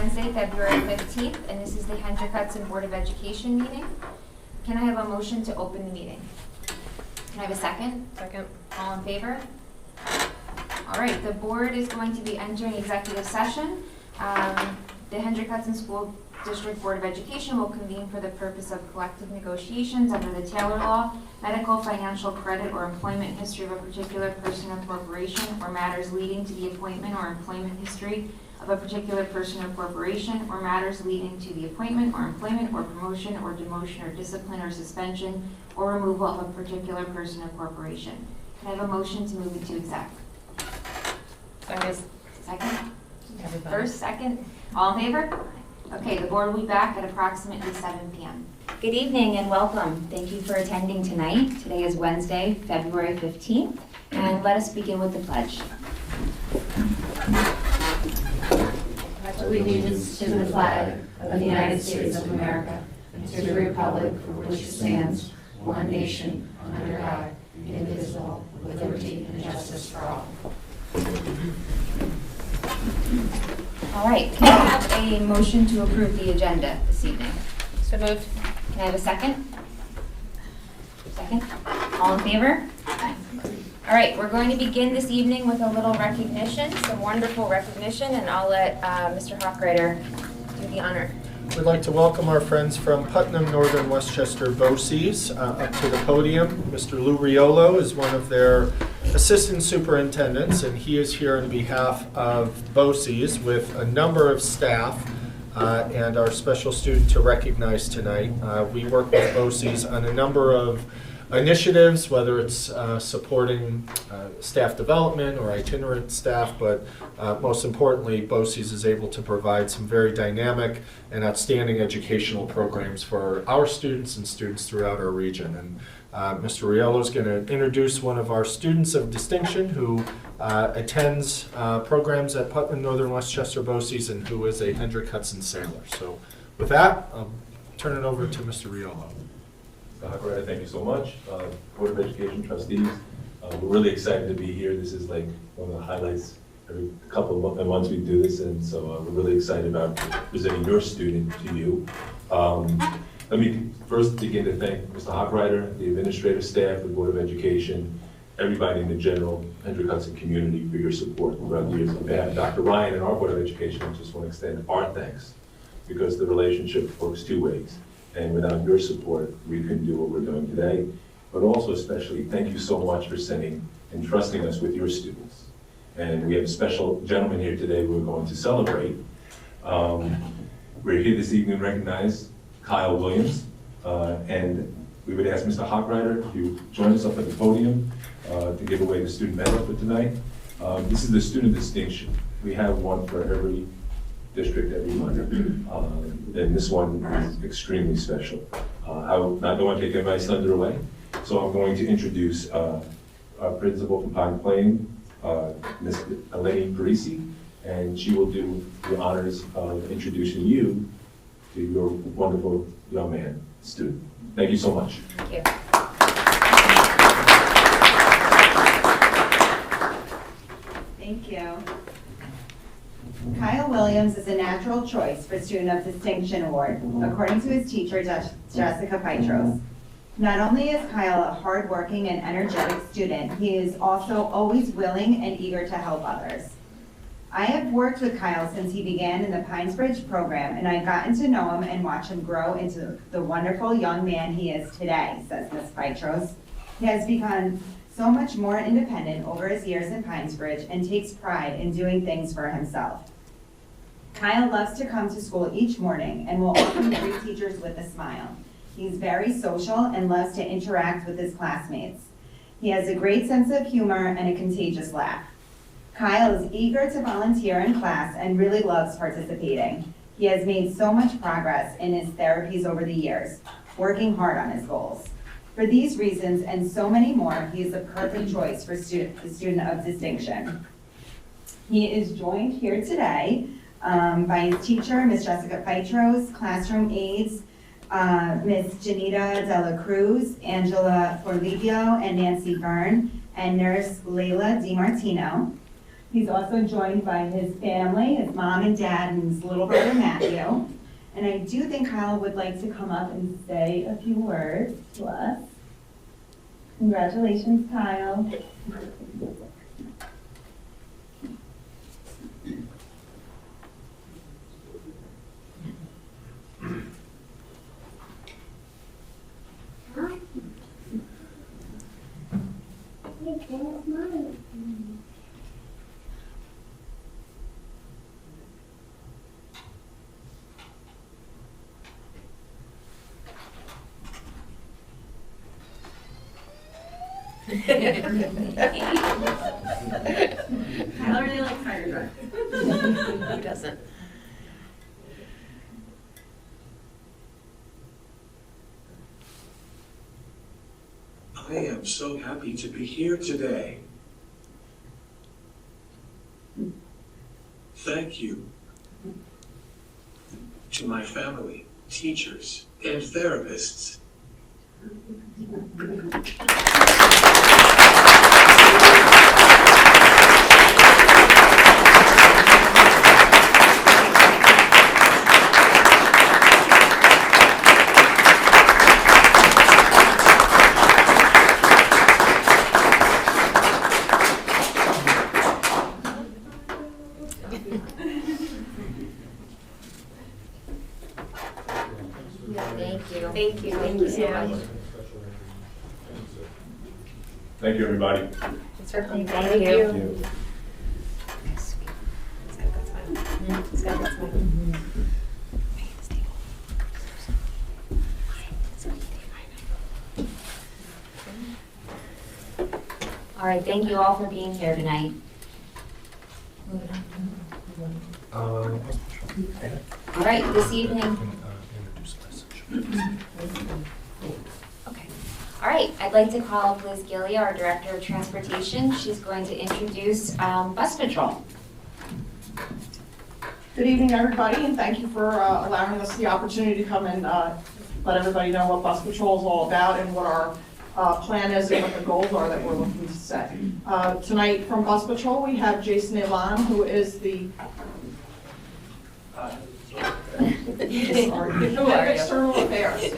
Wednesday, February 15th, and this is the Hendrick Hudson Board of Education meeting. Can I have a motion to open the meeting? Can I have a second? Second. All in favor? All right, the board is going to be entering executive session. The Hendrick Hudson School District Board of Education will convene for the purpose of collective negotiations under the Taylor Law, medical, financial, credit, or employment history of a particular person or corporation, or matters leading to the appointment or employment history of a particular person or corporation, or matters leading to the appointment or employment or promotion or demotion or discipline or suspension or removal of a particular person or corporation. Can I have a motion to move into exec? Second? Everybody. First, second, all in favor? Okay, the board will be back at approximately 7 p.m. Good evening and welcome. Thank you for attending tonight. Today is Wednesday, February 15th, and let us begin with the pledge. Allegiance to the flag of the United States of America and to the republic for which it stands, one nation, under God, indivisible, with liberty and justice for all. All right, can I have a motion to approve the agenda this evening? So moved. Can I have a second? Second. All in favor? All right, we're going to begin this evening with a little recognition, some wonderful recognition, and I'll let Mr. Hawkrider do the honor. We'd like to welcome our friends from Putnam Northern Westchester BOCES up to the podium. Mr. Lou Riolo is one of their assistant superintendents, and he is here on behalf of BOCES with a number of staff and our special student to recognize tonight. We work with BOCES on a number of initiatives, whether it's supporting staff development or itinerant staff, but most importantly, BOCES is able to provide some very dynamic and outstanding educational programs for our students and students throughout our region. And Mr. Riolo is going to introduce one of our students of distinction who attends programs at Putnam Northern Westchester BOCES and who is a Hendrick Hudson sailor. So with that, I'll turn it over to Mr. Riolo. Hawkrider, thank you so much. Board of Education trustees, we're really excited to be here. This is like one of the highlights every couple of months we do this, and so we're really excited about presenting your student to you. Let me first begin to thank Mr. Hawkrider, the administrative staff, the Board of Education, everybody in the general Hendrick Hudson community for your support throughout the years. On behalf of Dr. Ryan and our Board of Education, I just want to extend our thanks because the relationship works two ways. And without your support, we couldn't do what we're doing today. But also especially, thank you so much for sending and trusting us with your students. And we have a special gentleman here today we're going to celebrate. We're here this evening to recognize Kyle Williams. And we would ask Mr. Hawkrider to join us up at the podium to give away the student medal for tonight. This is the student distinction. We have one for every district every month, and this one is extremely special. I don't want to take anybody's thunder away, so I'm going to introduce our principal from Pine Plain, Ms. Elaine Parisi, and she will do the honors of introducing you to your wonderful young man, student. Thank you so much. Thank you. Thank you. Kyle Williams is a natural choice for Student of Distinction Award, according to his teacher, Jessica Petros. Not only is Kyle a hardworking and energetic student, he is also always willing and eager to help others. I have worked with Kyle since he began in the Pines Bridge program, and I've gotten to know him and watch him grow into the wonderful young man he is today, says Ms. Petros. He has become so much more independent over his years in Pines Bridge and takes pride in doing things for himself. Kyle loves to come to school each morning and will often greet teachers with a smile. He's very social and loves to interact with his classmates. He has a great sense of humor and a contagious laugh. Kyle is eager to volunteer in class and really loves participating. He has made so much progress in his therapies over the years, working hard on his goals. For these reasons and so many more, he is a perfect choice for the student of distinction. He is joined here today by his teacher, Ms. Jessica Petros, classroom aides, Ms. Janita Dela Cruz, Angela Forlivio, and Nancy Byrne, and nurse Layla DiMartino. He's also joined by his family, his mom and dad, and his little brother Matthew. And I do think Kyle would like to come up and say a few words to us. Congratulations, Kyle. Kyle really likes fire trucks. Who doesn't? I am so happy to be here today. Thank you to my family, teachers, and therapists. Thank you. Thank you so much. Thank you, everybody. Certainly, Thank you. All right, thank you all for being here tonight. All right, this evening. Okay. All right, I'd like to call up Liz Gillia, our Director of Transportation. She's going to introduce Bus Patrol. Good evening, everybody, and thank you for allowing us the opportunity to come and let everybody know what Bus Patrol is all about and what our plan is and what the goals are that we're looking to set. Tonight from Bus Patrol, we have Jason Elan, who is the Head of External Affairs.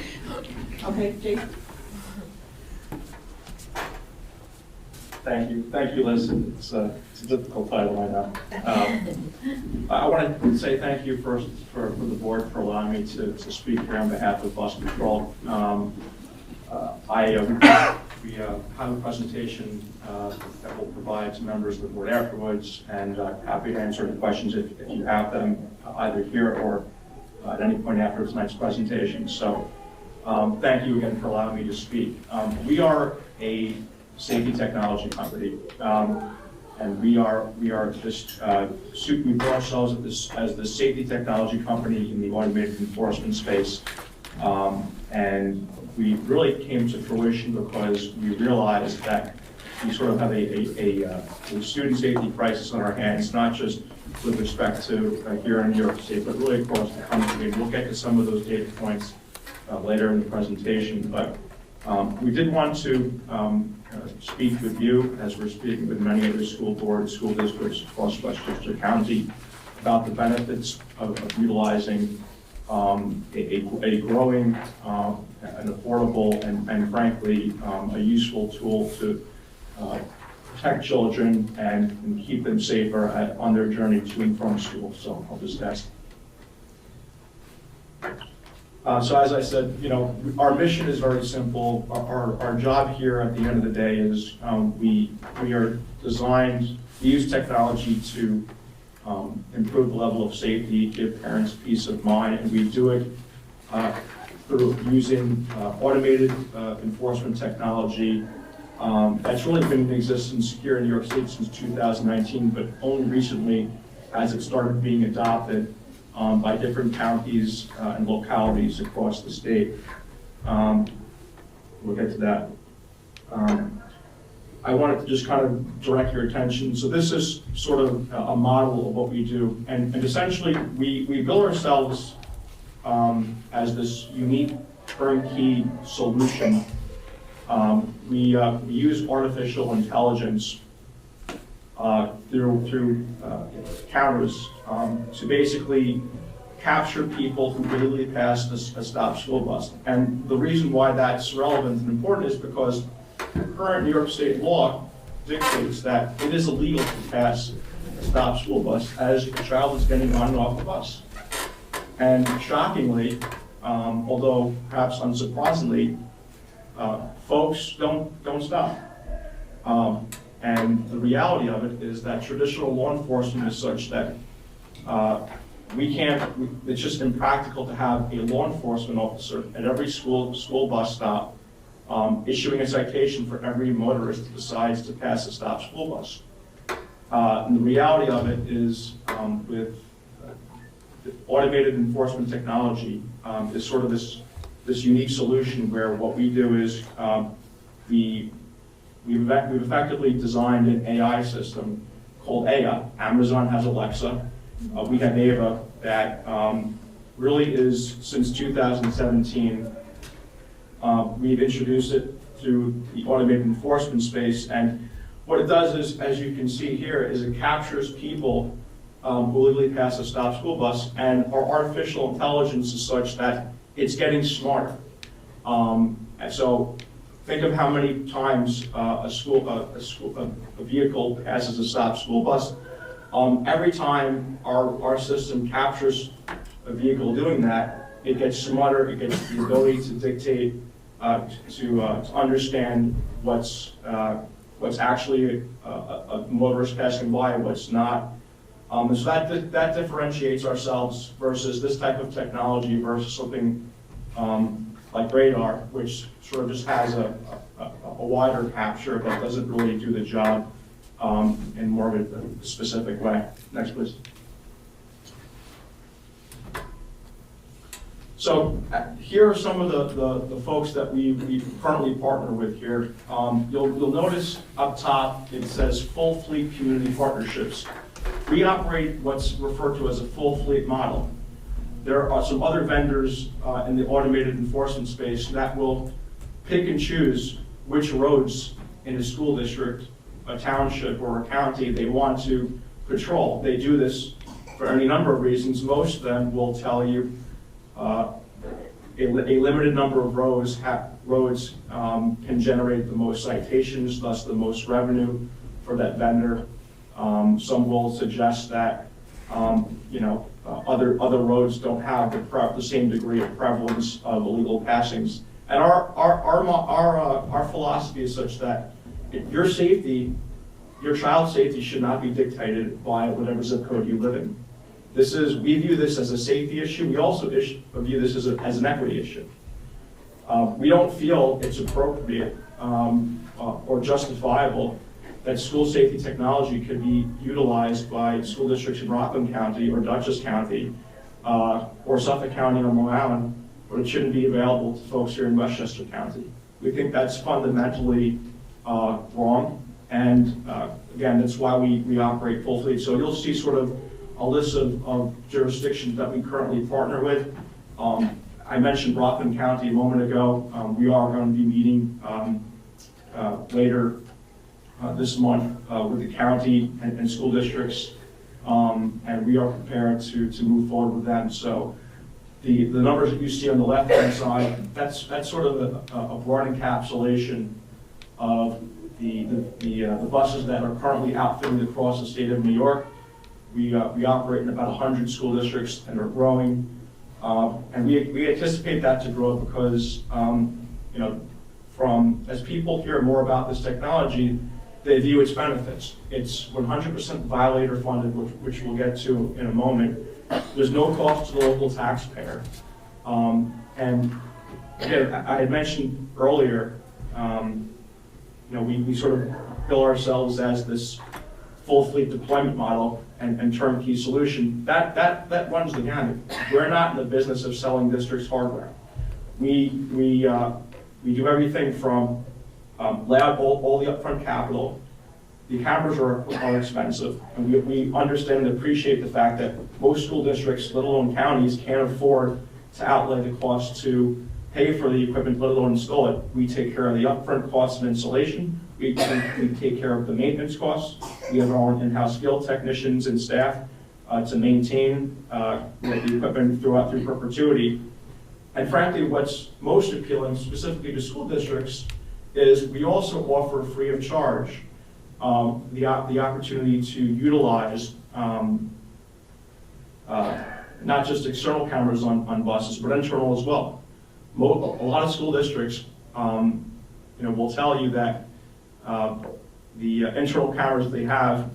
Okay, Jason. Thank you, Liz. It's a difficult title, I know. I want to say thank you first for the board for allowing me to speak here on behalf of Bus Patrol. We have a presentation that we'll provide to members of the board afterwards, and happy to answer any questions if you have them, either here or at any point after tonight's presentation. So thank you again for allowing me to speak. We are a safety technology company, and we view ourselves as the safety technology company in the automated enforcement space. And we really came to fruition because we realized that we sort of have a student safety crisis on our hands, not just with respect to here in New York State, but really across the country. And we'll get to some of those data points later in the presentation. But we did want to speak with you, as we're speaking with many other school boards, school districts across Westchester County, about the benefits of utilizing a growing, an affordable, and frankly, a useful tool to protect children and keep them safer on their journey to and from school. So I'll just ask. So as I said, our mission is very simple. Our job here at the end of the day is we are designed to use technology to improve the level of safety, give parents peace of mind, and we do it through using automated enforcement technology that's really been in existence here in New York State since 2019, but only recently has it started being adopted by different counties and localities across the state. We'll get to that. I wanted to just kind of direct your attention. So this is sort of a model of what we do. And essentially, we bill ourselves as this unique turnkey solution. We use artificial intelligence through cameras to basically capture people who illegally pass a stop school bus. And the reason why that's relevant and important is because current New York State law dictates that it is illegal to pass a stop school bus as a child is getting on and off the bus. And shockingly, although perhaps unsurprisingly, folks don't stop. And the reality of it is that traditional law enforcement is such that it's just impractical to have a law enforcement officer at every school bus stop issuing a citation for every motorist who decides to pass a stop school bus. And the reality of it is with automated enforcement technology is sort of this unique solution where what we do is we've effectively designed an AI system called Aya. Amazon has Alexa. We have Ava that really is, since 2017, we've introduced it through the automated enforcement space. And what it does is, as you can see here, is it captures people who illegally pass a stop school bus, and our artificial intelligence is such that it's getting smarter. And so think of how many times a vehicle passes a stop school bus. Every time our system captures a vehicle doing that, it gets smarter, it gets the ability to dictate, to understand what's actually a motorist passing by and what's not. And so that differentiates ourselves versus this type of technology versus something like radar, which sort of just has a wider capture that doesn't really do the job in more of a specific way. Next, please. So here are some of the folks that we currently partner with here. You'll notice up top it says full fleet community partnerships. We operate what's referred to as a full fleet model. There are some other vendors in the automated enforcement space that will pick and choose which roads in a school district, a township, or a county they want to patrol. They do this for any number of reasons. Most of them will tell you a limited number of roads can generate the most citations, thus the most revenue for that vendor. Some will suggest that other roads don't have the same degree of prevalence of illegal passings. And our philosophy is such that your safety, your child's safety, should not be dictated by whatever zip code you live in. We view this as a safety issue. We also view this as an equity issue. We don't feel it's appropriate or justifiable that school safety technology could be utilized by school districts in Rockland County or Dutchess County or Suffolk County or Long Island, but it shouldn't be available to folks here in Westchester County. We think that's fundamentally wrong, and again, that's why we operate full fleet. So you'll see sort of a list of jurisdictions that we currently partner with. I mentioned Rockland County a moment ago. We are going to be meeting later this month with the county and school districts, and we are prepared to move forward with them. So the numbers that you see on the left-hand side, that's sort of a broad encapsulation of the buses that are currently outfitted across the state of New York. We operate in about 100 school districts and are growing, and we anticipate that to grow because as people hear more about this technology, they view its benefits. It's 100% violator funded, which we'll get to in a moment. There's no cost to the local taxpayer. And again, I had mentioned earlier, we sort of bill ourselves as this full fleet deployment model and turnkey solution. That runs the gamut. We're not in the business of selling districts hardware. We do everything from lay out all the upfront capital. The cameras are expensive, and we understand and appreciate the fact that most school districts, let alone counties, can't afford to outlay the cost to pay for the equipment, let alone install it. We take care of the upfront costs of installation. We take care of the maintenance costs. We have our own in-house field technicians and staff to maintain the equipment through perpetuity. And frankly, what's most appealing specifically to school districts is we also offer free of charge the opportunity to utilize not just external cameras on buses, but internal as well. A lot of school districts will tell you that the internal cameras they have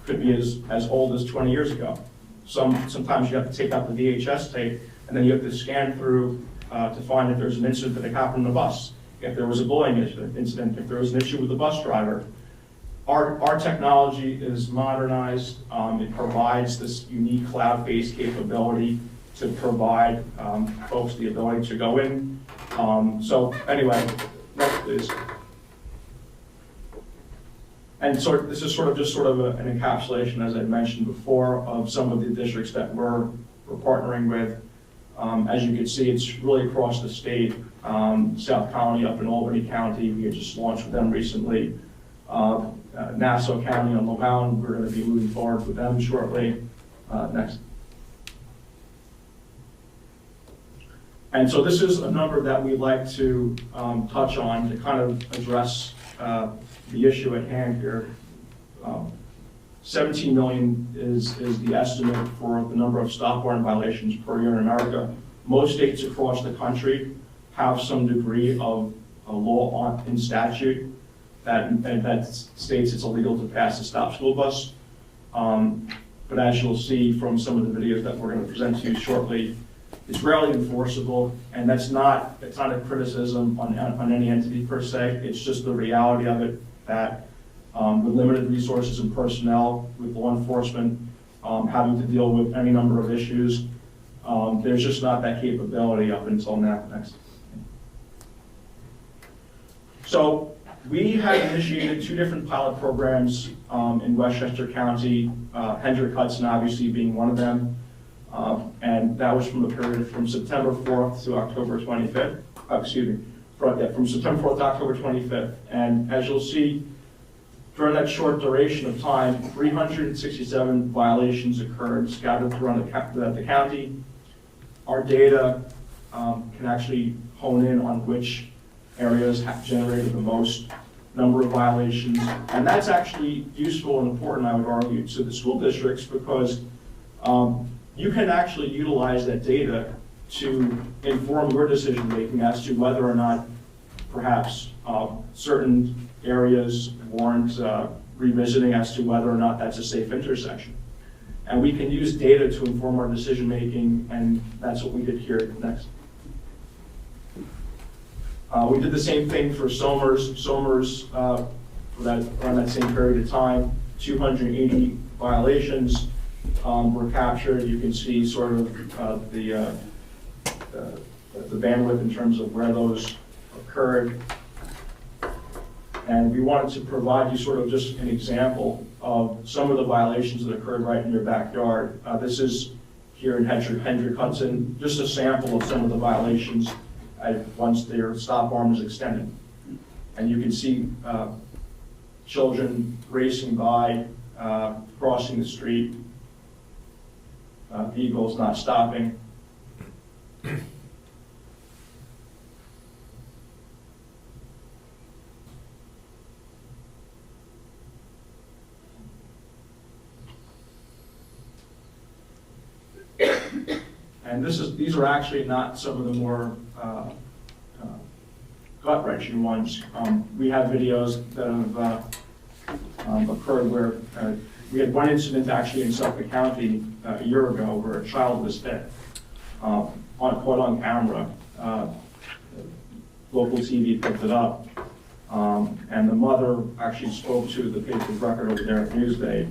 could be as old as 20 years ago. Sometimes you have to take out the VHS tape and then you have to scan through to find if there's an incident that happened on the bus, if there was a bullying incident, if there was an issue with the bus driver. Our technology is modernized. It provides this unique cloud-based capability to provide folks the ability to go in. So anyway, next please. And so this is sort of an encapsulation, as I mentioned before, of some of the districts that we're partnering with. As you can see, it's really across the state. South Colony up in Albany County, we had just launched with them recently. Nassau County on Long Island, we're going to be moving forward with them shortly. Next. And so this is a number that we'd like to touch on to kind of address the issue at hand here. 17 million is the estimate for the number of stop warrant violations per year in America. Most states across the country have some degree of a law in statute that states it's illegal to pass a stop school bus. But as you'll see from some of the videos that we're going to present to you shortly, it's rarely enforceable, and it's not a criticism on any entity per se. It's just the reality of it that with limited resources and personnel, with law enforcement having to deal with any number of issues, there's just not that capability up until now. Next. So we have initiated 2 different pilot programs in Westchester County, Hendrick Hudson obviously being one of them. And that was from the period from September 4th to October 25th. From September 4th to October 25th. And as you'll see, during that short duration of time, 367 violations occurred scattered throughout the county. Our data can actually hone in on which areas have generated the most number of violations. And that's actually useful and important, I would argue, to the school districts because you can actually utilize that data to inform your decision making as to whether or not perhaps certain areas warrant revisiting as to whether or not that's a safe intersection. And we can use data to inform our decision making, and that's what we did here. Next. We did the same thing for Somers. Somers, around that same period of time, 280 violations were captured. You can see sort of the bandwidth in terms of where those occurred. And we wanted to provide you sort of just an example of some of the violations that occurred right in your backyard. This is here in Hendrick Hudson, just a sample of some of the violations once their stop arm was extended. And you can see children racing by, crossing the street, vehicles not stopping. And these are actually not some of the more gut-wrenching ones. We have videos that have occurred where we had one incident actually in Suffolk County a year ago where a child was hit, caught on camera. Local TV picked it up, and the mother actually spoke to the paper record over there at Newsday,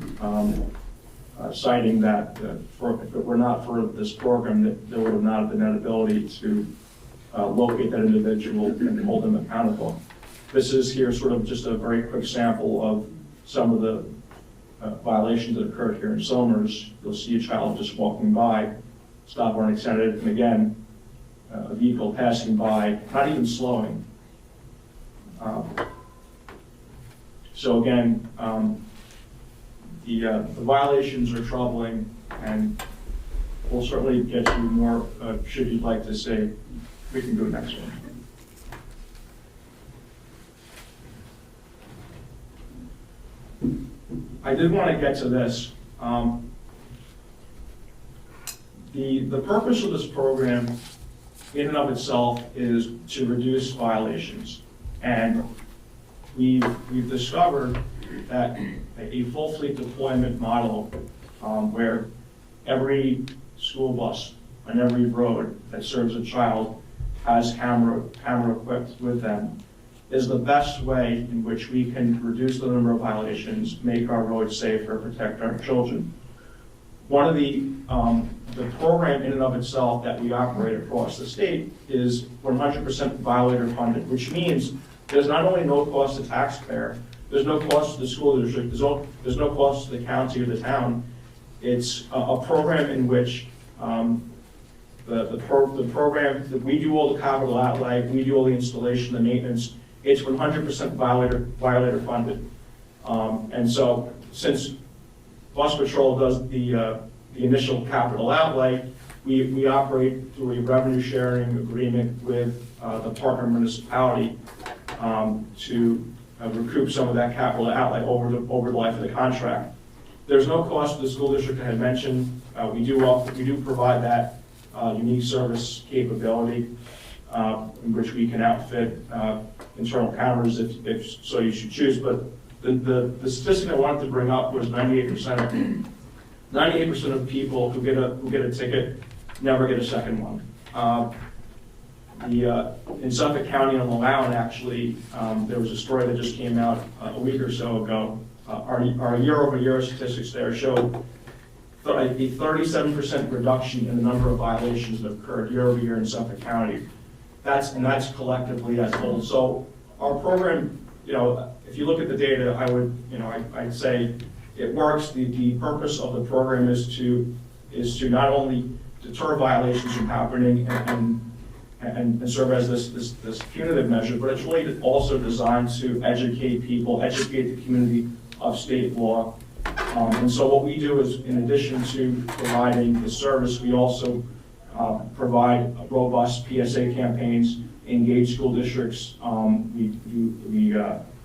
citing that if it were not for this program, that there would have not been an ability to locate that individual and hold them accountable. This is here sort of just a very quick sample of some of the violations that occurred here in Somers. You'll see a child just walking by, stop warrant extended, and again, a vehicle passing by, not even slowing. So again, the violations are troubling, and we'll certainly get you more, should you like to say. We can do the next one. I did want to get to this. The purpose of this program in and of itself is to reduce violations. And we've discovered that a full fleet deployment model where every school bus on every road that serves a child has camera equipped with them is the best way in which we can reduce the number of violations, make our roads safer, protect our children. One of the program in and of itself that we operate across the state is 100% violator funded, which means there's not only no cost to taxpayer, there's no cost to the school district, there's no cost to the county or the town. It's a program in which the program, that we do all the capital outlay, we do all the installation, the maintenance, it's 100% violator funded. And so since Bus Patrol does the initial capital outlay, we operate through a revenue sharing agreement with the partner municipality to recoup some of that capital outlay over the life of the contract. There's no cost to the school district, I had mentioned. We do provide that unique service capability in which we can outfit internal cameras if so you should choose. But the statistic I wanted to bring up was 98% of people who get a ticket never get a second one. In Suffolk County on Long Island, actually, there was a story that just came out a week or so ago. Our year-over-year statistics there show a 37% reduction in the number of violations that occurred year-over-year in Suffolk County. That's collectively as a whole. So our program, if you look at the data, I'd say it works. The purpose of the program is to not only deter violations from happening and serve as this punitive measure, but it's really also designed to educate people, educate the community of state law. And so what we do is, in addition to providing the service, we also provide robust PSA campaigns, engage school districts. We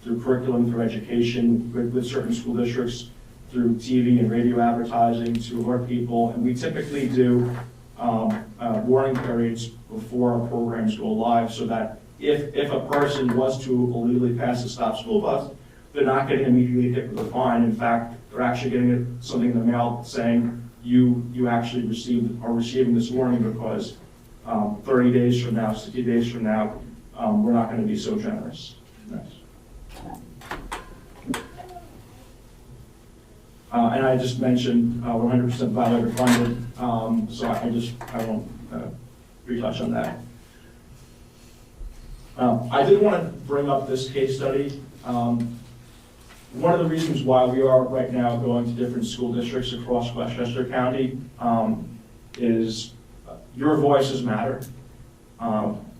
through curriculum, through education with certain school districts, through TV and radio advertising to alert people. And we typically do warning periods before our programs go live, so that if a person was to illegally pass a stop school bus, they're not getting immediately hit with a fine. In fact, they're actually getting something in the mail saying you actually are receiving this warning because 30 days from now, 60 days from now, we're not going to be so generous. Next. And I just mentioned 100% violator funded, so I won't retouch on that. I did want to bring up this case study. One of the reasons why we are right now going to different school districts across Westchester County is your voices matter.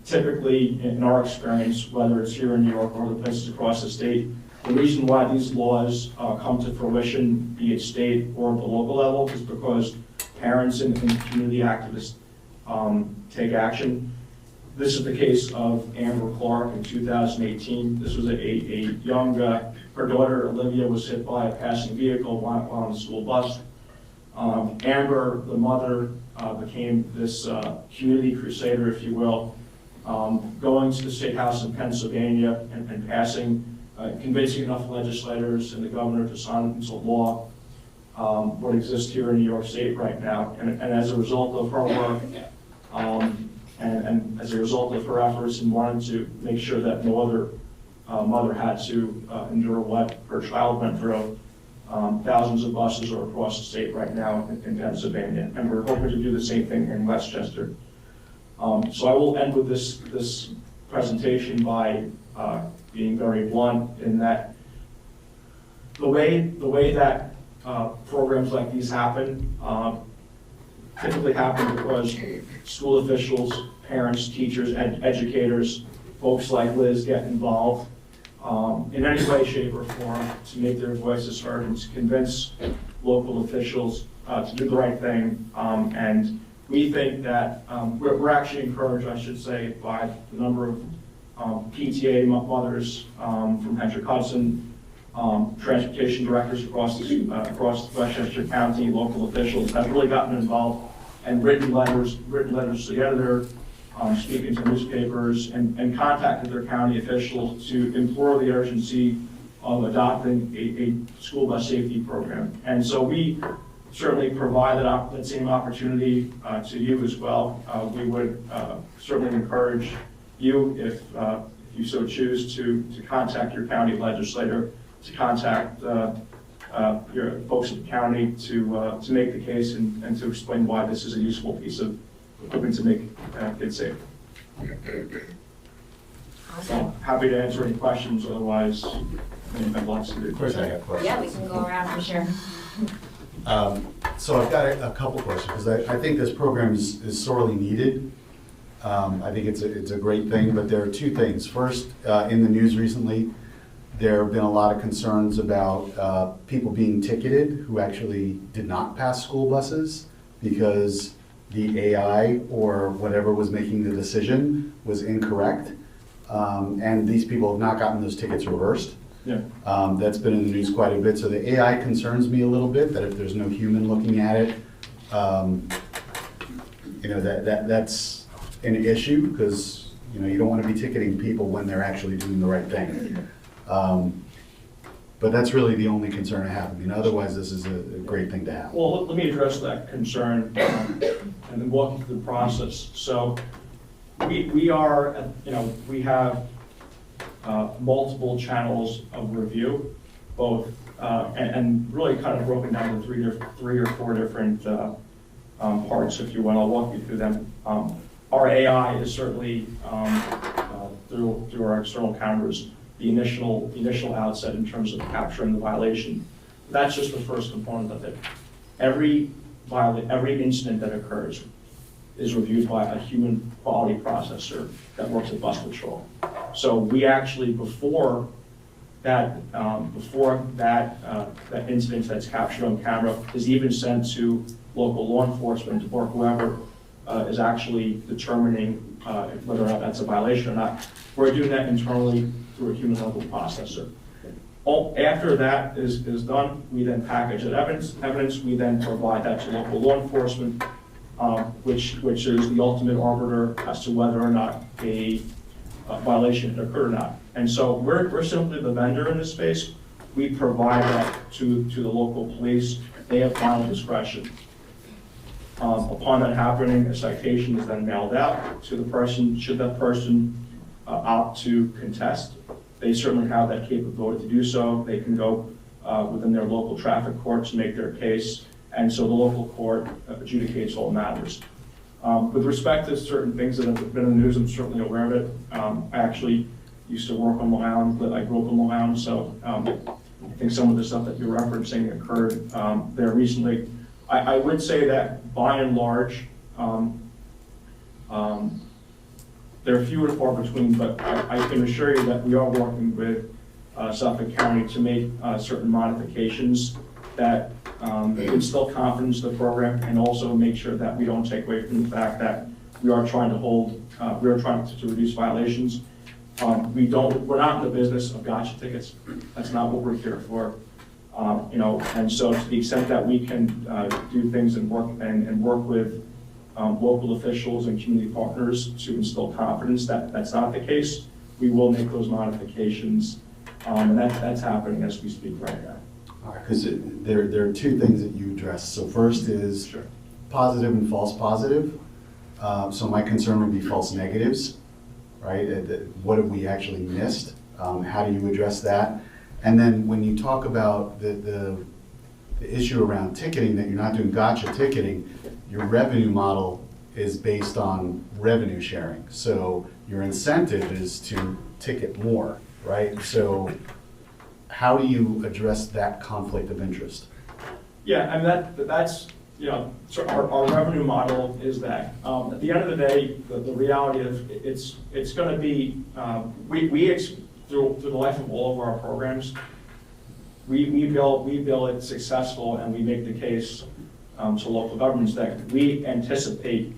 Typically, in our experience, whether it's here in New York or other places across the state, the reason why these laws come to fruition, be it state or at the local level, is because parents and community activists take action. This is the case of Amber Clark in 2018. This was a young, her daughter Olivia was hit by a passing vehicle while on the school bus. Amber, the mother, became this community crusader, if you will, going to the State House in Pennsylvania and passing, convincing enough legislators and the governor to sign into law what exists here in New York State right now. And as a result of her work, and as a result of her efforts and wanting to make sure that no other mother had to endure what her child went through, thousands of buses are across the state right now in Pennsylvania, and we're hoping to do the same thing in Westchester. So I will end with this presentation by being very blunt in that the way that programs like these happen, typically happen because school officials, parents, teachers, educators, folks like Liz get involved in any way, shape, or form to make their voices heard and to convince local officials to do the right thing. And we think that we're actually encouraged, I should say, by the number of PTA mothers from Hendrick-Hudson, transportation directors across Westchester County, local officials have really gotten involved and written letters to the editor, speaking to newspapers, and contacted their county officials to implore the urgency of adopting a school bus safety program. And so we certainly provide that same opportunity to you as well. We would certainly encourage you, if you so choose, to contact your county legislator, to contact your folks at the county to make the case and to explain why this is a useful piece of equipment to make kids safe. So happy to answer any questions, otherwise, I'd like to do. Of course I have questions. Yeah, we can go around for sure. So I've got a couple questions, because I think this program is sorely needed. I think it's a great thing, but there are two things. First, in the news recently, there have been a lot of concerns about people being ticketed who actually did not pass school buses because the AI or whatever was making the decision was incorrect. And these people have not gotten those tickets reversed. Yeah. That's been in the news quite a bit. So the AI concerns me a little bit, that if there's no human looking at it, that's an issue, because you don't want to be ticketing people when they're actually doing the right thing. But that's really the only concern I have. Otherwise, this is a great thing to have. Well, let me address that concern and then walk you through the process. So we have multiple channels of review, both and really kind of broken down into three or four different parts, if you will. I'll walk you through them. Our AI is certainly through our external cameras, the initial outset in terms of capturing the violation. That's just the first component of it. Every incident that occurs is reviewed by a human quality processor that works at Bus Patrol. So we actually, before that incident that's captured on camera is even sent to local law enforcement or whoever is actually determining whether or not that's a violation or not. We're doing that internally through a human level processor. After that is done, we then package that evidence. We then provide that to local law enforcement, which is the ultimate arbiter as to whether or not a violation had occurred or not. And so we're simply the vendor in this space. We provide that to the local police. They have final discretion. Upon that happening, a citation is then mailed out to the person. Should that person opt to contest, they certainly have that capability to do so. They can go within their local traffic court to make their case, and so the local court adjudicates all matters. With respect to certain things that have been in the news, I'm certainly aware of it. I actually used to work on Long Island. I grew up in Long Island, so I think some of the stuff that you're referencing occurred there recently. I would say that by and large, they're few and far between, but I can assure you that we are working with Suffolk County to make certain modifications that instill confidence in the program, and also make sure that we don't take away from the fact that we are trying to reduce violations. We're not in the business of gotcha tickets. That's not what we're here for. And so to the extent that we can do things and work with local officials and community partners to instill confidence that that's not the case, we will make those modifications, and that's happening as we speak right now. All right, because there are two things that you addressed. So first is Sure. positive and false positive. So my concern would be false negatives, right? What have we actually missed? How do you address that? And then when you talk about the issue around ticketing, that you're not doing gotcha ticketing, your revenue model is based on revenue sharing. So your incentive is to ticket more, right? So how do you address that conflict of interest? Yeah, and that's so our revenue model is that. At the end of the day, the reality of it's going to be, through the life of all of our programs, we bill it successful, and we make the case to local governments that we anticipate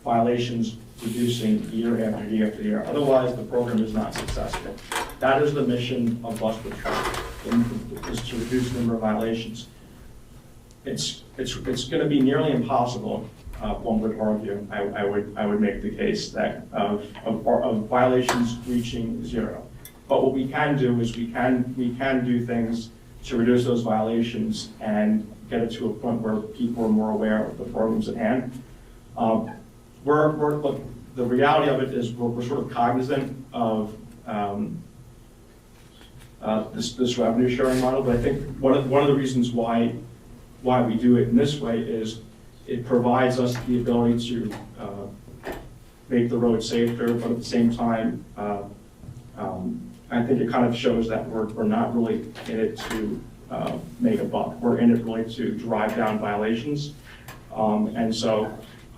violations reducing year after year after year. Otherwise, the program is not successful. That is the mission of Bus Patrol, is to reduce the number of violations. It's going to be nearly impossible, one would argue, I would make the case that of violations reaching zero. But what we can do is we can do things to reduce those violations and get it to a point where people are more aware of the programs at hand. Look, the reality of it is we're sort of cognizant of this revenue sharing model, but I think one of the reasons why we do it in this way is it provides us the ability to make the road safer, but at the same time, I think it kind of shows that we're not really in it to make a buck. We're in it really to drive down violations. And so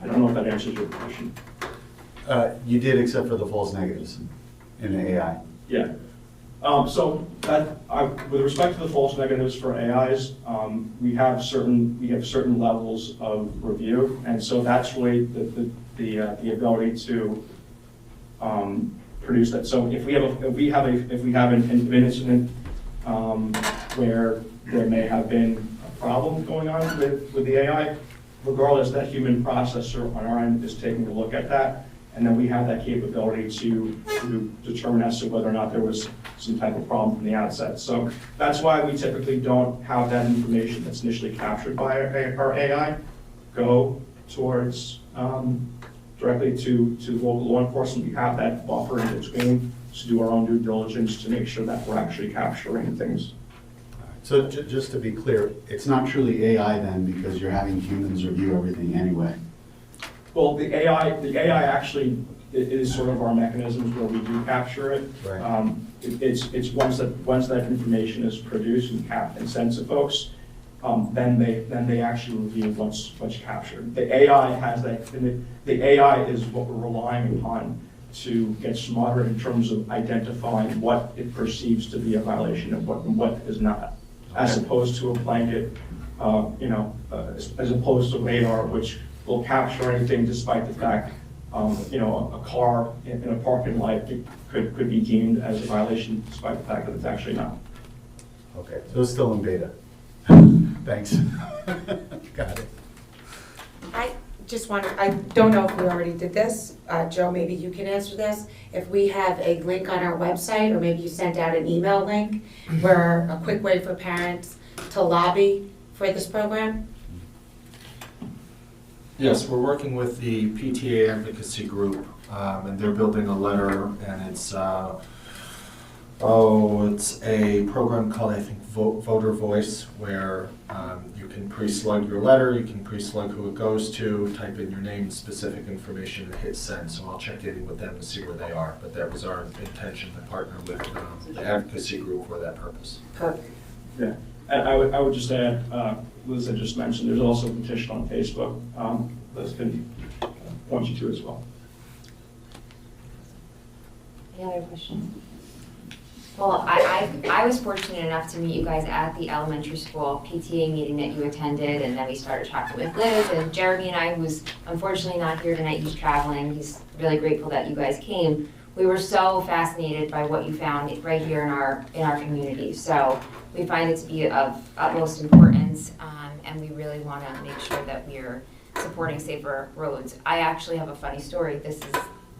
I don't know if that answers your question. You did, except for the false negatives in the AI. Yeah. So that, with respect to the false negatives for AIs, we have certain levels of review, and so that's really the ability to produce that. So if we have an incident where there may have been a problem going on with the AI, regardless, that human processor on our end is taking a look at that, and then we have that capability to determine as to whether or not there was some type of problem from the outset. So that's why we typically don't have that information that's initially captured by our AI go towards directly to local law enforcement. We have that buffer in between to do our own due diligence to make sure that we're actually capturing things. So just to be clear, it's not truly AI then, because you're having humans review everything anyway. Well, the AI actually is sort of our mechanisms where we do capture it. Right. It's once that information is produced and sent to folks, then they actually review what's captured. The AI has that. The AI is what we're relying upon to get smarter in terms of identifying what it perceives to be a violation and what is not, as opposed to a blanket, as opposed to radar, which will capture anything despite the fact, a car in a parking lot could be deemed as a violation despite the fact that it's actually not. Okay, so it's still in beta. Thanks. Got it. I just wanted, I don't know if we already did this. Joe, maybe you can answer this. If we have a link on our website, or maybe you sent out an email link, where a quick way for parents to lobby for this program? Yes, we're working with the PTA advocacy group, and they're building a letter, and it's a program called, I think, Voter Voice, where you can pre-slug your letter, you can pre-slug who it goes to, type in your name, specific information, and hit send. So I'll check in with them to see where they are. But that was our intention, to partner with the advocacy group for that purpose. Perfect. Yeah, and I would just add, Liz had just mentioned, there's also a petition on Facebook Liz can point you to as well. Any other questions? Well, I was fortunate enough to meet you guys at the elementary school PTA meeting that you attended, and then we started talking with Liz, and Jeremy and I, who's unfortunately not here tonight, he's traveling, he's really grateful that you guys came. We were so fascinated by what you found right here in our community. So we find it to be of utmost importance, and we really want to make sure that we're supporting safer roads. I actually have a funny story. This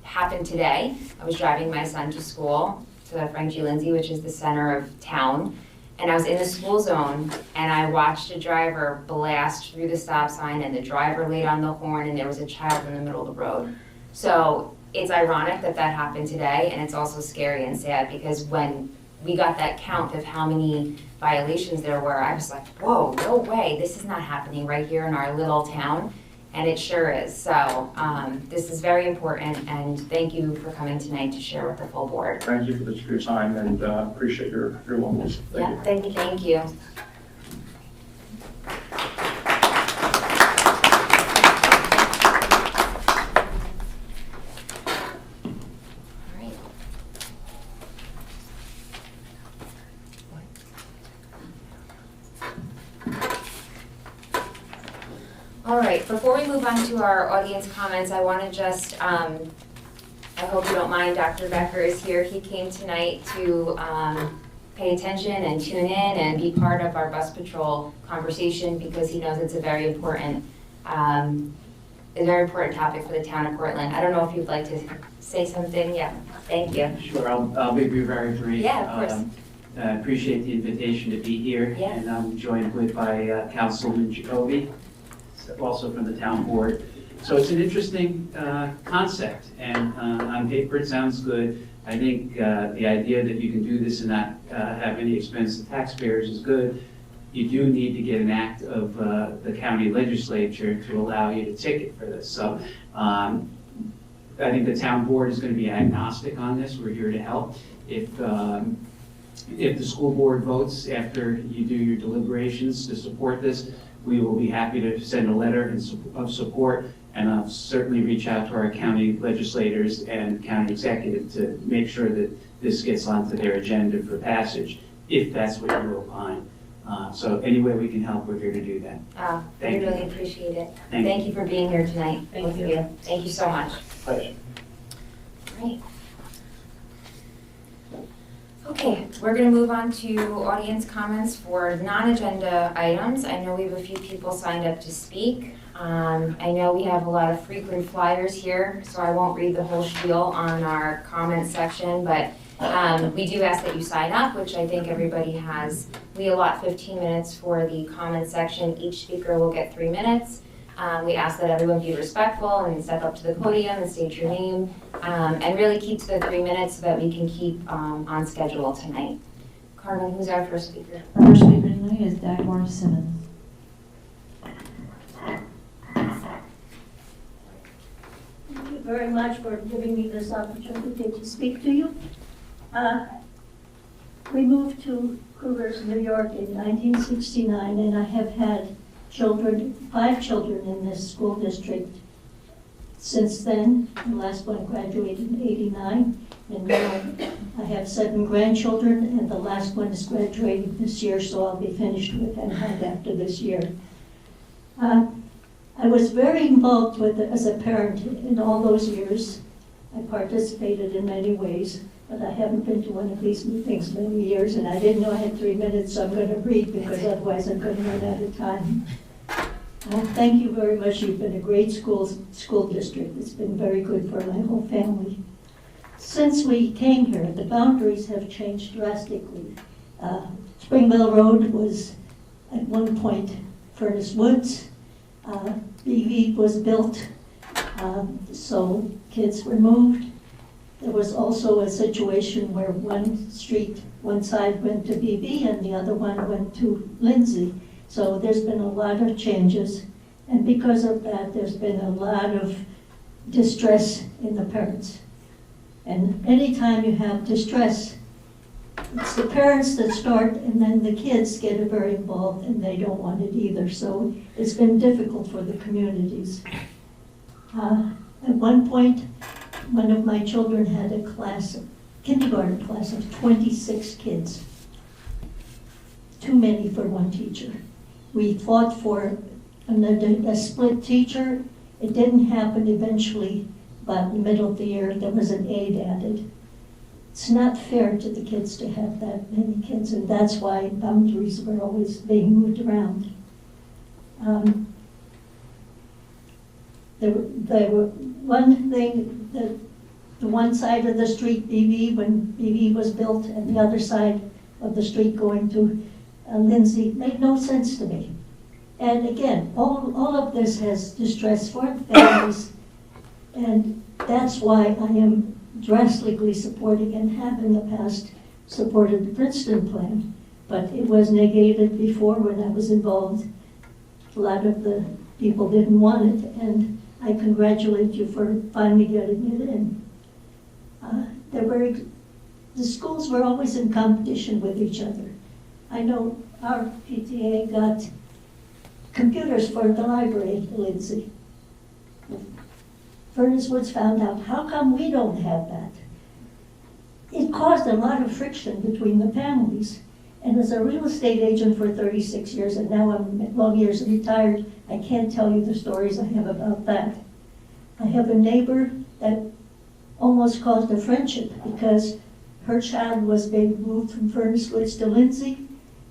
happened today. I was driving my son to school, to Frank G. Lindsay, which is the center of town, and I was in the school zone, and I watched a driver blast through the stop sign, and the driver laid on the horn, and there was a child in the middle of the road. So it's ironic that happened today, and it's also scary and sad, because when we got that count of how many violations there were, I was like, whoa, no way, this is not happening right here in our little town, and it sure is. So this is very important, and thank you for coming tonight to share with the full board. Thank you for your time, and appreciate your willingness. Thank you. All right, before we move on to our audience comments, I want to just, I hope you don't mind, Dr. Becker is here. He came tonight to pay attention and tune in and be part of our bus patrol conversation because he knows it's a very important topic for the town of Portland. I don't know if you'd like to say something. Yeah, thank you. Sure, I'll be very brief. Yeah, of course. I appreciate the invitation to be here. Yeah. And I'm joined by Councilman Jacoby, also from the town board. So it's an interesting concept, and on paper it sounds good. I think the idea that you can do this and not have any expense to taxpayers is good. You do need to get an act of the county legislature to allow you to ticket for this. So I think the town board is going to be agnostic on this. We're here to help. If the school board votes after you do your deliberations to support this, we will be happy to send a letter of support, and I'll certainly reach out to our county legislators and county executive to make sure that this gets onto their agenda for passage, if that's what you opine. So any way we can help, we're here to do that. I Thank you. really appreciate it. Thank Thank you for being here tonight. Thank both of you. Thank you so much. Pleasure. Great. Okay, we're going to move on to audience comments for non-agenda items. I know we have a few people signed up to speak. I know we have a lot of frequent flyers here, so I won't read the whole spiel on our comment section, but we do ask that you sign up, which I think everybody has. We allot 15 minutes for the comment section. Each speaker will get 3 minutes. We ask that everyone be respectful and step up to the podium and state your name, and really keep to the 3 minutes so that we can keep on schedule tonight. Carmen, who's our first speaker? Our first speaker tonight is Dagmar Simmons. Thank you very much for giving me this opportunity to speak to you. We moved to Cougars, New York in 1969, and I have had 5 children in this school district since then. The last one graduated in '89, and now I have 7 grandchildren, and the last one is graduating this year, so I'll be finished with them after this year. I was very involved as a parent in all those years. I participated in many ways, but I haven't been to one of these meetings many years, and I didn't know I had 3 minutes, so I'm going to read because otherwise I'm going to run out of time. Thank you very much. You've been a great school district. It's been very good for my whole family. Since we came here, the boundaries have changed drastically. Springville Road was at one point Furnace Woods. BV was built, so kids were moved. There was also a situation where one side went to BV and the other one went to Lindsay. So there's been a lot of changes, and because of that, there's been a lot of distress in the parents. And anytime you have distress, it's the parents that start, and then the kids get very involved, and they don't want it either. So it's been difficult for the communities. At one point, one of my children had a kindergarten class of 26 kids. Too many for one teacher. We fought for a split teacher. It didn't happen eventually, but in the middle of the year, there was an aide added. It's not fair to the kids to have that many kids, and that's why boundaries were always being moved around. There were one thing that the one side of the street, BV, when BV was built, and the other side of the street going to Lindsay, made no sense to me. And again, all of this has distressed foreign families, and that's why I am drastically supporting and have in the past supported the Princeton plan. But it was negated before when I was involved. A lot of the people didn't want it, and I congratulate you for finally getting it in. The schools were always in competition with each other. I know our PTA got computers for the library at Lindsay. Furnace Woods found out, how come we don't have that? It caused a lot of friction between the families. And as a real estate agent for 36 years, and now I'm long years retired, I can't tell you the stories I have about that. I have a neighbor that almost caused a friendship because her child was being moved from Furnace Woods to Lindsay,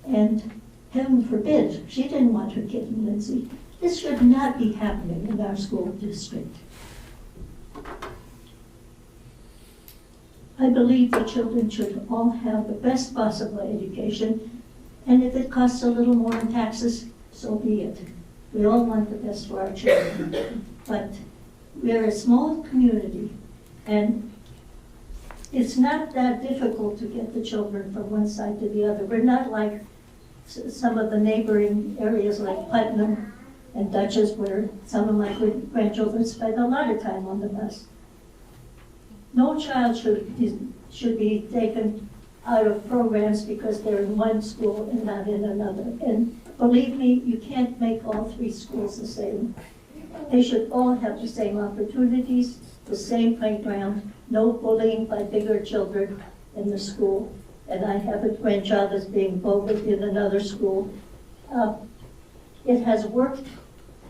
and heaven forbid, she didn't want her kid in Lindsay. This should not be happening in our school district. I believe that children should all have the best possible education, and if it costs a little more in taxes, so be it. We all want the best for our children, but we're a small community, and it's not that difficult to get the children from one side to the other. We're not like some of the neighboring areas like Putnam and Dutchess, where some of my grandchildren spend a lot of time on the bus. No child should be taken out of programs because they're in one school and not in another. And believe me, you can't make all three schools the same. They should all have the same opportunities, the same playground, no bullying by bigger children in the school. And I have a grandchild that's being bullied in another school. It has worked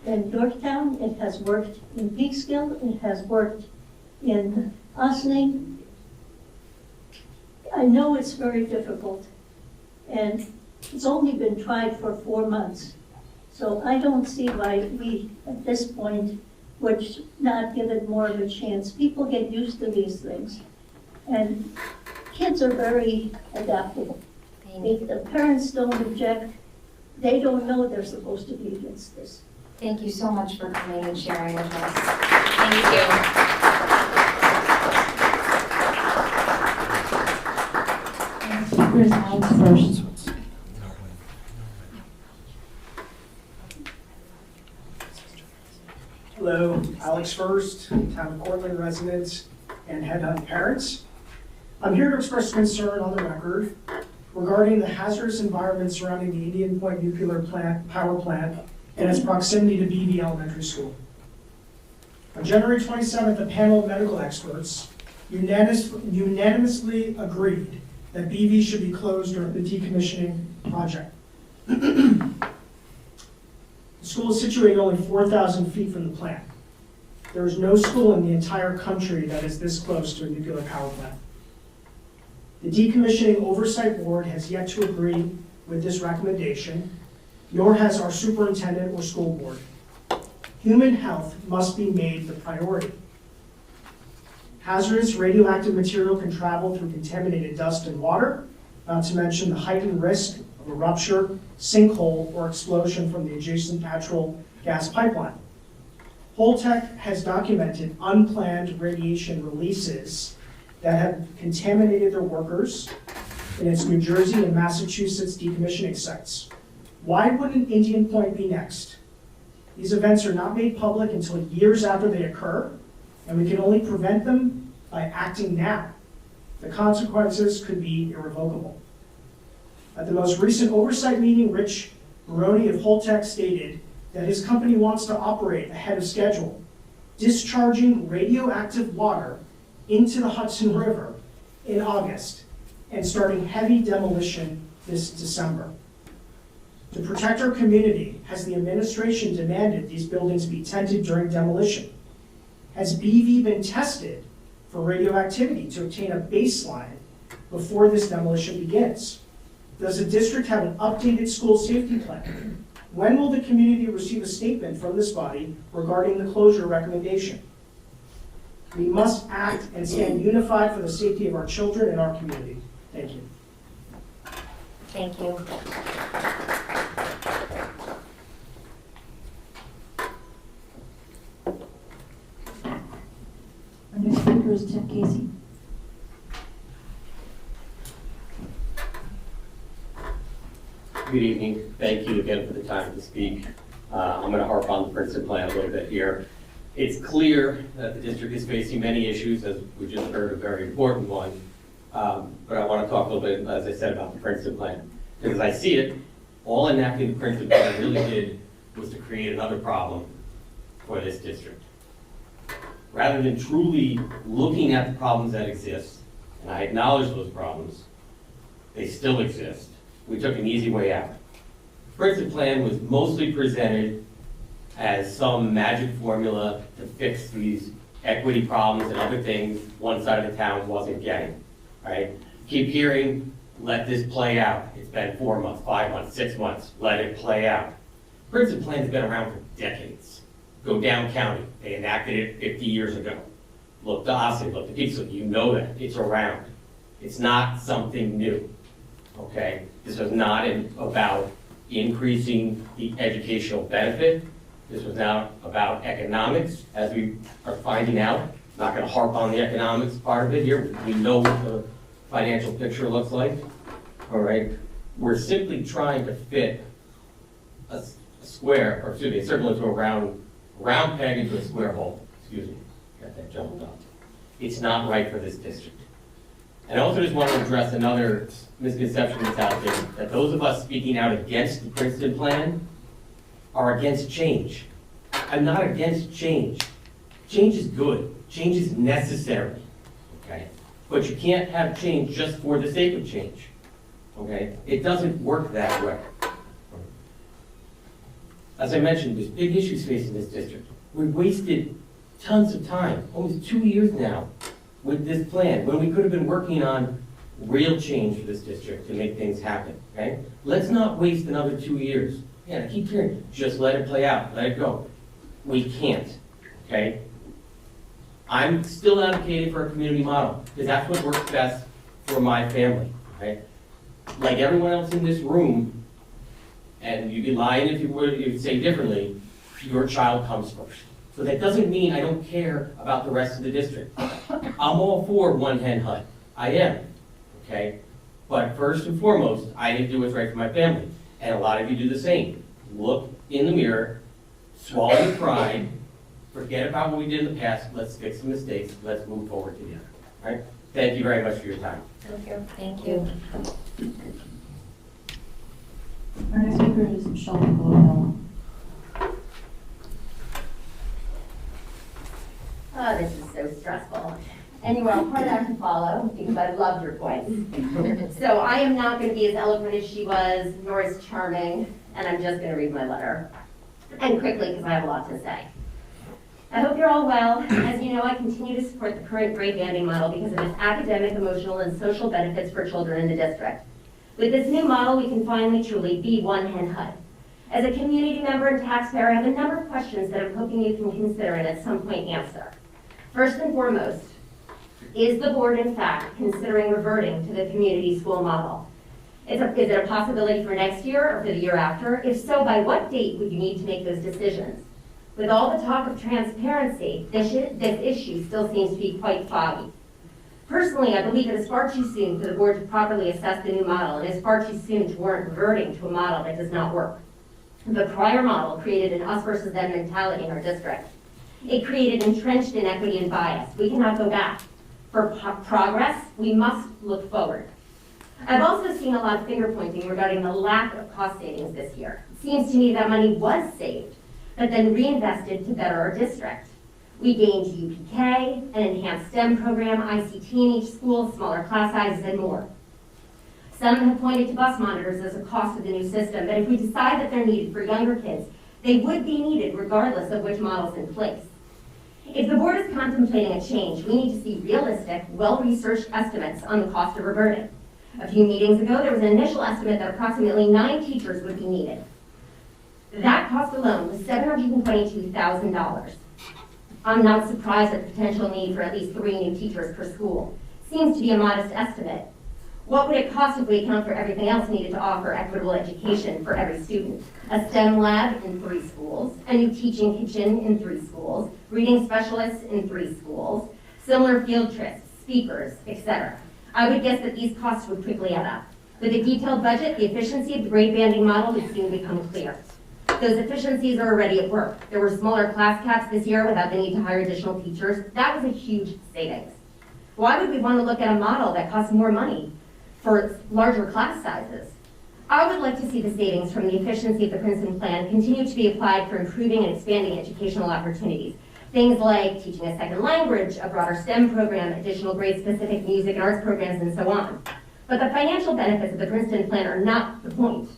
in Yorktown, it has worked in Peekskill, it has worked in Ossining. I know it's very difficult, and it's only been tried for 4 months. So I don't see why we, at this point, would not give it more of a chance. People get used to these things, and kids are very adaptable. If the parents don't object, they don't know they're supposed to be against this. Thank you so much for coming and sharing with us. Thank you. Speakers Alex first. Hello, Alex First, Town of Cortland residents and headhunt parents. I'm here to express concern on the record regarding the hazardous environment surrounding the Indian Point Nuclear Power Plant and its proximity to BV Elementary School. On January 27th, a panel of medical experts unanimously agreed that BV should be closed during the decommissioning project. The school is situated only 4,000 feet from the plant. There is no school in the entire country that is this close to a nuclear power plant. The Decommissioning Oversight Board has yet to agree with this recommendation, nor has our superintendent or school board. Human health must be made the priority. Hazardous radioactive material can travel through contaminated dust and water, not to mention the heightened risk of a rupture, sinkhole, or explosion from the adjacent natural gas pipeline. Holtec has documented unplanned radiation releases that have contaminated their workers in its New Jersey and Massachusetts decommissioning sites. Why wouldn't Indian Point be next? These events are not made public until years after they occur, and we can only prevent them by acting now. The consequences could be irrevocable. At the most recent oversight meeting, Rich Baroni of Holtec stated that his company wants to operate ahead of schedule, discharging radioactive water into the Hudson River in August and starting heavy demolition this December. To protect our community, has the administration demanded these buildings be tented during demolition? Has BV been tested for radioactivity to obtain a baseline before this demolition begins? Does the district have an updated school safety plan? When will the community receive a statement from this body regarding the closure recommendation? We must act and stand unified for the safety of our children and our community. Thank you. Thank you. Our next speaker is Tim Casey. Good evening. Thank you again for the time to speak. I'm going to harp on the Princeton plan a little bit here. It's clear that the district is facing many issues, as we just heard, a very important one. But I want to talk a little bit, as I said, about the Princeton plan. Because I see it, all enacting the Princeton plan really did was to create another problem for this district. Rather than truly looking at the problems that exist, and I acknowledge those problems, they still exist. We took an easy way out. The Princeton plan was mostly presented as some magic formula to fix these equity problems and other things one side of the town wasn't getting, right? Keep hearing, let this play out. It's been 4 months, 5 months, 6 months, let it play out. Princeton Plan's been around for decades. Go down county, they enacted it 50 years ago. Look to Austin, look to Peekskill, you know that, it's around. It's not something new, okay? This was not about increasing the educational benefit. This was not about economics, as we are finding out. Not gonna harp on the economics part of it here. We know what the financial picture looks like, all right? We're simply trying to fit a square, or excuse me, a circle into a round peg into a square hole. Excuse me, got that jumbled up. It's not right for this district. And I also just want to address another misconception that's out there, that those of us speaking out against the Princeton plan are against change. I'm not against change. Change is good. Change is necessary, okay? But you can't have change just for the sake of change, okay? It doesn't work that way. As I mentioned, there's big issues facing this district. We wasted tons of time, almost 2 years now, with this plan, when we could have been working on real change for this district to make things happen, okay? Let's not waste another 2 years. Yeah, I keep hearing, just let it play out, let it go. We can't, okay? I'm still advocating for a community model, because that's what works best for my family, okay? Like everyone else in this room, and you'd be lying if you'd say differently, your child comes first. So that doesn't mean I don't care about the rest of the district. I'm all for one hen hut. I am, okay? But first and foremost, I need to do what's right for my family. And a lot of you do the same. Look in the mirror, swallow your pride, forget about what we did in the past, let's fix the mistakes, let's move forward together, all right? Thank you very much for your time. Thank you. Thank you. Our next speaker is Michelle Colville. Oh, this is so stressful. And you are a hard act to follow because I love your voice. So I am not going to be as eloquent as she was, nor as charming, and I'm just going to read my letter. And quickly, because I have a lot to say. I hope you're all well. As you know, I continue to support the current grade banding model because of its academic, emotional, and social benefits for children in the district. With this new model, we can finally truly be one hen hut. As a community member and taxpayer, I have a number of questions that I'm hoping you can consider and at some point answer. First and foremost, is the board in fact considering reverting to the community school model? Is it a possibility for next year or for the year after? If so, by what date would you need to make those decisions? With all the talk of transparency, this issue still seems to be quite foggy. Personally, I believe it is far too soon for the board to properly assess the new model, and it is far too soon to warrant reverting to a model that does not work. The prior model created an us versus them mentality in our district. It created entrenched inequity and bias. We cannot go back. For progress, we must look forward. I've also seen a lot of finger pointing regarding the lack of cost savings this year. It seems to me that money was saved, but then reinvested to better our district. We gained UPK, an enhanced STEM program, ICT in each school, smaller class sizes, and more. Some have pointed to bus monitors as a cost of the new system, but if we decide that they're needed for younger kids, they would be needed regardless of which model's in place. If the board is contemplating a change, we need to see realistic, well-researched estimates on the cost of reverting. A few meetings ago, there was an initial estimate that approximately 9 teachers would be needed. That cost alone was $722,000. I'm not surprised at the potential need for at least 3 new teachers per school. Seems to be a modest estimate. What would it cost if we account for everything else needed to offer equitable education for every student? A STEM lab in 3 schools, a new teaching kitchen in 3 schools, reading specialists in 3 schools, similar field trips, speakers, etc. I would guess that these costs would quickly add up. With a detailed budget, the efficiency of the grade banding model would soon become clear. Those efficiencies are already at work. There were smaller class caps this year without the need to hire additional teachers. That was a huge savings. Why would we want to look at a model that costs more money for larger class sizes? I would like to see the savings from the efficiency of the Princeton plan continue to be applied for improving and expanding educational opportunities. Things like teaching a second language, a broader STEM program, additional grade-specific music and arts programs, and so on. But the financial benefits of the Princeton plan are not the point.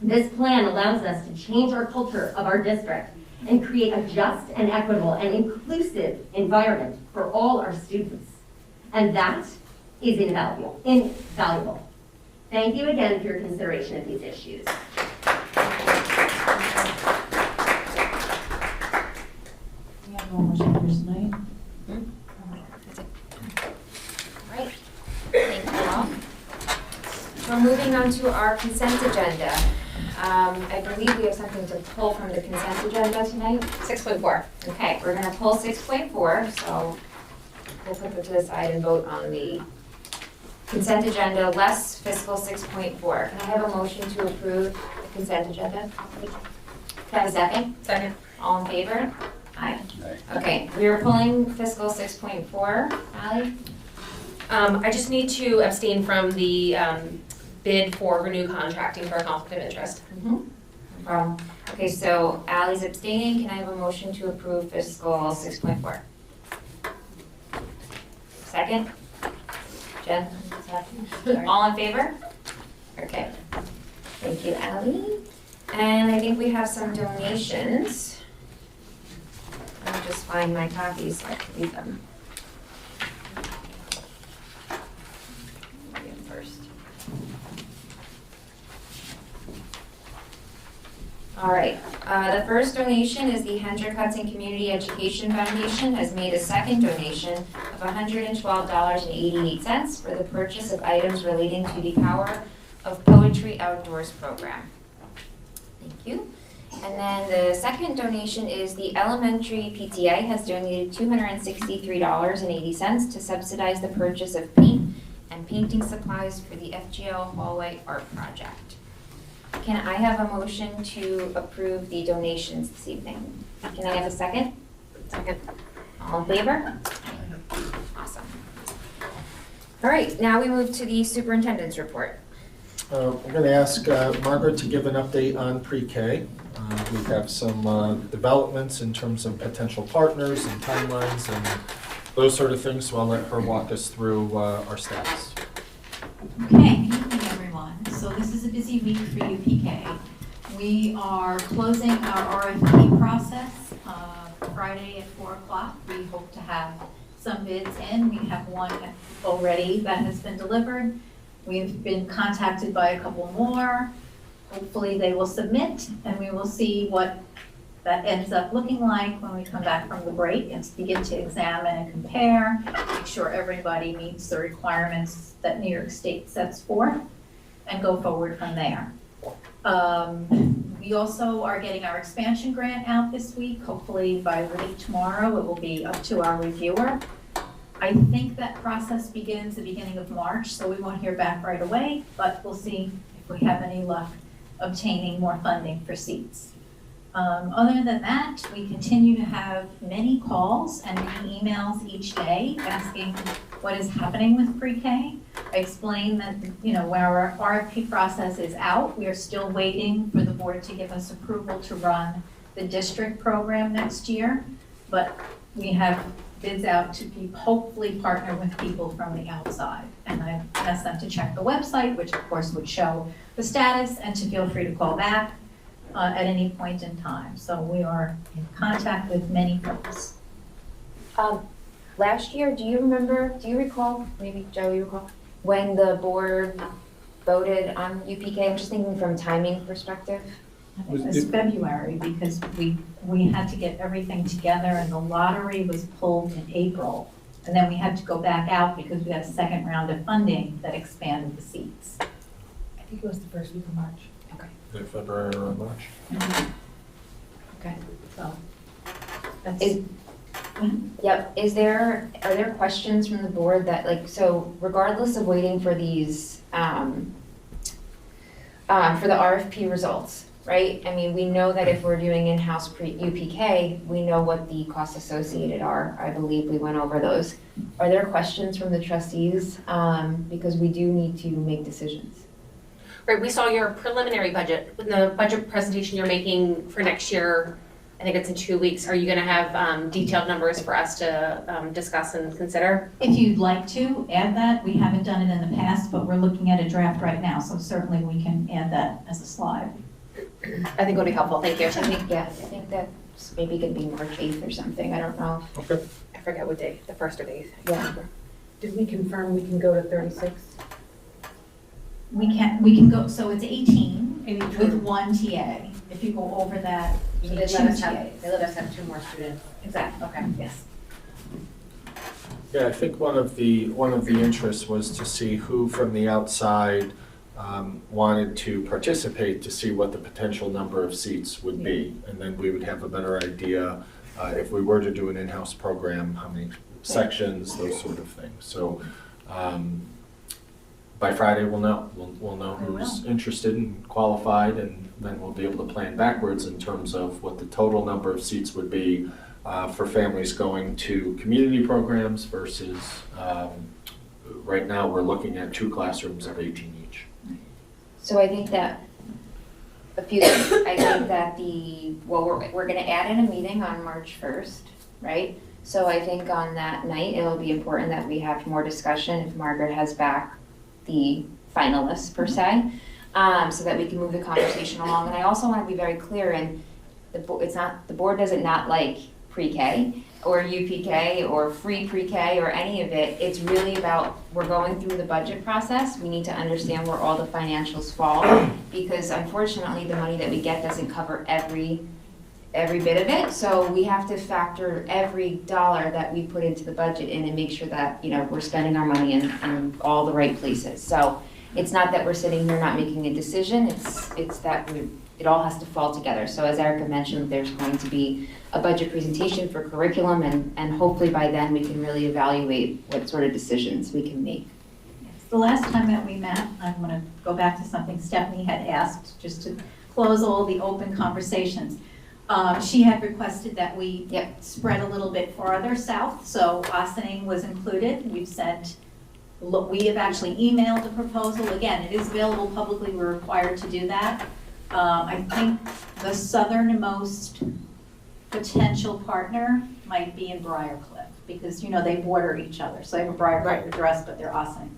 This plan allows us to change our culture of our district and create a just and equitable and inclusive environment for all our students. And that is invaluable. Thank you again for your consideration of these issues. We have no more speakers tonight. All right, thank you all. We're moving on to our consent agenda. I believe we have something to pull from the consent agenda tonight. 6.4. Okay, we're gonna pull 6.4, so we'll put it to the side and vote on the consent agenda, less fiscal 6.4. Can I have a motion to approve the consent agenda? Can I have a second? Second. All in favor? Aye. Okay, we are pulling fiscal 6.4. Ally? I just need to abstain from the bid for Renew Contracting for a conflict of interest. Okay, so Ally's abstaining. Can I have a motion to approve fiscal 6.4? Second? Jen? All in favor? Okay. Thank you, Ally. And I think we have some donations. I'll just find my copies so I can read them. Read them first. All right, the first donation is the Hendrick Hudson Community Education Foundation has made a second donation of $112.88 for the purchase of items relating to the Power of Poetry Outdoors program. Thank you. And then the second donation is the elementary PTA has donated $263.80 to subsidize the purchase of paint and painting supplies for the FGL hallway art project. Can I have a motion to approve the donations this evening? Can I have a second? Second. All in favor? Awesome. All right, now we move to the superintendent's report. I'm going to ask Margaret to give an update on pre-K. We have some developments in terms of potential partners and timelines and those sort of things, so I'll let her walk us through our status. Okay, good evening, everyone. So this is a busy week for UPK. We are closing our RFP process Friday at 4 o'clock. We hope to have some bids in. We have one already that has been delivered. We've been contacted by a couple more. Hopefully they will submit, and we will see what that ends up looking like when we come back from the break and begin to examine and compare, make sure everybody meets the requirements that New York State sets forth, and go forward from there. We also are getting our expansion grant out this week. Hopefully by late tomorrow, it will be up to our reviewer. I think that process begins the beginning of March, so we won't hear back right away, but we'll see if we have any luck obtaining more funding for seats. Other than that, we continue to have many calls and many emails each day asking what is happening with pre-K. I explained that, where our RFP process is out, we are still waiting for the board to give us approval to run the district program next year, but we have bids out to hopefully partner with people from the outside. And I asked them to check the website, which of course would show the status, and to feel free to call back at any point in time. So we are in contact with many folks. Last year, do you recall, maybe Joe, you recall, when the board voted on UPK? I'm just thinking from timing perspective. I think it was February, because we had to get everything together, and the lottery was pulled in April. And then we had to go back out because we had a second round of funding that expanded the seats. I think it was the first week of March. Okay. Late February or March. Okay. So that's. Yep. Are there questions from the board that so regardless of waiting for these, for the RFP results, right? I mean, we know that if we're doing in-house UPK, we know what the costs associated are. I believe we went over those. Are there questions from the trustees? Because we do need to make decisions. Right, we saw your preliminary budget, with the budget presentation you're making for next year. I think it's in 2 weeks. Are you gonna have detailed numbers for us to discuss and consider? If you'd like to add that, we haven't done it in the past, but we're looking at a draft right now, so certainly we can add that as a slide. I think it would be helpful, thank you. I think that It's maybe gonna be March 8th or something, I don't know. Okay. I forget what day, the 1st or 8th. Yeah. Did we confirm we can go to 36? We can go, so it's 18 with one TA. If you go over that, you So need they two let us TAs. have, they let us have 2 more students. Exactly, Okay. yes. Yeah, I think one of the interests was to see who from the outside wanted to participate to see what the potential number of seats would be. And then we would have a better idea, if we were to do an in-house program, how many sections, those sort of things. So by Friday, we'll know. We'll know who's interested and qualified, and then we'll be able to plan backwards in terms of what the total number of seats would be for families going to community programs versus, right now, we're looking at 2 classrooms of 18 each. So I think that a few things. I think that we're gonna add in a meeting on March 1st, right? So I think on that night, it'll be important that we have more discussion if Margaret has back the finalists per se, so that we can move the conversation along. And I also want to be very clear, and the board doesn't not like pre-K or UPK or free pre-K or any of it. It's really about, we're going through the budget process. We need to understand where all the financials fall, because unfortunately the money that we get doesn't cover every bit of it. So we have to factor every dollar that we put into the budget in and make sure that, we're spending our money in all the right places. So it's not that we're sitting here not making a decision, it's that it all has to fall together. So as Erica mentioned, there's going to be a budget presentation for curriculum, and hopefully by then we can really evaluate what sort of decisions we can make. The last time that we met, I'm going to go back to something Stephanie had asked, just to close all the open conversations. She had requested that we spread a little bit farther south, so Ossining was included. We've sent, look, we have actually emailed the proposal. Again, it is available publicly, we're required to do that. I think the southernmost potential partner might be in Briarcliff, because, they border each other. So they have a Briarcliff address, but they're Ossining.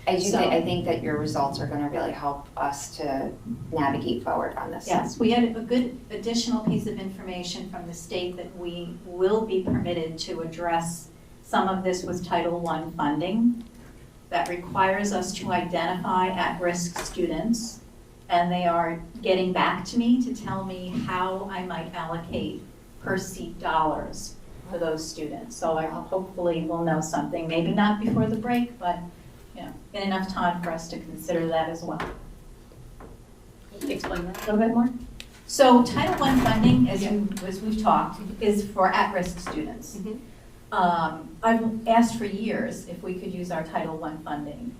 I think that your results are gonna really help us to navigate forward on this. Yes, we had a good additional piece of information from the state that we will be permitted to address some of this with Title I funding that requires us to identify at-risk students, and they are getting back to me to tell me how I might allocate per seat dollars for those students. So I hopefully will know something, maybe not before the break, but in enough time for us to consider that as well. Can you explain that? A little bit more? So Title I funding, as we've talked, is for at-risk students. I've asked for years if we could use our Title I funding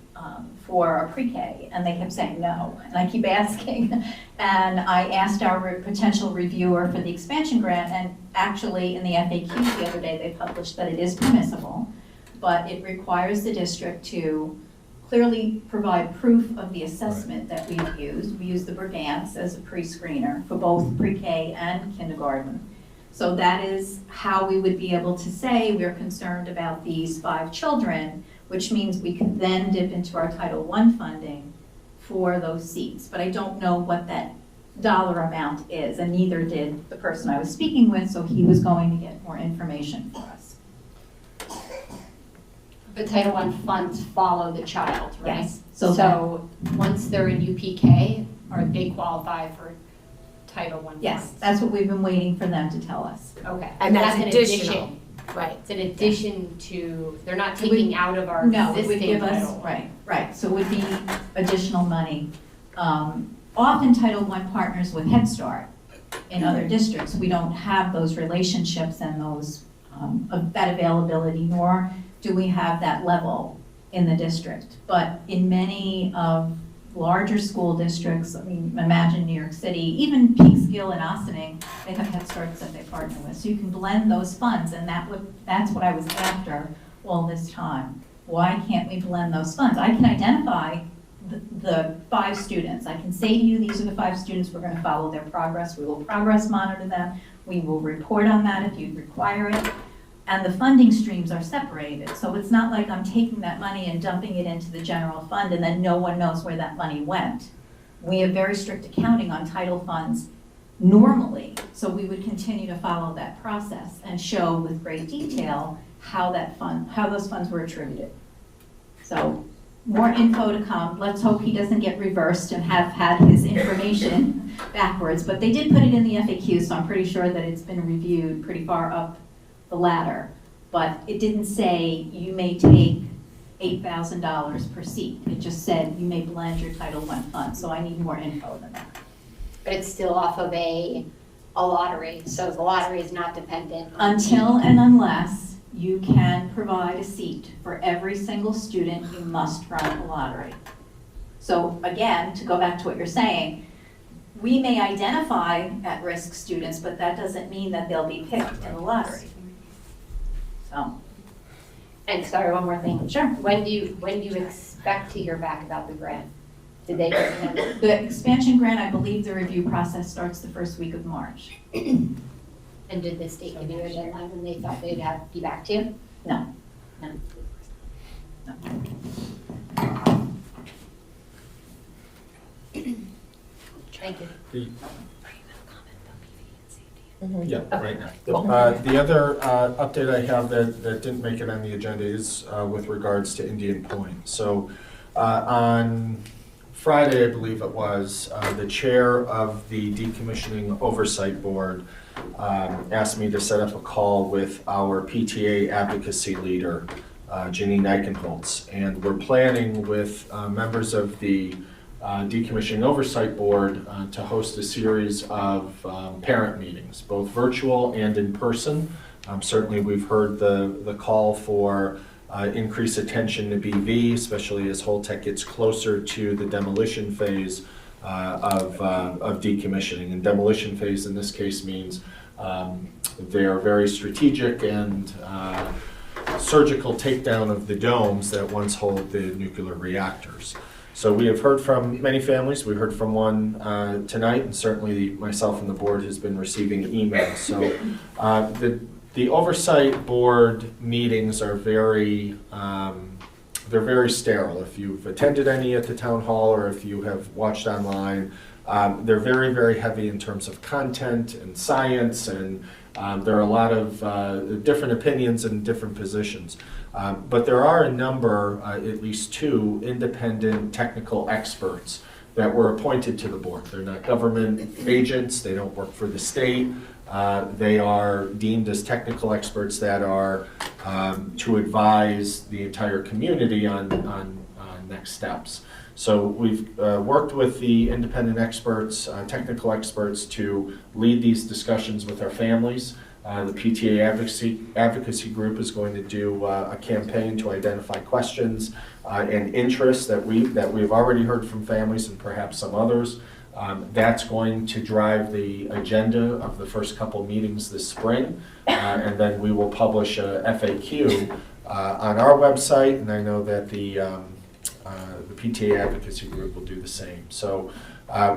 for a pre-K, and they kept saying no, and I keep asking. And I asked our potential reviewer for the expansion grant, and actually in the FAQs the other day, they published that it is permissible, but it requires the district to clearly provide proof of the assessment that we've used. We use the Brigance as a pre-screener for both pre-K and kindergarten. So that is how we would be able to say we're concerned about these 5 children, which means we could then dip into our Title I funding for those seats. But I don't know what that dollar amount is, and neither did the person I was speaking with, so he was going to get more information for us. The Title I funds follow the child, right? Yes. So once they're in UPK, or they qualify for Title I funds? Yes, that's what we've been waiting for them to tell us. Okay. And that's an additional. addition. Right. It's an addition to, they're not taking out of our No, it would existing give us, Title I. right, so it would be additional money. Often Title I partners with Head Start in other districts. We don't have those relationships and those, that availability, nor do we have that level in the district. But in many of larger school districts, I mean, imagine New York City, even Peekskill and Ossining, they have Head Starts that they partner with. So you can blend those funds, and that's what I was after all this time. Why can't we blend those funds? I can identify the 5 students. I can say to you, these are the 5 students, we're gonna follow their progress. We will progress monitor them. We will report on that if you require it. And the funding streams are separated. So it's not like I'm taking that money and dumping it into the general fund and then no one knows where that money went. We have very strict accounting on title funds normally. So we would continue to follow that process and show with great detail how those funds were attributed. So more info to come. Let's hope he doesn't get reversed and have had his information backwards. But they did put it in the FAQ, so I'm pretty sure that it's been reviewed pretty far up the ladder. But it didn't say you may take $8,000 per seat. It just said you may blend your Title I fund. So I need more info than that. But it's still off of a lottery, so the lottery is not dependent on. Until and unless you can provide a seat for every single student, you must run a lottery. So again, to go back to what you're saying, we may identify at-risk students, but that doesn't mean that they'll be picked in the lottery. So. And sorry, one more thing. Sure. When do you expect to hear back about the grant? Did they recommend? The expansion grant, I believe the review process starts the first week of March. And did the state give you a deadline when they thought they'd be back to you? No. No. No. Thank you. Yeah, right now. The other update I have that didn't make it on the agenda is with regards to Indian Point. So on Friday, I believe it was, the chair of the Decommissioning Oversight Board asked me to set up a call with our PTA advocacy leader, Janine Eichenholz. And we're planning with members of the Decommissioning Oversight Board to host a series of parent meetings, both virtual and in person. Certainly we've heard the call for increased attention to BV, especially as Holtec gets closer to the demolition phase of decommissioning. And demolition phase in this case means they are very strategic and surgical takedown of the domes that once hold the nuclear reactors. So we have heard from many families. We heard from one tonight, and certainly myself and the board has been receiving emails. So the oversight board meetings are very, they're very sterile. If you've attended any at the town hall or if you have watched online, they're very, very heavy in terms of content and science, and there are a lot of different opinions and different positions. But there are a number, at least two, independent technical experts that were appointed to the board. They're not government agents, they don't work for the state. They are deemed as technical experts that are to advise the entire community on next steps. So we've worked with the independent experts, technical experts, to lead these discussions with our families. The PTA advocacy group is going to do a campaign to identify questions and interests that we've already heard from families and perhaps some others. That's going to drive the agenda of the first couple meetings this spring, and then we will publish a FAQ on our website, and I know that the PTA advocacy group will do the same. So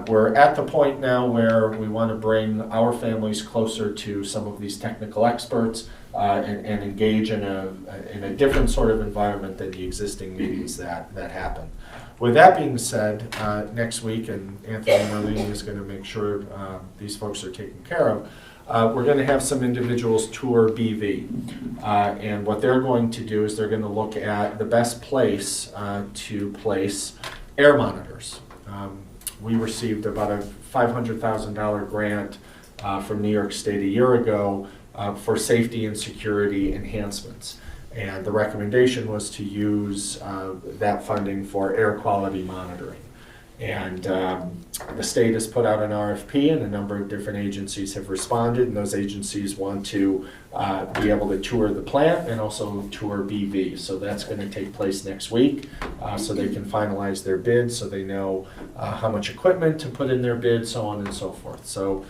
we're at the point now where we want to bring our families closer to some of these technical experts and engage in a different sort of environment than the existing meetings that happen. With that being said, next week, and Anthony Merlini is going to make sure these folks are taken care of, we're going to have some individuals tour BV. And what they're going to do is they're going to look at the best place to place air monitors. We received about a $500,000 grant from New York State a year ago for safety and security enhancements. And the recommendation was to use that funding for air quality monitoring. And the state has put out an RFP, and a number of different agencies have responded, and those agencies want to be able to tour the plant and also tour BV. So that's going to take place next week, so they can finalize their bids, so they know how much equipment to put in their bid, so on and so forth. So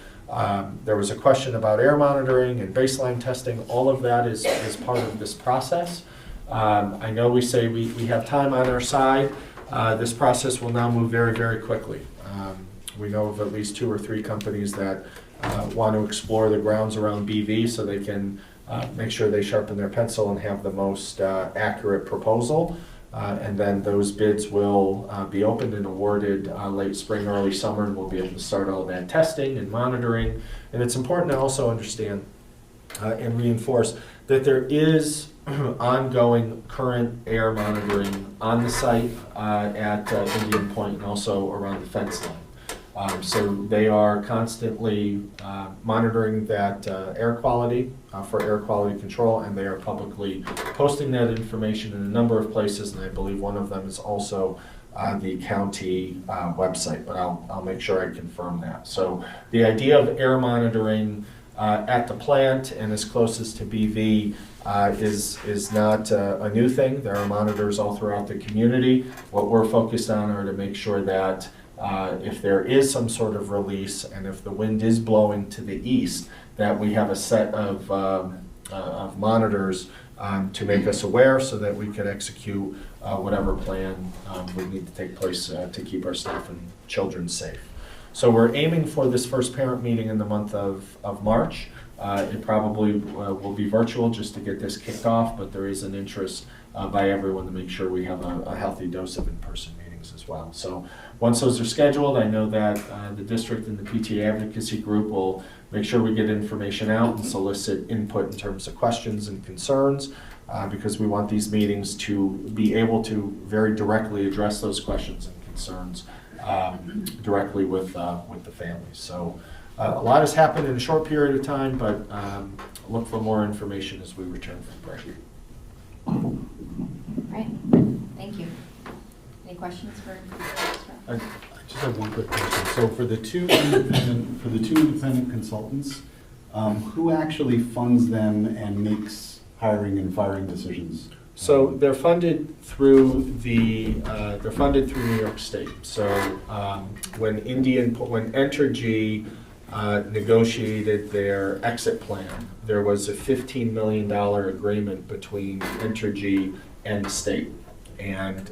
there was a question about air monitoring and baseline testing. All of that is part of this process. I know we say we have time on our side. This process will now move very, very quickly. We know of at least 2 or 3 companies that want to explore the grounds around BV so they can make sure they sharpen their pencil and have the most accurate proposal. And then those bids will be opened and awarded late spring, early summer, and we'll be able to start all that testing and monitoring. And it's important to also understand and reinforce that there is ongoing current air monitoring on the site at Indian Point and also around the fence line. So they are constantly monitoring that air quality for air quality control, and they are publicly posting that information in a number of places, and I believe one of them is also the county website, but I'll make sure I confirm that. So the idea of air monitoring at the plant and as close as to BV is not a new thing. There are monitors all throughout the community. What we're focused on are to make sure that if there is some sort of release and if the wind is blowing to the east, that we have a set of monitors to make us aware so that we could execute whatever plan would need to take place to keep our staff and children safe. So we're aiming for this first parent meeting in the month of March. It probably will be virtual just to get this kicked off, but there is an interest by everyone to make sure we have a healthy dose of in-person meetings as well. So once those are scheduled, I know that the district and the PTA advocacy group will make sure we get information out and solicit input in terms of questions and concerns, because we want these meetings to be able to very directly address those questions and concerns directly with the families. So a lot has happened in a short period of time, but look for more information as we return from break. Right, thank you. Any questions for? I just have one quick question. So for the two independent consultants, who actually funds them and makes hiring and firing decisions? So they're funded through New York State. So when Entergy negotiated their exit plan, there was a $15 million agreement between Entergy and the state, and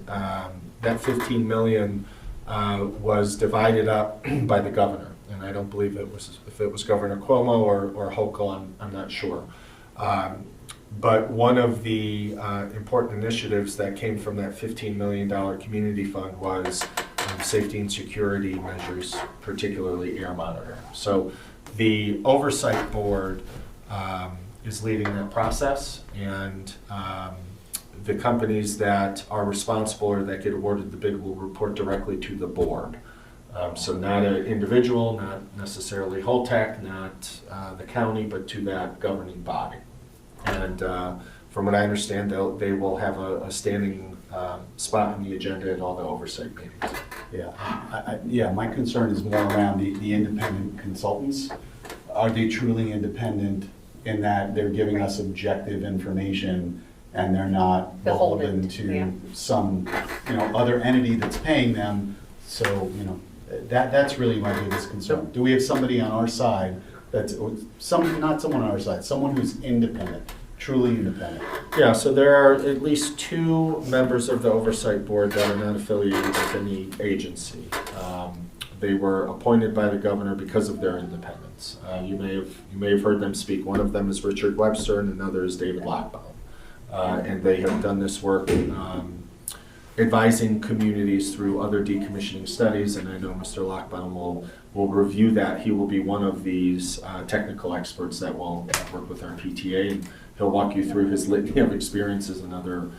that $15 million was divided up by the governor, and I don't believe if it was Governor Cuomo or Hochul, I'm not sure. But one of the important initiatives that came from that $15 million community fund was safety and security measures, particularly air monitoring. So the oversight board is leading that process, and the companies that are responsible or that get awarded the bid will report directly to the board. So not an individual, not necessarily Holtec, not the county, but to that governing body. And from what I understand, they will have a standing spot on the agenda at all the oversight meetings. Yeah, my concern is more around the independent consultants. Are they truly independent in that they're giving us objective information and they're not beholden to some other entity that's paying them? So that's really my biggest concern. Do we have somebody on our side not someone on our side, someone who's independent, truly independent? Yeah, so there are at least 2 members of the oversight board that are not affiliated with any agency. They were appointed by the governor because of their independence. You may have heard them speak. One of them is Richard Webster, and another is David Lockbaum. And they have done this work advising communities through other decommissioning studies, and I know Mr. Lockbaum will review that. He will be one of these technical experts that will work with our PTA, and he'll walk you through his litany of experiences and other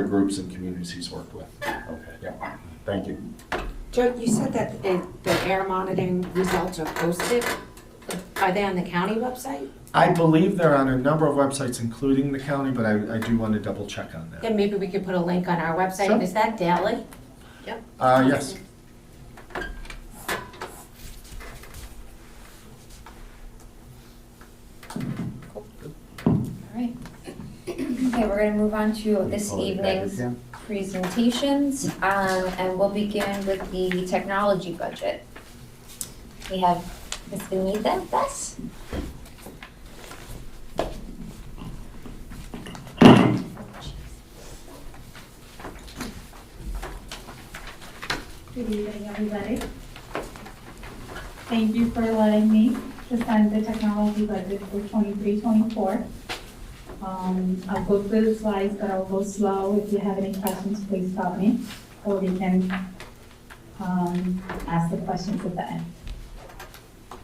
groups and communities he's worked with. Okay. Yeah. Thank you. Joe, you said that the air monitoring results are posted. Are they on the county website? I believe they're on a number of websites, including the county, but I do want to double check on that. Then maybe we could put a link on our website. Sure. Is that daily? Yep. Yes. All right. Okay, we're going to move on to this evening's presentations, and we'll begin with the technology budget. We have Ms. Benita with us. Good evening, everybody. Thank you for letting me present the technology budget for 23-24. I'll go through the slides, but I'll go slow. If you have any questions, please stop me, or we can ask the questions at the end.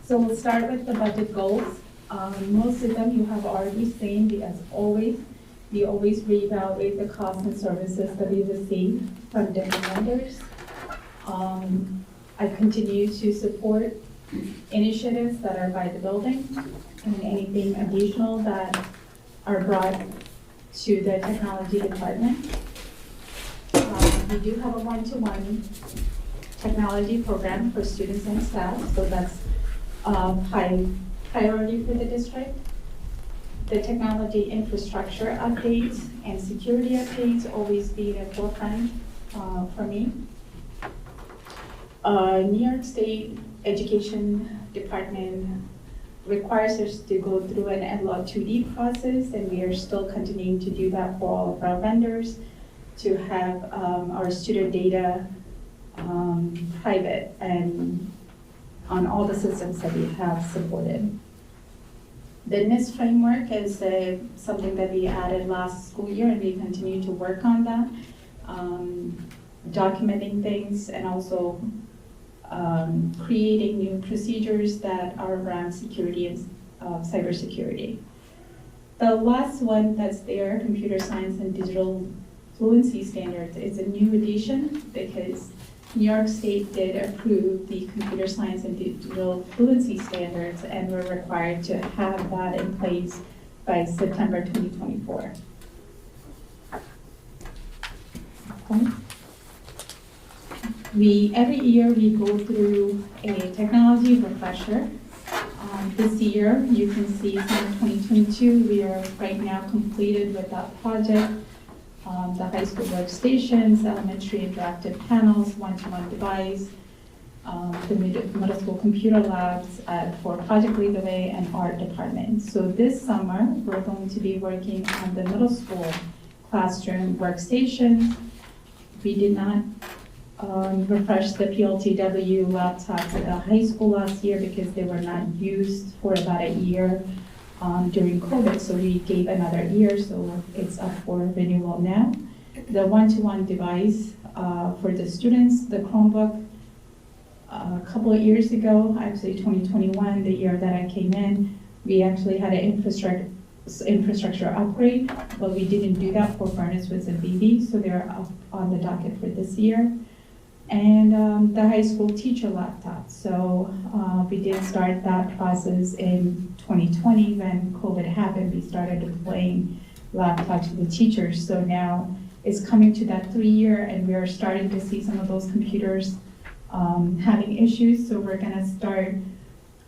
So we'll start with the budget goals. Most of them you have already seen, because we always reevaluate the costs and services that we receive from different vendors. I continue to support initiatives that are by the building and anything additional that are brought to the technology department. We do have a one-to-one technology program for students and staff, so that's high priority for the district. The technology infrastructure updates and security updates always be at forefront for me. New York State Education Department requires us to go through an EdLaw 2D process, and we are still continuing to do that for all of our vendors to have our student data private and on all the systems that we have supported. The NIST framework is something that we added last school year, and we continue to work on that, documenting things and also creating new procedures that are around security and cybersecurity. The last one that's there, computer science and digital fluency standards, is a new addition because New York State did approve the computer science and digital fluency standards, and we're required to have that in place by September 2024. Okay. Every year we go through a technology refresher. This year, you can see from 2022, we are right now completed with that project. The high school workstations, elementary interactive panels, one-to-one device, the middle school computer labs for Project Lead the Way and art department. So this summer, we're going to be working on the middle school classroom workstations. We did not refresh the PLTW laptops at the high school last year because they were not used for about a year during COVID, so we gave another year, so it's up for renewal now. The one-to-one device for the students, the Chromebook, a couple of years ago, actually 2021, the year that I came in, we actually had an infrastructure upgrade, but we didn't do that for Furnace with and BB, so they're up on the docket for this year. And the high school teacher laptops. So we did start that process in 2020 when COVID happened. We started deploying laptops to the teachers. So now it's coming to that 3-year, and we are starting to see some of those computers having issues. So we're gonna start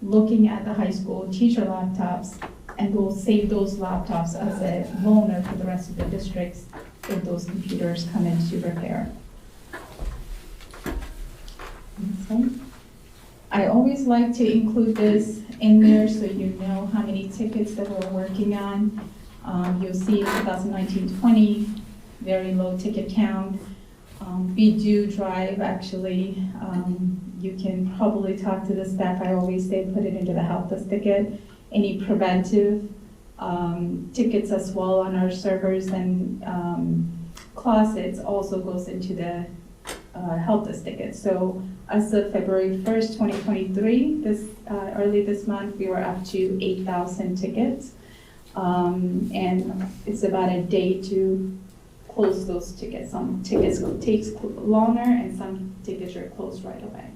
looking at the high school teacher laptops, and we'll save those laptops as a loaner for the rest of the districts if those computers come into repair. Okay. I always like to include this in there so you know how many tickets that we're working on. You'll see 2019-20, very low ticket count. We do drive, actually. You can probably talk to the staff. I always say put it into the help desk ticket. Any preventive tickets as well on our servers and closets also goes into the help desk ticket. So as of February 1st, 2023, early this month, we were up to 8,000 tickets. And it's about a day to close those tickets. Some tickets takes longer and some tickets are closed right away.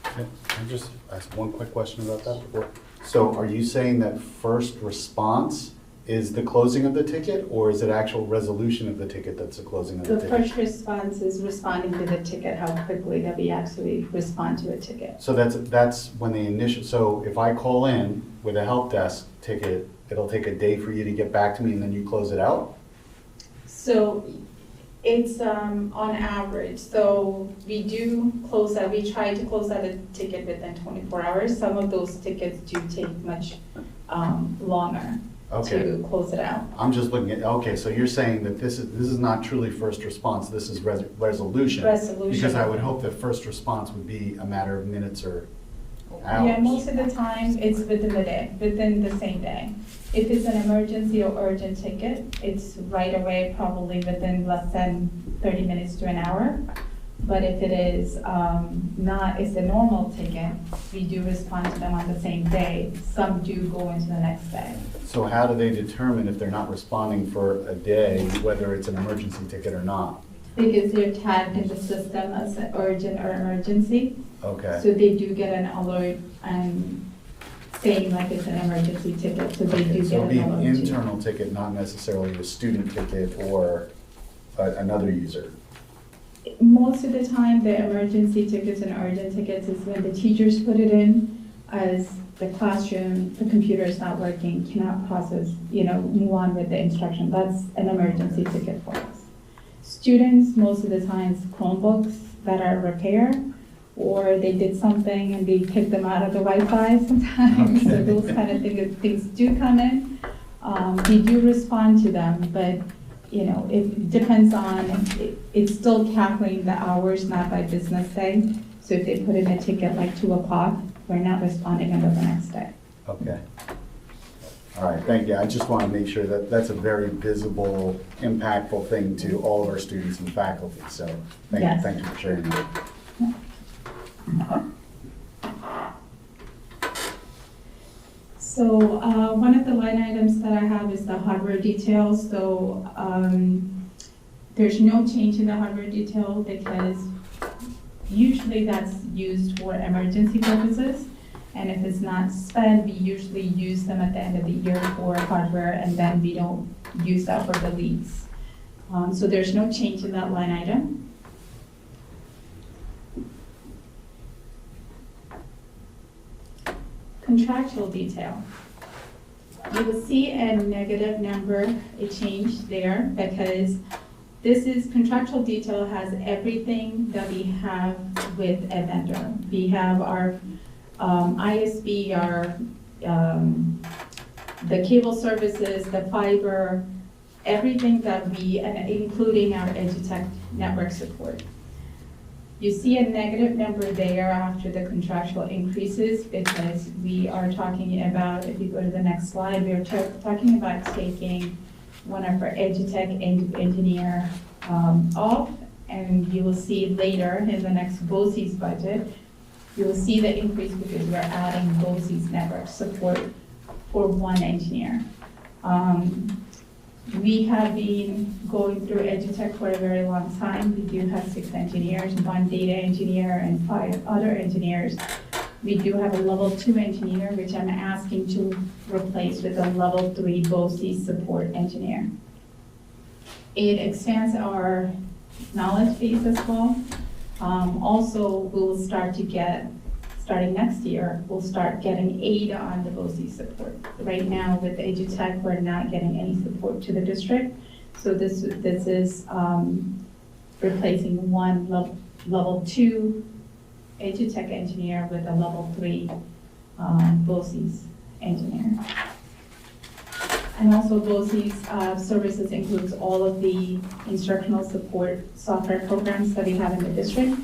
Can I just ask one quick question about that before? So are you saying that first response is the closing of the ticket, or is it actual resolution of the ticket that's the closing of the ticket? The first response is responding to the ticket, how quickly that we actually respond to a ticket. So that's when the initial, so if I call in with a help desk ticket, it'll take a day for you to get back to me and then you close it out? So it's on average. So we do close out, we try to close out a ticket within 24 hours. Some of those tickets do take much longer. Okay. To close it out. I'm just looking at, okay, so you're saying that this is not truly first response, this is resolution. Resolution. Because I would hope that first response would be a matter of minutes or Yeah, most of the time, it's within the day, within the same day. If it's an emergency or urgent ticket, it's right away, probably within less than 30 minutes to an hour. But if it is not, it's a normal ticket, we do respond to them on the same day. Some do go into the next day. So how do they determine if they're not responding for a day, whether it's an emergency ticket or not? Because they're tagged in the system as an urgent or emergency. Okay. So they do get an alert and saying like it's an emergency ticket, so they do So get it'll be an an alert. internal ticket, not necessarily a student ticket or another user. Most of the time, the emergency tickets and urgent tickets is when the teachers put it in as the classroom, the computer is not working, cannot process, move on with the instruction. That's an emergency ticket for us. Students, most of the times, Chromebooks that are repaired, or they did something and we kicked them out of the Wi-Fi sometimes. So those kind of things do come in. We do respond to them, but it depends on, it's still calculating the hours, not by business day. So if they put in a ticket like 2 o'clock, we're not responding until the next day. Okay. All right, thank you. I just want to make sure that that's a very visible, impactful thing to all of our students and faculty. So Yes. thank you for sharing that. So one of the line items that I have is the hardware details. So there's no change in the hardware detail because usually that's used for emergency purposes. And if it's not spent, we usually use them at the end of the year for hardware, and then we don't use that for the leads. So there's no change in that line item. Contractual detail. You will see a negative number, a change there, because this is contractual detail has everything that we have with a vendor. We have our ISB, the cable services, the fiber, everything that and including our EduTech network support. You see a negative number there after the contractual increases because we are talking about, if you go to the next slide, we are talking about taking one of our EduTech engineer off, and you will see later in the next BOCES budget, you will see the increase because we're adding BOCES network support for one engineer. We have been going through EduTech for a very long time. We do have 6 engineers, 1 data engineer and 5 other engineers. We do have a level 2 engineer, which I'm asking to replace with a level 3 BOCES support engineer. It expands our knowledge base as well. Also, we will start to get, starting next year, we'll start getting aid on the BOCES support. Right now with EduTech, we're not getting any support to the district. So this is replacing one level 2 EduTech engineer with a level 3 BOCES engineer. And also BOCES services includes all of the instructional support software programs that we have in the district.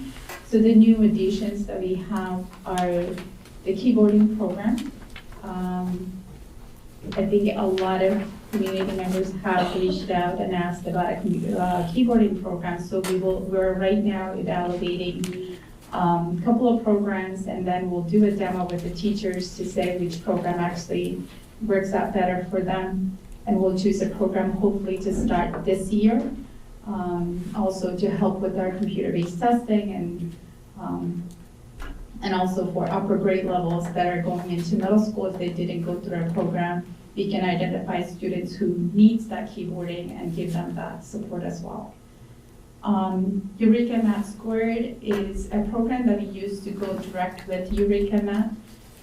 So the new additions that we have are the keyboarding program. I think a lot of community members have reached out and asked about a keyboarding program. So we're right now evaluating a couple of programs, and then we'll do a demo with the teachers to say which program actually works out better for them. And we'll choose a program hopefully to start this year. Also to help with our computer-based testing and also for upper grade levels that are going into middle school. If they didn't go through our program, we can identify students who needs that keyboarding and give them that support as well. Eureka Math Squared is a program that we used to go direct with Eureka Math.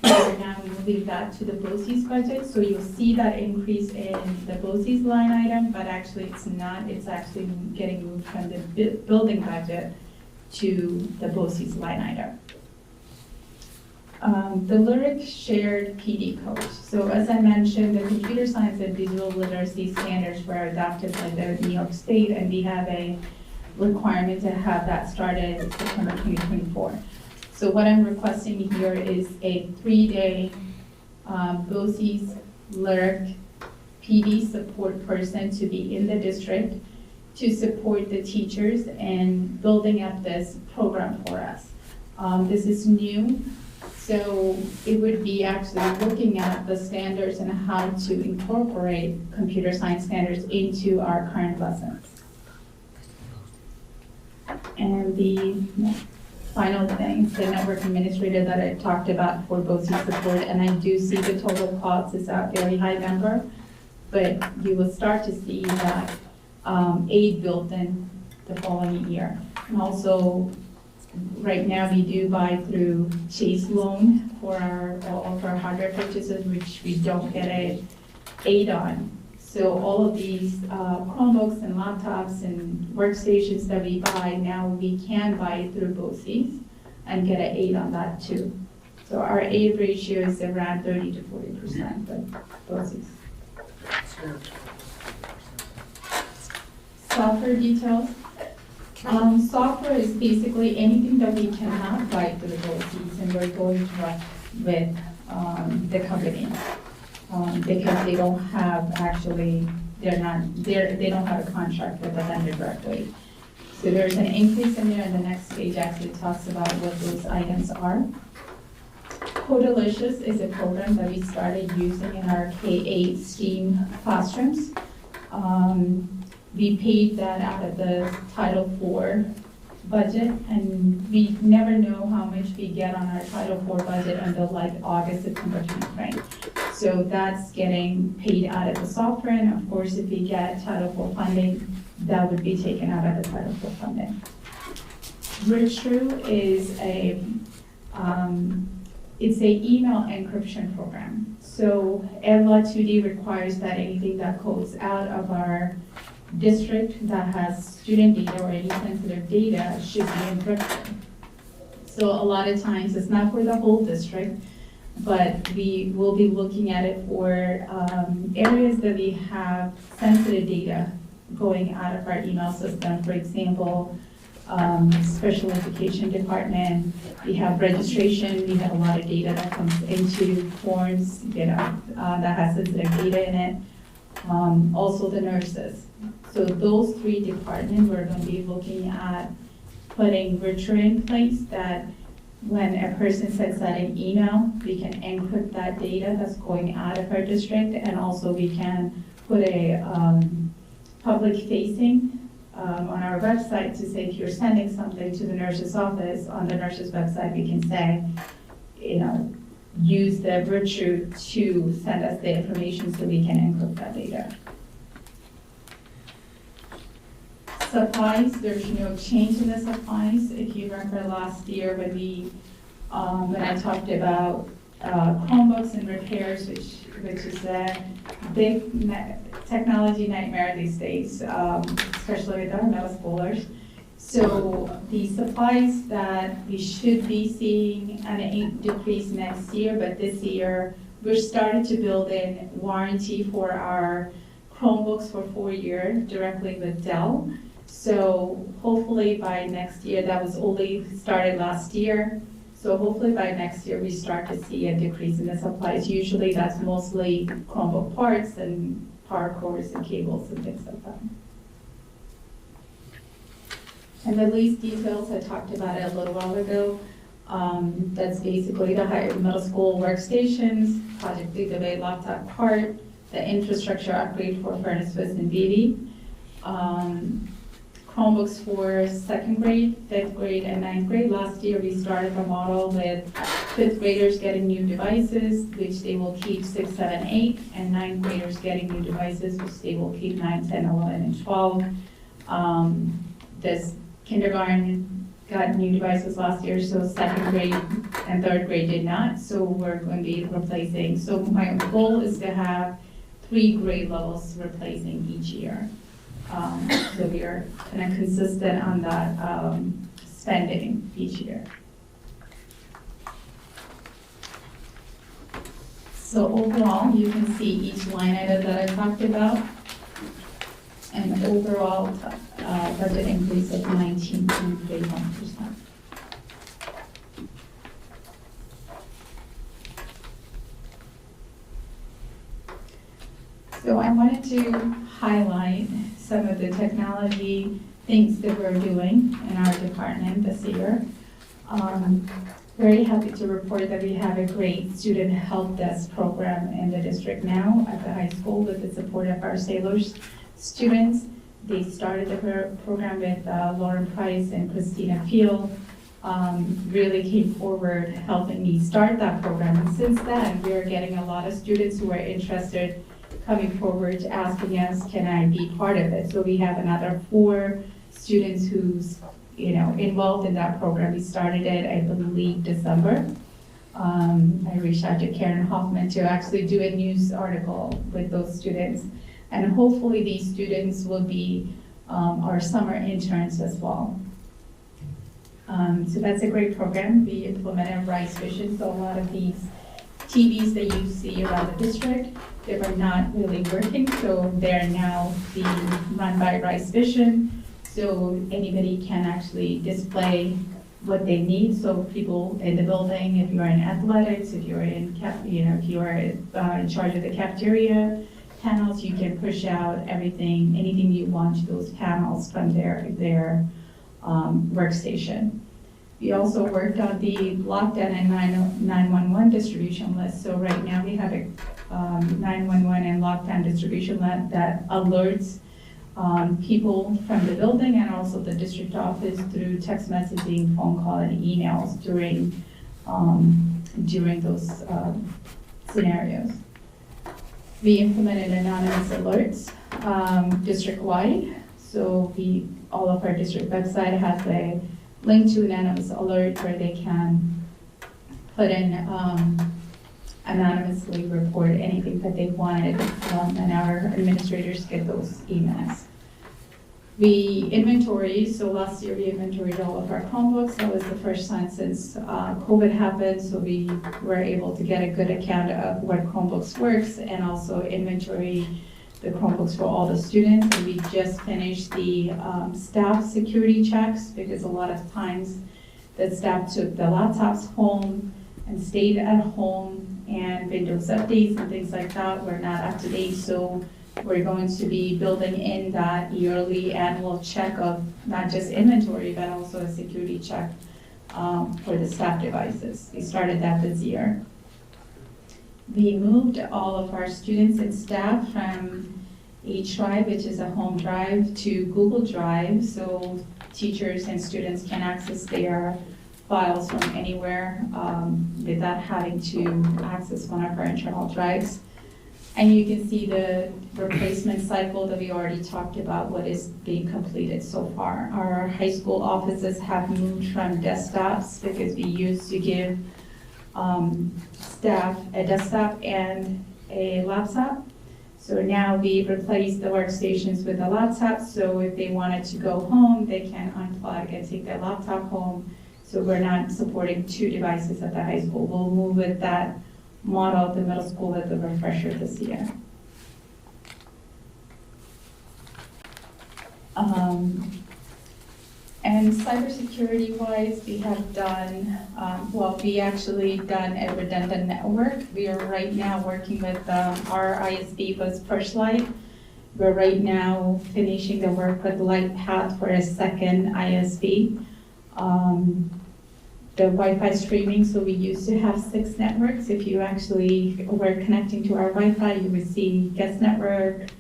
So now we will leave that to the BOCES budget. So you'll see that increase in the BOCES line item, but actually it's not, it's actually getting moved from the building budget to the BOCES line item. The Lyric Shared PD Coach. So as I mentioned, the computer science and visual literacy standards were adopted by the New York State, and we have a requirement to have that started September 2024. So what I'm requesting here is a 3-day BOCES LIRC PD support person to be in the district to support the teachers and building up this program for us. This is new, so it would be actually looking at the standards and how to incorporate computer science standards into our current lessons. And the final thing, the network administrator that I talked about for BOCES support, and I do see the total cost is a very high number, but you will start to see that aid built in the following year. And also, right now we do buy through Chase loan for all of our hardware purchases, which we don't get an aid on. So all of these Chromebooks and laptops and workstations that we buy, now we can buy it through BOCES and get an aid on that too. So our aid ratio is around 30 to 40% with BOCES. Software details. Software is basically anything that we cannot buy through BOCES, and we're going to work with the company. Because they don't have they don't have a contract with the vendor directly. So there's an increase in there, and the next page actually talks about what those items are. Codalicious is a program that we started using in our K-8 STEAM classrooms. We paid that out of the Title IV budget, and we never know how much we get on our Title IV budget until like August, September timeframe. So that's getting paid out of the software, and of course, if we get Title IV funding, that would be taken out of the Title IV funding. Virtru is it's a email encryption program. So EDLA 2D requires that anything that goes out of our district that has student data or any sensitive data should be encrypted. So a lot of times, it's not for the whole district, but we will be looking at it for areas that we have sensitive data going out of our email system. For example, special education department, we have registration, we have a lot of data that comes into forms, that has sensitive data in it. Also the nurses. So those 3 departments, we're going to be looking at putting Virtru in place that when a person sends out an email, we can encrypt that data that's going out of our district, and also we can put a public facing on our website to say if you're sending something to the nurse's office, on the nurse's website we can say, use the Virtru to send us the information so we can encrypt that data. Supplies, there's no change in the supplies. If you remember last year when I talked about Chromebooks and repairs, which is a big technology nightmare these days, especially with our middle schoolers. So the supplies that we should be seeing an decrease next year, but this year we're starting to build in warranty for our Chromebooks for 4 years directly with Dell. So hopefully by next year, that was only started last year. So hopefully by next year, we start to see a decrease in the supplies. Usually that's mostly Chromebook parts and power cords and cables and things like that. And the lease details, I talked about it a little while ago. That's basically the middle school workstations, Project Lead laptop part, the infrastructure upgrade for Furnace West and BB. Chromebooks for 2nd grade, 5th grade, and 9th grade. Last year, we started the model with 5th graders getting new devices, which they will keep 6, 7, 8, and 9th graders getting new devices, which they will keep 9, 10, 11, and 12. This kindergarten got new devices last year, so 2nd grade and 3rd grade did not, so we're going to be replacing. So my goal is to have 3 grade levels replacing each year. So we are kind of consistent on that spending each year. So overall, you can see each line item that I talked about, and overall budget increase of 19.31%. wanted to highlight some of the technology things that we're doing in our department this year. Very happy to report that we have a great student help desk program in the district now at the high school with the support of our Sailors students. They started the program with Lauren Price and Christina Field. Really came forward helping me start that program. And since then, we are getting a lot of students who are interested coming forward asking us, can I be part of it? So we have another 4 students who's involved in that program. We started it, I believe, December. I reached out to Karen Hoffman to actually do a news article with those students. And hopefully these students will be our summer interns as well. So that's a great program. We implemented Rise Vision, so a lot of these TVs that you see around the district, they were not really working, so they're now being run by Rise Vision. So anybody can actually display what they need. So people in the building, if you're in athletics, if you're in if you are in charge of the cafeteria panels, you can push out everything, anything you want to those panels from their workstation. We also worked on the lockdown and 911 distribution list. So right now we have a 911 and lockdown distribution list that alerts people from the building and also the district office through text messaging, phone call, and emails during those scenarios. We implemented anonymous alerts district-wide. So all of our district website has a link to an anonymous alert where they can put in anonymously report anything that they wanted, and our administrators get those emails. We inventory, so last year we inventoried all of our Chromebooks. That was the first time since COVID happened, so we were able to get a good account of what Chromebooks works and also inventory the Chromebooks for all the students. And we just finished the staff security checks because a lot of times the staff took the laptops home and stayed at home, and Windows updates and things like that were not up to date. So we're going to be building in that yearly annual check of not just inventory, but also a security check for the staff devices. We started that this year. We moved all of our students and staff from H Drive, which is a home drive, to Google Drive, so teachers and students can access their files from anywhere without having to access one of our internal drives. And you can see the replacement cycle that we already talked about, what is being completed so far. Our high school offices have moved from desktops because we used to give staff a desktop and a laptop. So now we've replaced the workstations with a laptop, so if they wanted to go home, they can unplug and take their laptop home. So we're not supporting 2 devices at the high school. We'll move with that model at the middle school with the refresher this year. And cybersecurity wise, we have done, we actually done a redundant network. We are right now working with our ISB was First Light. We're right now finishing the work with LightPath for a second ISB. The Wi-Fi streaming, so we used to have 6 networks. If you actually were connecting to our Wi-Fi, you would see Guest Network,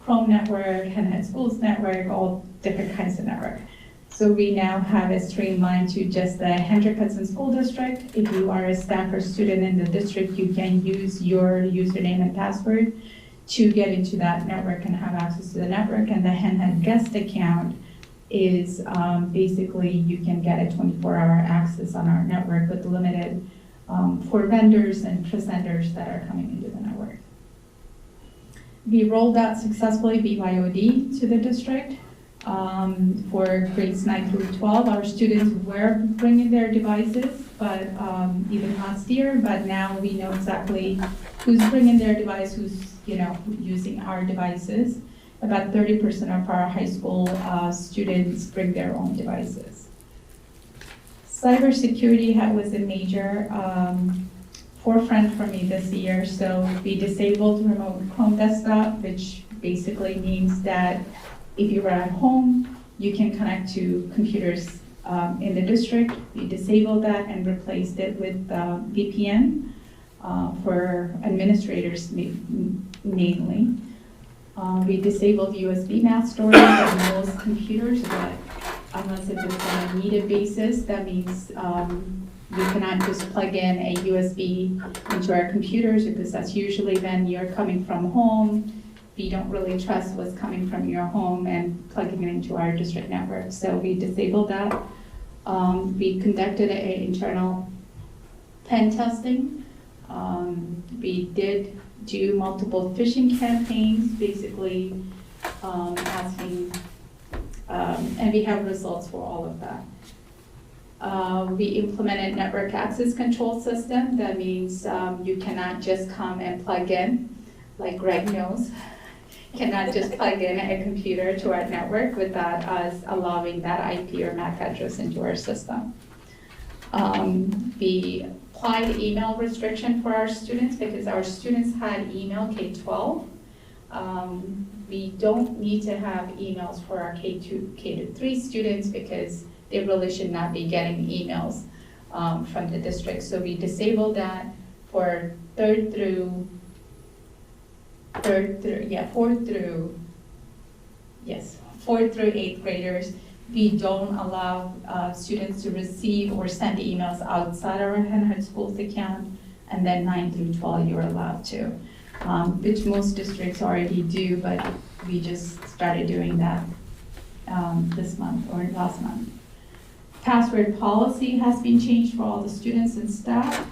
Chrome Network, Henhead Schools Network, all different kinds of network. So we now have it streamlined to just the Hendrick Hudson School District. If you are a staff or student in the district, you can use your username and password to get into that network and have access to the network. And the Henhead Guest account is basically you can get a 24-hour access on our network with limited for vendors and presenters that are coming into the network. We rolled out successfully BYOD to the district for grades 9 through 12. Our students were bringing their devices, but even last year, but now we know exactly who's bringing their device, who's using our devices. About 30% of our high school students bring their own devices. Cybersecurity was a major forefront for me this year. So we disabled remote Chrome desktop, which basically means that if you are at home, you can connect to computers in the district. We disabled that and replaced it with VPN for administrators mainly. We disabled USB mass storage on most computers, but unless if it's on a needed basis, that means we cannot just plug in a USB into our computers, because that's usually when you're coming from home. We don't really trust what's coming from your home and plugging it into our district network. So we disabled that. We conducted an internal pen testing. We did do multiple phishing campaigns, basically asking, and we have results for all of that. We implemented network access control system. That means you cannot just come and plug in, like Greg knows, cannot just plug in a computer to our network without us allowing that IP or MAC address into our system. We applied email restriction for our students because our students had email K-12. We don't need to have emails for our K-3 students because they really should not be getting emails from the district. So we disabled that for fourth through 8th graders. We don't allow students to receive or send emails outside our Henry Schools account, and then 9 through 12 you're allowed to, which most districts already do, but we just started doing that this month or last month. Password policy has been changed for all the students and staff.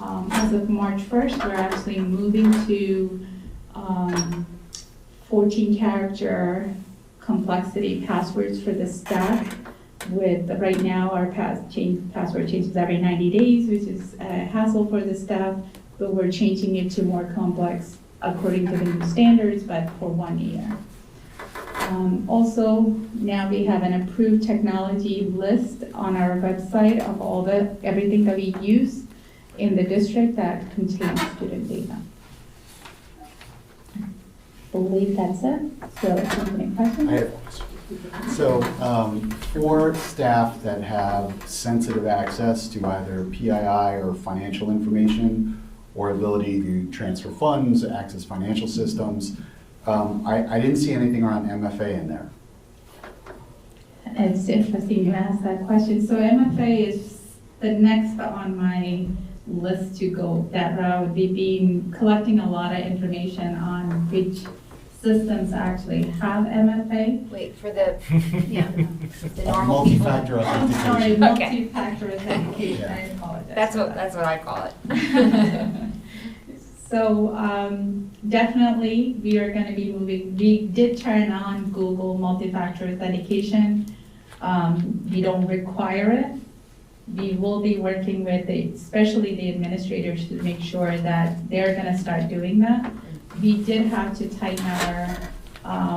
As of March 1st, we're actually moving to 14-character complexity passwords for the staff. With right now, our password changes every 90 days, which is a hassle for the staff, but we're changing it to more complex according to the new standards, but for 1 year. Also, now we have an approved technology list on our website of everything that we use in the district that contains student data. I believe that's it. So, any questions? I have a question. So, for staff that have sensitive access to either PII or financial information, or ability to transfer funds, access financial systems, I didn't see anything around MFA in there. It's interesting you asked that question. So MFA is the next on my list to go that route. We've been collecting a lot of information on which systems actually have MFA. Wait, for the, yeah, the normal people. Multi-factor I'm authentication. sorry, Okay. multi-factor authentication, I apologize. That's what I call it. So definitely we are going to be moving. We did turn on Google multi-factor authentication. We don't require it. We will be working with especially the administrators to make sure that they're going to start doing that. We did have to tighten our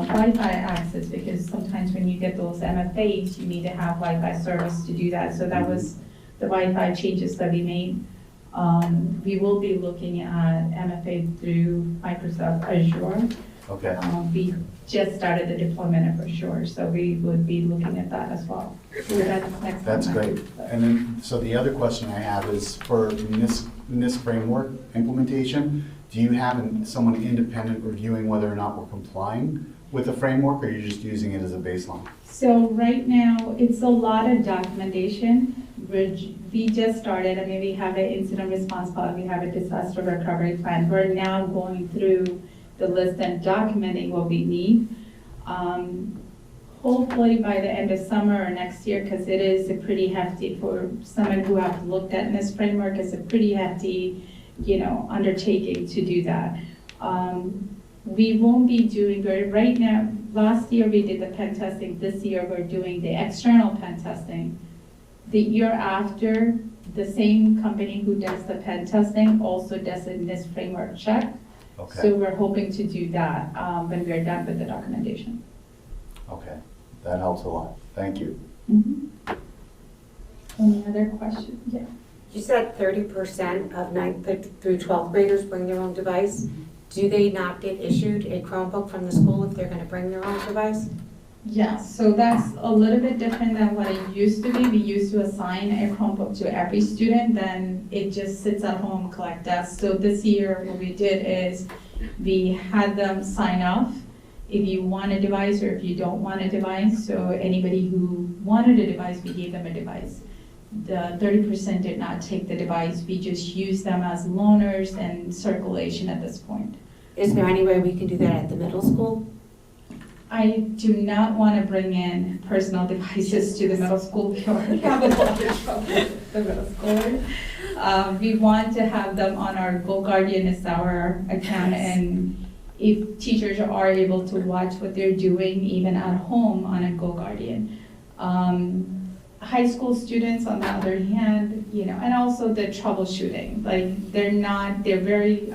Wi-Fi access because sometimes when you get those MFAs, you need to have Wi-Fi service to do that. So that was the Wi-Fi changes that we made. We will be looking at MFA through Microsoft Azure. Okay. We just started the deployment of Azure, so we would be looking at that as well. So That's great. And then, so the other question I have is for NIST framework implementation, do you have someone independent reviewing whether or not we're complying with the framework, or are you just using it as a baseline? So right now, it's a lot of documentation. We just started, I mean, we have an incident response plan, we have a disaster recovery plan. We're now going through the list and documenting what we need. Hopefully by the end of summer or next year, because it is a pretty hefty, for someone who have looked at this framework, it's a pretty hefty, undertaking to do that. We won't be doing right now. Last year we did the pen testing. This year we're doing the external pen testing. The year after, the same company who does the pen testing also does a NIST framework check. Okay. So we're hoping to do that when we're done with the documentation. Okay, that helps a lot. Thank you. Mm-hmm. Any other questions? Yeah. You said 30% of 9th through 12th graders bring their own device. do they not get issued a Chromebook from the school if they're gonna bring their own device? Yeah, so that's a little bit different than what it used to be. We used to assign a Chromebook to every student, then it just sits at home, collect dust. So this year, what we did is we had them sign off if you want a device or if you don't want a device. So anybody who wanted a device, we gave them a device. The 30% did not take the device. We just used them as loaners and circulation at this point. Is there any way we can do that at the middle school? I do not want to bring in personal devices to the middle school. We already have a lot of trouble with the middle school. We want to have them on our Go Guardian is our account, and if teachers are able to watch what they're doing even at home on a Go Guardian. High school students, on the other hand, and also the troubleshooting, like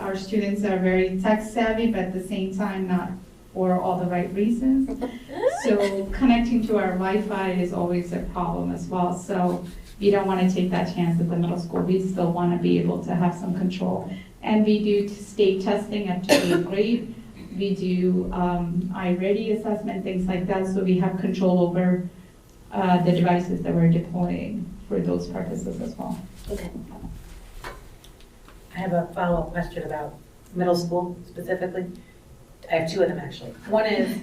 our students are very tech savvy, but at the same time not for all the right reasons. So connecting to our Wi-Fi is always a problem as well. So we don't want to take that chance at the middle school. We still want to be able to have some control. And we do state testing up to 8th grade. We do iReady assessment, things like that, so we have control over the devices that we're deploying for those purposes as well. Okay. I have a follow-up question about middle school specifically. I have two of them actually. One is,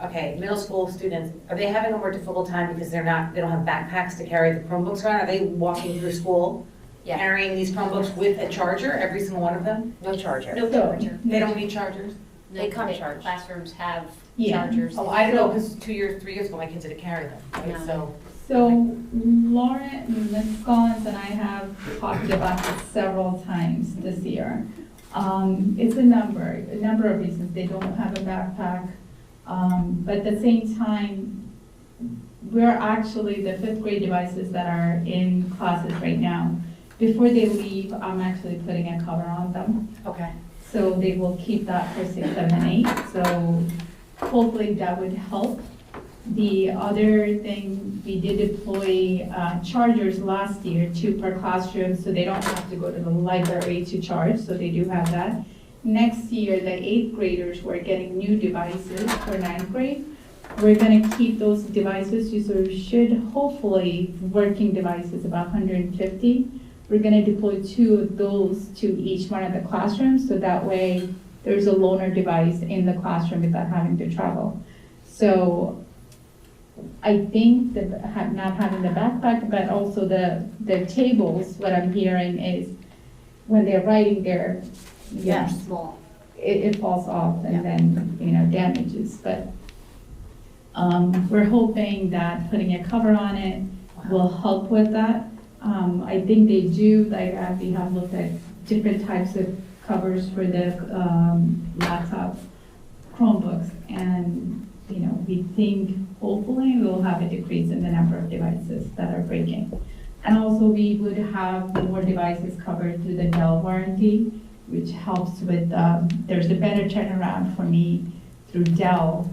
okay, middle school students, are they having a more difficult time because they don't have backpacks to carry the Chromebooks around? Are they walking through school carrying these Chromebooks with a charger, every single one of them? No charger. No charger. They don't need chargers? They come charged. Classrooms have Yeah. chargers. Oh, I don't know, because 2 years, 3 years ago, my kids had to carry them, right? No. So Lauren, Ms. Collins and I have talked about it several times this year. It's a number of reasons. They don't have a backpack, but at the same time, we're actually the 5th grade devices that are in classes right now. Before they leave, I'm actually putting a cover on them. Okay. So they will keep that for 6, 7, and 8. So hopefully that would help. The other thing, we did deploy chargers last year, 2 per classroom, so they don't have to go to the library to charge, so they do have that. Next year, the 8th graders were getting new devices for 9th grade. We're gonna keep those devices, so we should hopefully, working devices, about 150. We're gonna deploy 2 of those to each one of the classrooms, so that way there's a loaner device in the classroom without having to travel. So I think that not having the backpack, but also the tables, what I'm hearing is when they're writing their, Small. it falls off and then, damages. But we're hoping that putting a cover on it will help with that. I think they do, we have looked at different types of covers for the laptop Chromebooks, and we think hopefully we'll have a decrease in the number of devices that are breaking. And also we would have more devices covered through the Dell warranty, which helps with, there's a better turnaround for me through Dell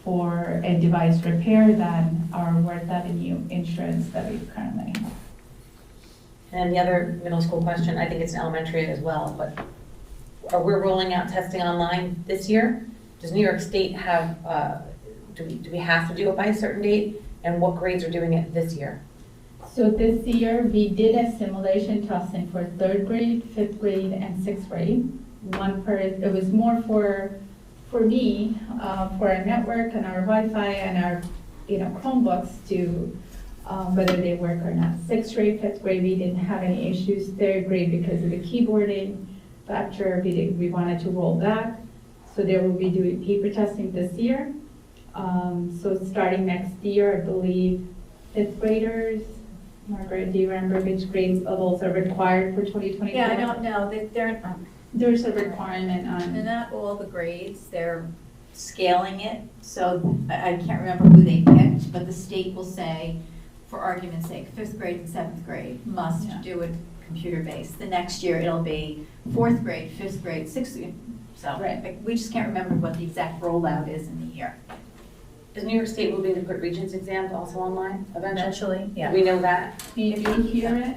for a device repair than our Worth Avenue insurance that we currently have. And the other middle school question, I think it's elementary as well, but are we rolling out testing online this year? Does New York State have, do we have to do it by a certain date? And what grades are doing it this year? So this year, we did a simulation testing for 3rd grade, 5th grade, and 6th grade. It was more for me, for our network and our Wi-Fi and our, Chromebooks to, whether they work or not. 6th grade, 5th grade, we didn't have any issues. 3rd grade, because of the keyboarding factor, we wanted to roll back. So they will be doing paper testing this year. So starting next year, I believe 5th graders, Margaret, do you remember which grade levels are required for 2024? Yeah, I don't know, There's a requirement on. they're not all the grades, they're scaling it, so I can't remember who they picked, but the state will say, for argument's sake, 5th grade and 7th grade must do it computer-based. The next year, it'll be 4th grade, 5th grade, 6th grade. So we just can't remember what the exact rollout is in the year. Is New York State moving to put Regents exams also online eventually? Yeah. We know that. Do you hear it?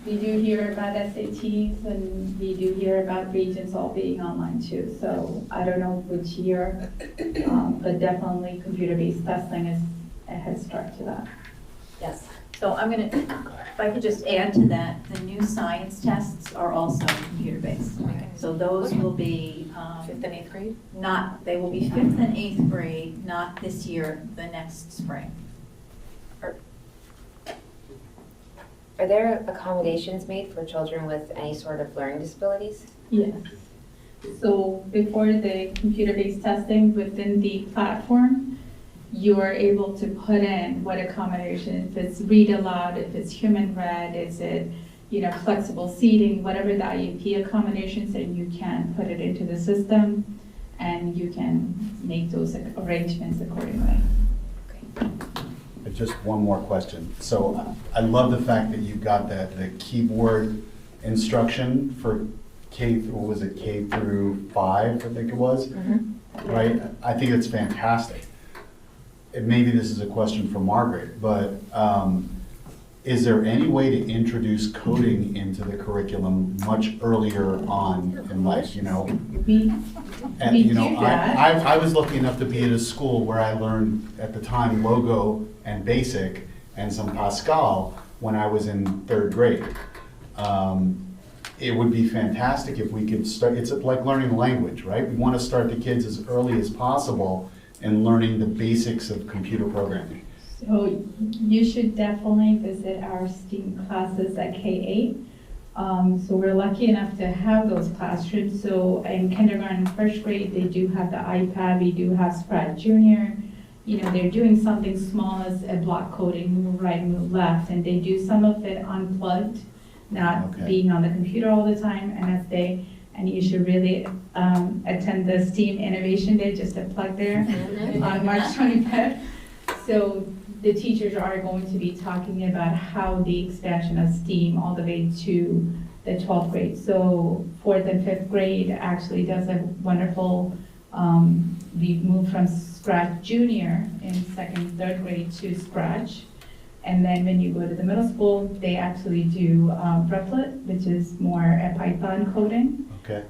We do hear about SATs and we do hear about regions all being online too. So I don't know which year, but definitely computer-based testing is a head start to that. Yes. So I'm gonna, if I could just add to that, the new science tests are also computer-based. So those will be. 5th and 8th grade? They will be 5th and 8th grade, not this year, the next spring. Are there accommodations made for children with any sort of learning disabilities? Yes. So before the computer-based testing within the platform, you are able to put in what accommodation, if it's read aloud, if it's human read, is it, flexible seating, whatever the IEP accommodations, and you can put it into the system and you can make those arrangements accordingly. Just one more question. So I love the fact that you got the keyboard instruction for K through 5, I think it was, right? I think it's fantastic. And maybe this is a question for Margaret, but is there any way to introduce coding into the curriculum much earlier on in life, We do that. I was lucky enough to be at a school where I learned at the time Logo and Basic and some Pascal when I was in 3rd grade. It would be fantastic if we could start, it's like learning a language, right? We want to start the kids as early as possible in learning the basics of computer programming. So you should definitely visit our STEAM classes at K-8. So we're lucky enough to have those classrooms. So in kindergarten, 1st grade, they do have the iPad. We do have Scratch Junior. They're doing something small as a block coding, move right, move left, and they do some of it unplugged, not being on the computer all the time. And you should really attend the STEAM Innovation Day, just a plug there, on March 25th. So the teachers are going to be talking about how the expansion of STEAM all the way to the 12th grade. So 4th and 5th grade actually does a wonderful, we've moved from Scratch Junior in 2nd and 3rd grade to Scratch. And then when you go to the middle school, they actually do Replit, which is more a Python coding. Okay.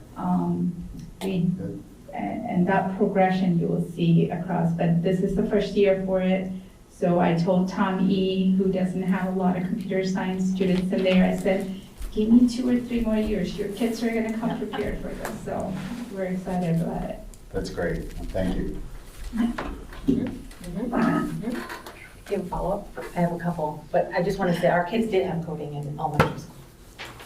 And that progression you will see across, but this is the first year for it. So I told Tom E., who doesn't have a lot of computer science students in there, I said, give me 2 or 3 more years. Your kids are gonna come prepared for this. So we're excited about it. That's great. Thank you. Do you have a follow-up? I have a couple, but I just want to say, our kids did have coding in elementary school.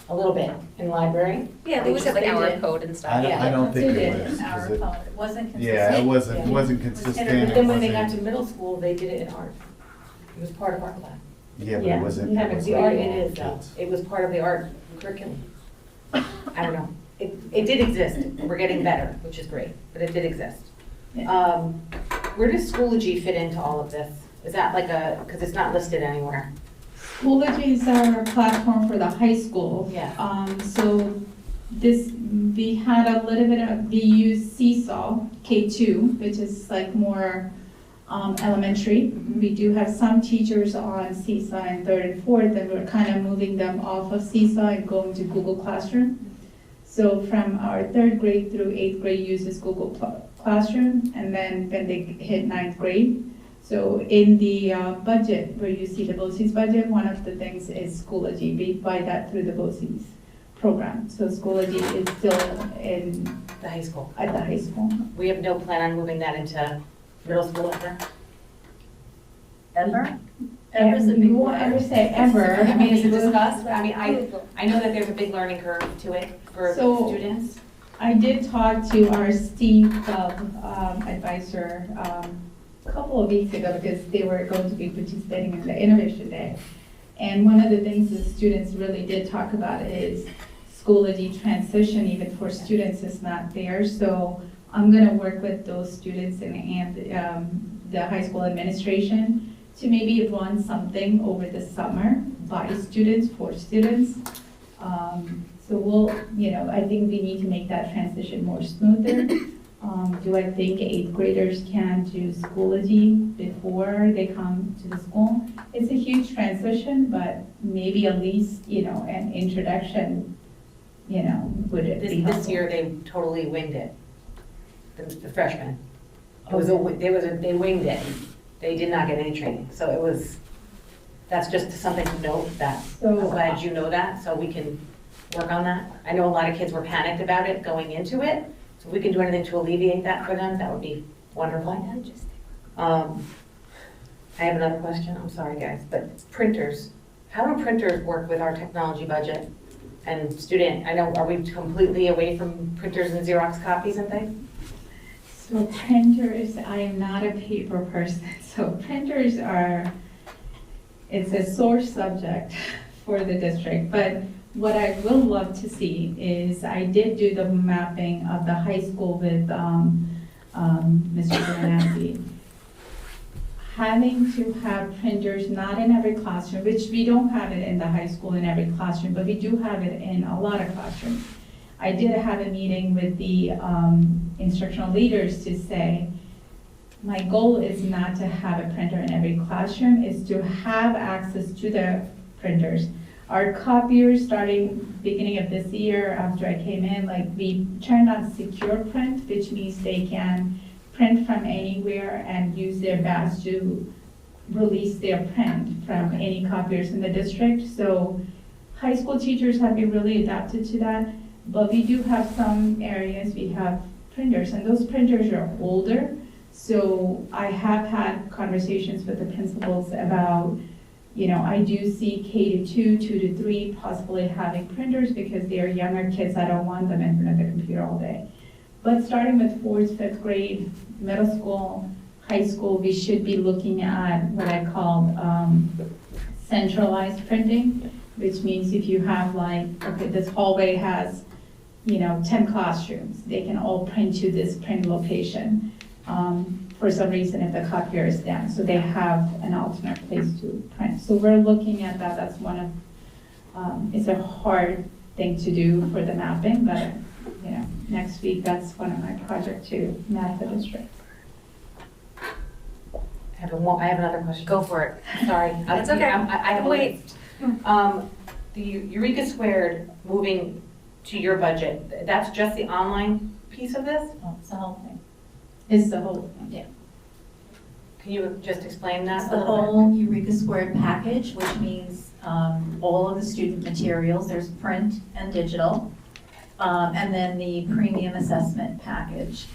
A little bit in library. Yeah, they always have like hour code and stuff. I don't think it was. Our phone, it wasn't consistent. Yeah, it wasn't consistent. But then when they got to middle school, they did it in art. It was part of art class. Yeah, but it wasn't. The art, it is though. It was part of the art curriculum. I don't know. It did exist. We're getting better, which is great, but it did exist. Where does Schoology fit into all of this? Is that like because it's not listed anywhere? Schoology is our platform for the high school. Yeah. So we had a little bit of, we use Seesaw K2, which is like more elementary. We do have some teachers on Seesaw in 3rd and 4th, and we're kind of moving them off of Seesaw and going to Google Classroom. So from our 3rd grade through 8th grade uses Google Classroom, and then when they hit 9th grade. So in the budget, where you see the BOCES budget, one of the things is Schoology. We buy that through the BOCES program. So Schoology is still in the high school. At the high school. We have no plan on moving that into middle school ever? Ever? Ever's a big You won't ever say ever. I mean, is it discussed? I mean, I know that there's a big learning curve to it for students. I did talk to our STEAM Club advisor a couple of weeks ago because they were going to be participating in the Innovation Day. And one of the things the students really did talk about is Schoology transition, even for students, is not there. So I'm going to work with those students and the high school administration to maybe run something over the summer by students, for students. So we'll, I think we need to make that transition more smoother. Do I think 8th graders can do Schoology before they come to the school? It's a huge transition, but maybe at least, an introduction, would it be This helpful? year, they totally winged it, the freshmen. They winged it. They did not get any training, so that's just something to note that. I'm glad you know that, so we can work on that. I know a lot of kids were panicked about it going into it, so if we can do anything to alleviate that for them, that would be wonderful. I have another question, I'm sorry guys, but printers, how do printers work with our technology budget and student? I know, are we completely away from printers and Xerox copies and things? So printers, I am not a paper person, so printers it's a sore subject for the district, but what I will love to see is, I did do the mapping of the high school with Mr. Granazzi. Having to have printers not in every classroom, which we don't have it in the high school in every classroom, but we do have it in a lot of classrooms. I did have a meeting with the instructional leaders to say, my goal is not to have a printer in every classroom, is to have access to the printers. Our copiers, starting beginning of this year, after I came in, we turned on secure print, which means they can print from anywhere and use their badge to release their print from any copiers in the district. So high school teachers have been really adapted to that, but we do have some areas we have printers, and those printers are older. So I have had conversations with the principals about, I do see K-2, 2-3 possibly having printers because they are younger kids. I don't want them in front of the computer all day. But starting with 4th, 5th grade, middle school, high school, we should be looking at what I call centralized printing, which means if you have this hallway has, 10 classrooms, they can all print to this print location. For some reason, if the copier is down, so they have an alternate place to print. So we're looking at that. That's one of, it's a hard thing to do for the mapping, but next week, that's one of my projects to map the district. I have another question. Go for it. Sorry. That's okay. I can wait. The Eureka Squared moving to your budget, that's just the online piece of this? Oh, it's the whole thing. It's the whole thing. Yeah. Can you just explain that? It's the whole Eureka Squared package, which means all of the student materials, there's print and digital, and then the premium assessment package.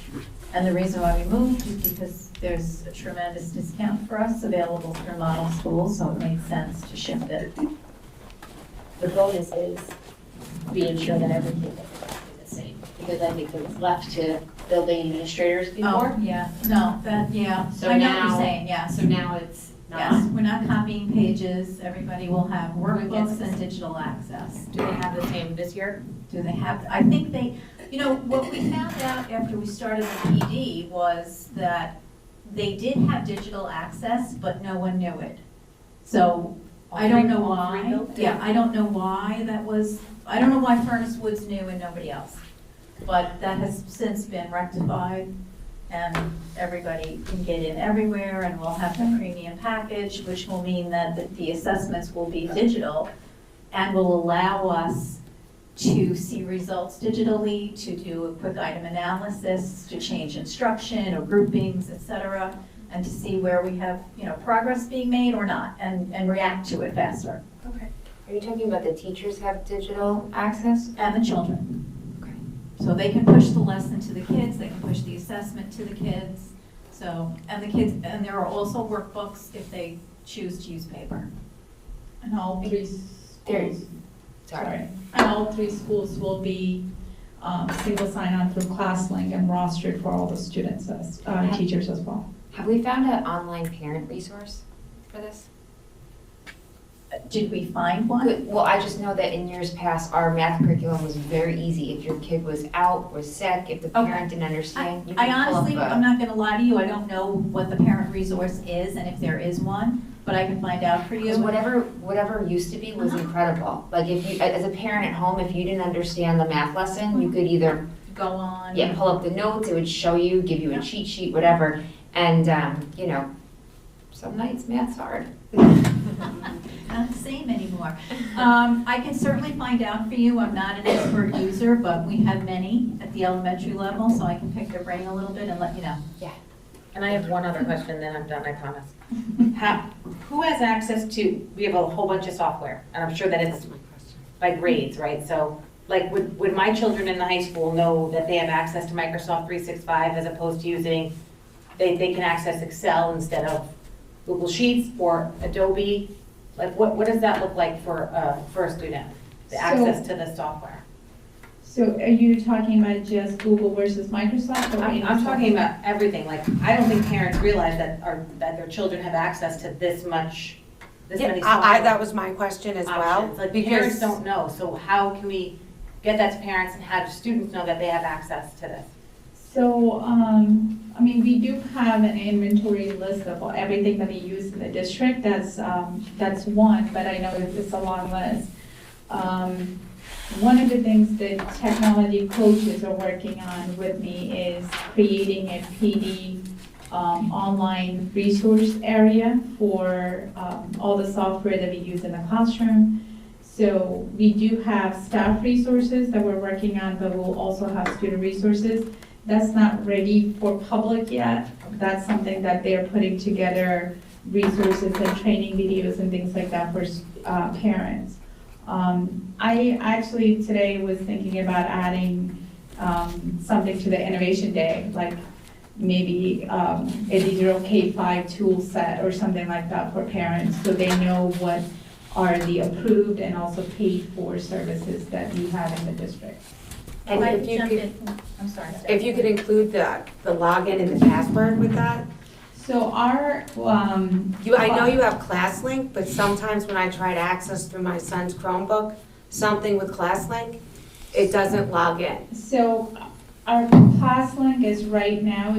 And the reason why we moved is because there's a tremendous discount for us available through model schools, so it made sense to shift it. The bonus is being sure that everything is the same, because I think it was left to building administrators before. Oh, yeah, no, So I know what now- you're saying, yeah. So now it's not. Yes, we're not copying pages, everybody will have workbooks and digital access. Do they have the same this year? Do they have, I think they, what we found out after we started the PD was that they did have digital access, but no one knew it. So I don't know why. Yeah, I don't know why that was, I don't know why Furnace Woods knew and nobody else. But that has since been rectified, and everybody can get in everywhere, and we'll have the premium package, which will mean that the assessments will be digital and will allow us to see results digitally, to do a quick item analysis, to change instruction or groupings, et cetera, and to see where we have, progress being made or not, and react to it faster. Okay. Are you talking about the teachers have digital access? And the children. So they can push the lesson to the kids, they can push the assessment to the kids. So, and there are also workbooks if they choose to use paper. And all three schools, and all three schools will be single sign-on through ClassLink and rostered for all the students, teachers as well. Have we found an online parent resource for this? Did we find one? Well, I just know that in years past, our math curriculum was very easy. If your kid was out, was sick, if the parent didn't understand, you could I pull up honestly, a- I'm not gonna lie to you, I don't know what the parent resource is and if there is one, but I can find out for you. Because whatever used to be was incredible. Like if you, as a parent at home, if you didn't understand the math lesson, you could either go on? Yeah, pull up the notes, it would show you, give you a cheat sheet, whatever, and, you know, some nights math's hard. Not the same anymore. I can certainly find out for you. I'm not an expert user, but we have many at the elementary level, so I can pick their brain a little bit and let you know. Yeah. And I have one other question, then I'm done, I promise. Who has access to, we have a whole bunch of software, and I'm sure that it's by grades, right? So, like, would my children in the high school know that they have access to Microsoft 365 as opposed to using, they can access Excel instead of Google Sheets or Adobe? Like, what does that look like for a student, the access to the software? So are you talking about just Google versus Microsoft? Or I'm talking about everything. Like, I don't think parents realize that their children have access to this many software. That was my question as well. Options. Like, parents don't know, so how can we get that to parents and how do students know that they have access to this? So, I mean, we do have an inventory list of everything that we use in the district. That's one, but I know it's a long list. One of the things that technology coaches are working on with me is creating a PD online resource area for all the software that we use in the classroom. So we do have staff resources that we're working on, but we'll also have student resources. That's not ready for public yet. That's something that they're putting together, resources and training videos and things like that for parents. I actually today was thinking about adding something to the Innovation Day, like maybe a digital K-5 tool set or something like that for parents, so they know what are the approved and also paid for services that we have in the district. And if you could include the login and the password with that? So our, I know you have ClassLink, but sometimes when I try to access through my son's Chromebook, something with ClassLink, it doesn't log in. So our ClassLink is right now,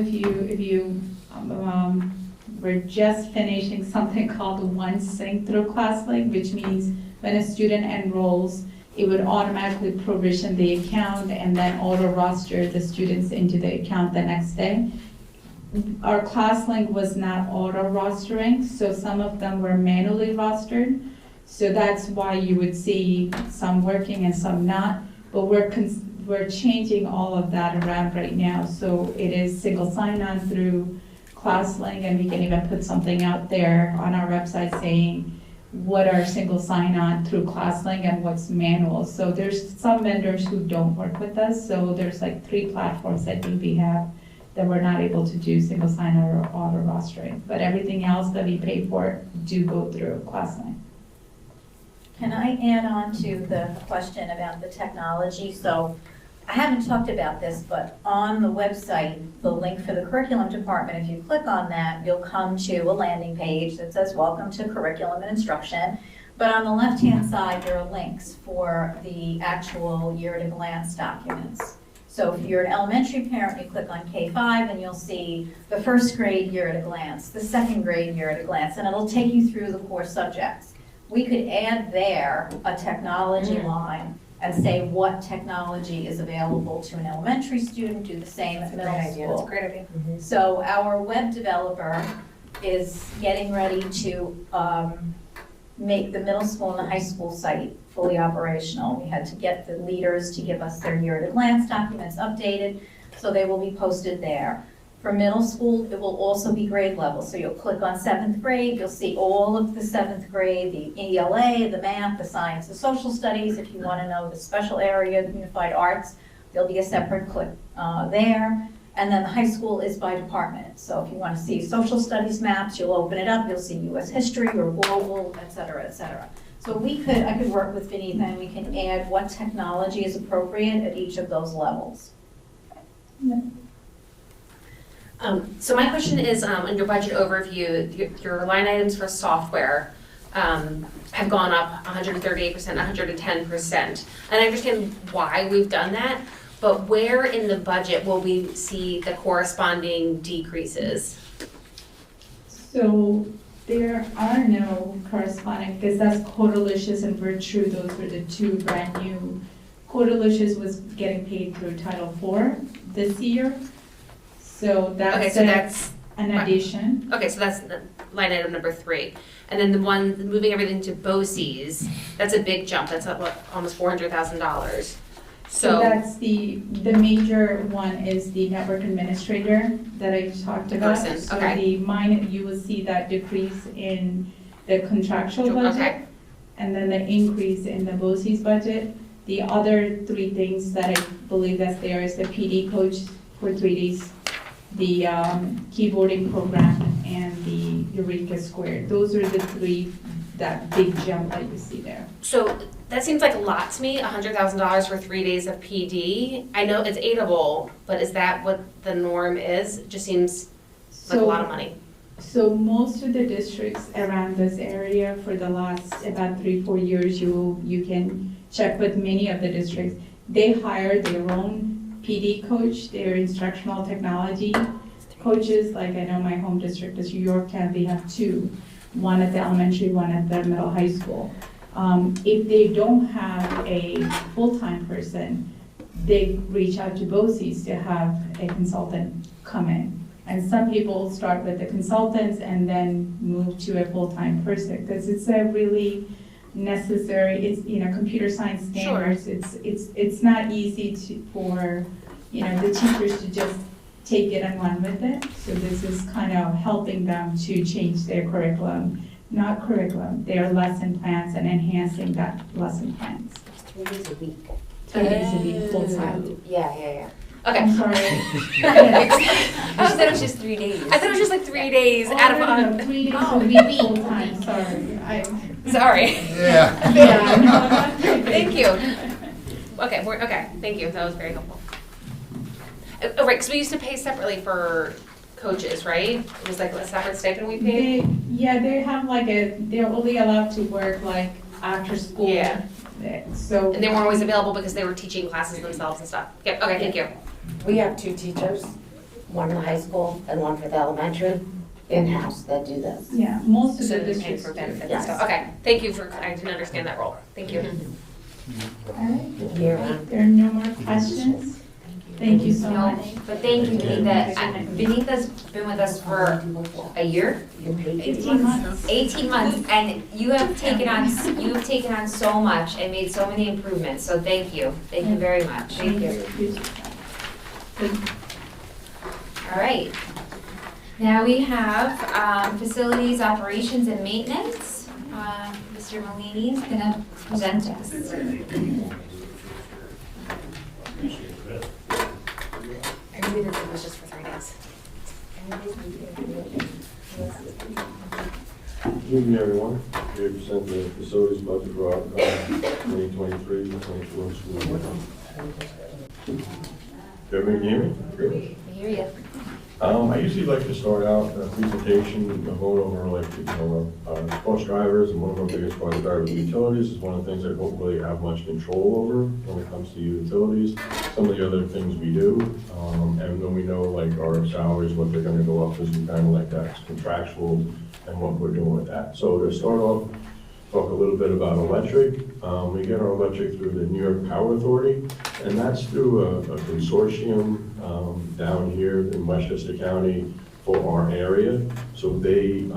we're just finishing something called One Sync through ClassLink, which means when a student enrolls, it would automatically provision the account and then auto roster the students into the account the next day. Our ClassLink was not auto rostering, so some of them were manually rostered. So that's why you would see some working and some not. But we're changing all of that around right now. So it is single sign-on through ClassLink, and we can even put something out there on our website saying what are single sign-on through ClassLink and what's manual. So there's some vendors who don't work with us. So there's like 3 platforms I think we have that we're not able to do single sign-on or auto rostering. But everything else that we pay for do go through ClassLink. Can I add on to the question about the technology? So I haven't talked about this, but on the website, the link for the curriculum department, if you click on that, you'll come to a landing page that says welcome to curriculum and instruction. But on the left-hand side, there are links for the actual year-at-a-glance documents. So if you're an elementary parent, you click on K-5 and you'll see the first grade year-at-a-glance, the second grade year-at-a-glance, and it'll take you through the core subjects. We could add there a technology line and say what technology is available to an elementary student, do the same at middle school. That's a great idea. So our web developer is getting ready to make the middle school and the high school site fully operational. We had to get the leaders to give us their year-at-a-glance documents updated, so they will be posted there. For middle school, it will also be grade level. So you'll click on 7th grade, you'll see all of the 7th grade, the ELA, the math, the science, the social studies. If you want to know the special area, the unified arts, there'll be a separate click there. And then the high school is by department. So if you want to see social studies maps, you'll open it up, you'll see US history or global, et cetera, et cetera. So I could work with Vinita and we can add what technology is appropriate at each of those levels. Yeah. So my question is, on your budget overview, your line items for software have gone up 138%, 110%. And I understand why we've done that, but where in the budget will we see the corresponding decreases? So there are no corresponding, because that's Codelicious and Virtue. Those were the 2 brand new Delicious was getting paid through Title IV this year. So Okay, so that's an addition. Okay, so that's line item number 3. And then the one moving everything to BOCES, that's a big jump. That's up what, almost $400,000. So that's the major one is the network administrator that I talked about. Person, So okay. you will see that decrease in the contractual budget. Okay. And then the increase in the BOCES budget. The other 3 things that I believe that's there is the PD coach for 3 days, the keyboarding program, and the Eureka Square. Those are the 3, that big jump that you see there. So that seems like a lot to me, $100,000 for 3 days of PD. I know it's aidable, but is that what the norm is? It just seems like a lot of money. So most of the districts around this area for the last about 3-4 years, you can check with many of the districts. They hire their own PD coach, their instructional technology coaches. Like I know my home district is Yorktown, they have 2, one at the elementary, one at the middle high school. If they don't have a full-time person, they reach out to BOCES to have a consultant come in. And some people start with the consultants and then move to a full-time person, because it's a really necessary, it's, computer science standards, it's not easy for, the teachers to just take it and run with it. So this is kind of helping them to change their their lesson plans and enhancing that lesson plans. 3 days a week. 3 days a week, full-time. Yeah. Okay. I'm sorry. I thought it was just 3 days. I thought it was just like 3 days out of 3 days a week, full-time, sorry. Sorry. Yeah. Thank you. Okay, thank you. That was very helpful. Oh, right, because we used to pay separately for coaches, right? It was like a separate stipend we paid? They have they're only allowed to work after school. Yeah. So. And they weren't always available because they were teaching classes themselves and stuff. Yep, okay, thank you. We have 2 teachers, one in the high school and one for the elementary, in-house that do this. Yeah, most of So the they're paying districts for do. benefits and Yes. stuff. Okay, thank you for, I didn't understand that role. Thank you. All right. Yeah. There are no more questions? Thank you so No, much. but thank you, Benita. Benita's been with us for a year? 18 months. 18 months, and you have taken on so much and made so many improvements, so thank you. Thank you very much. Thank you. All right. Now we have facilities, operations, and maintenance. Mr. Malini is gonna present us. I really didn't think it was just for 3 days. Good evening, everyone. Here to present the facilities budget for our 2023-24 school year. Everybody hear me? Good. I hear you. I usually like to start out a presentation going over our bus drivers, and one of our biggest bus drivers utilities is one of the things I don't really have much control over when it comes to utilities. Some of the other things we do, and then we know our salaries, what they're gonna go up, is kind of like that's contractual and what we're doing with that. So to start off, talk a little bit about electric. We get our electric through the New York Power Authority, and that's through a consortium down here in Westchester County for our area. So they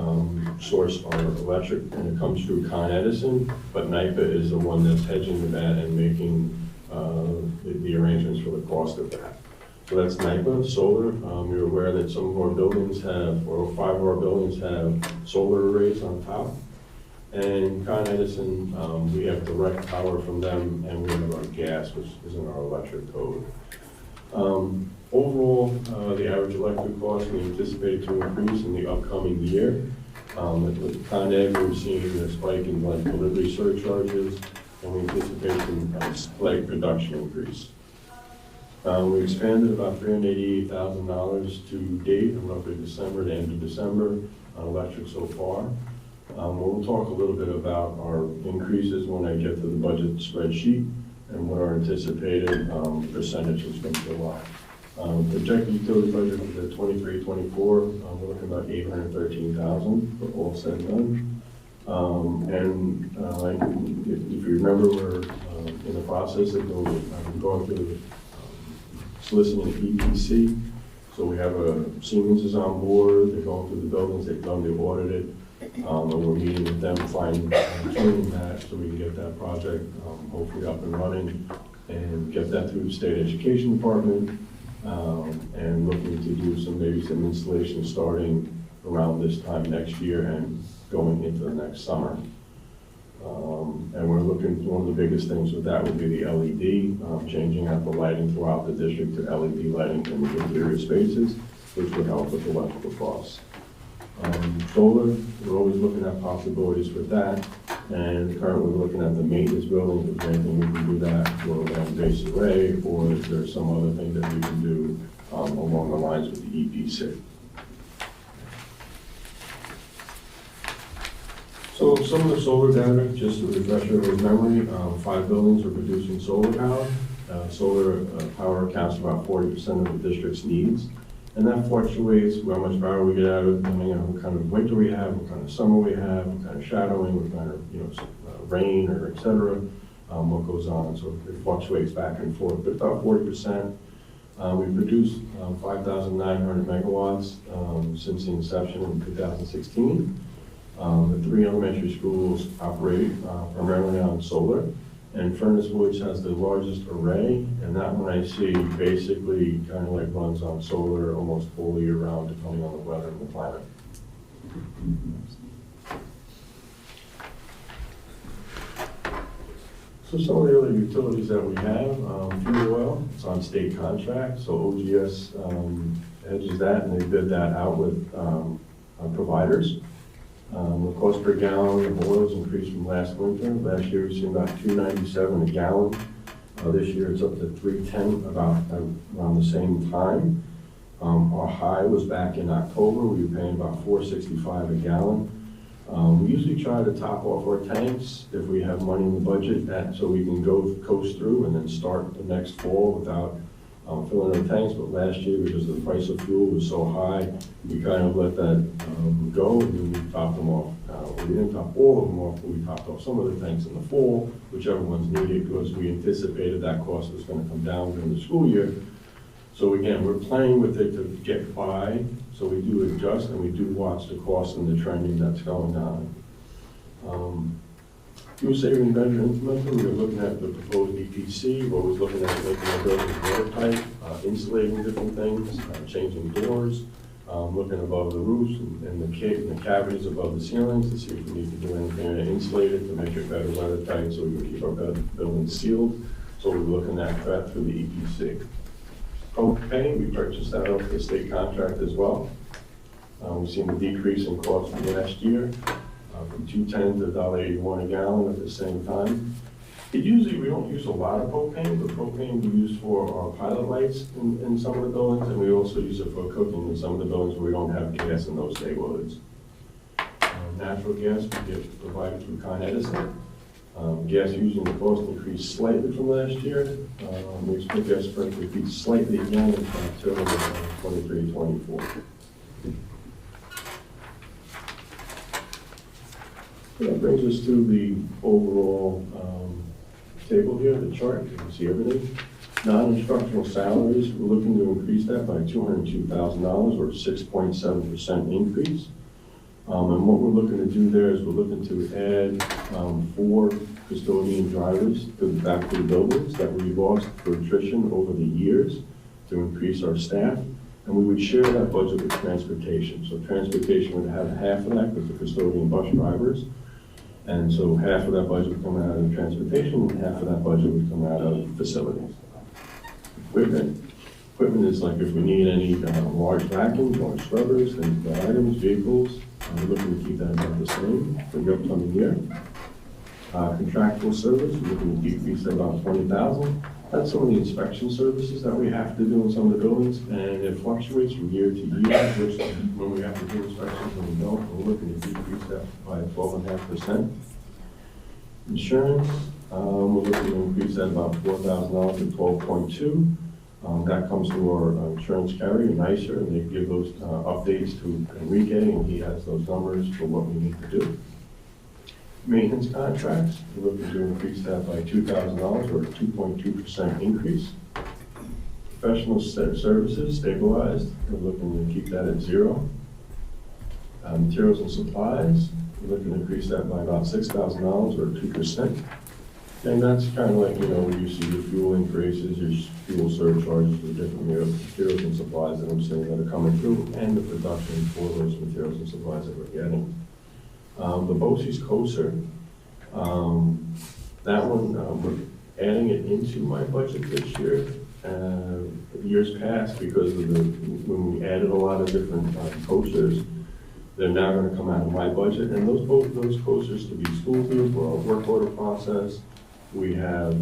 source our electric, and it comes through Con Edison, but NYPA is the one that's hedging that and making the arrangements for the cost of that. So that's NYPA, solar. You're aware that some of our buildings have, or 5 of our buildings have solar arrays on top. And Con Edison, we have direct power from them, and we have our gas, which is in our electric code. Overall, the average electric cost we anticipate to increase in the upcoming year. With Con Ed, we're seeing a spike in delivery surcharges, and we anticipate a slight production increase. We expanded about $388,000 to date, in roughly December to end of December, on electric so far. We'll talk a little bit about our increases when I get to the budget spreadsheet and what our anticipated percentage is going to go up. Projected utility budget for the 23-24, we're looking about $813,000 for all said and done. If you remember, we're in the process of going through soliciting an EPC. So we have Siemens is on board, they're going through the buildings, they've done the audit, and we're meeting with them, fine-tuning that so we can get that project hopefully up and running and get that through the state education department, and looking to do maybe some installation starting around this time next year and going into the next summer. And we're looking, one of the biggest things with that would be the LED, changing out the lighting throughout the district to LED lighting in the interior spaces, which would help with electrical costs. Solar, we're always looking at possibilities for that, and currently we're looking at the maintenance building, if there's anything we can do that for land-based array, or if there's some other thing that we can do along the lines with the EPC. So some of the solar data, just to refresh everyone's memory, 5 buildings are producing solar power. Solar power accounts for about 40% of the district's needs. And that fluctuates how much power we get out of it, depending on what kind of winter we have, what kind of summer we have, what kind of shadowing, what kind of rain, or et cetera, what goes on. So it fluctuates back and forth, but about 40%. We produced 5,900 megawatts since the inception in 2016. The 3 elementary schools operate primarily on solar, and Furnace Woods has the largest array, and that one I see basically kind of like runs on solar almost all year round, depending on the weather and the climate. So some of the other utilities that we have, fuel oil, it's on state contract, so OGS hedges that, and they bid that out with providers. The cost per gallon of oil has increased from last winter. Last year we seen about $2.97 a gallon. This year it's up to $3.10 about around the same time. Our high was back in October. We were paying about $4.65 a gallon. We usually try to top off our tanks if we have money in the budget, so we can coast through and then start the next fall without filling our tanks. But last year, because the price of fuel was so high, we kind of let that go, and then we topped them off. We didn't top all of them off, but we topped off some of the tanks in the fall, whichever ones needed, because we anticipated that cost was going to come down during the school year. So again, we're playing with it to get by, so we do adjust and we do watch the cost and the trending that's going on. Fuel saving measure implemented, we were looking at the proposed EPC, we're always looking at making our buildings watertight, insulating different things, changing doors, looking above the roofs and the cavities above the ceilings to see if we need to do anything to insulate it to make it better weathertight so we can keep our buildings sealed. So we're looking at that through the EPC. PreK, we purchased that off the state contract as well. We've seen a decrease in cost from last year, from $2.10 to $1.81 a gallon at the same time. Usually we don't use a lot of propane, but propane we use for our pilot lights in some of the buildings, and we also use it for cooking in some of the buildings where we don't have gas in those neighborhoods. Natural gas we get provided through Con Edison. Gas using the cost increased slightly from last year. We expect gas price to increase slightly again in October 23-24. That brings us to the overall table here, the chart. You can see everything. Non-instructional salaries, we're looking to increase that by $202,000 or 6.7% increase. And what we're looking to do there is we're looking to add 4 custodian drivers back to the buildings that we lost for attrition over the years to increase our staff. And we would share that budget with transportation. So transportation would have half of that with the custodian bus drivers. And so half of that budget would come out of transportation and half of that budget would come out of facilities. Equipment is like if we need any large vacuums or scrubbers, things, items, vehicles, we're looking to keep that about the same for the upcoming year. Contractual service, we're looking to decrease that about $20,000. That's some of the inspection services that we have to do in some of the buildings, and it fluctuates from year to year, which when we have to do inspections and we don't, we're looking to decrease that by 12.5%. Insurance, we're looking to increase that about $4,000 to 12.2. That comes through our insurance carrier, NYSER, and they give those updates to Enrique, and he has those numbers for what we need to do. maintenance contracts, we're looking to increase that by $2,000 or a 2.2% increase. Professional services stabilized, we're looking to keep that at 0. Materials and supplies, we're looking to increase that by about $6,000 or 2%. And that's kind of like, where you see your fuel increases, your fuel surcharges for different materials and supplies that I'm saying that are coming through, and the production for those materials and supplies that we're getting. The BOCES COSER, that one, we're adding it into my budget this year. Years past, because of when we added a lot of different COSERs, they're now going to come out of my budget, and both those COSERs to be school fees for our work order process. We have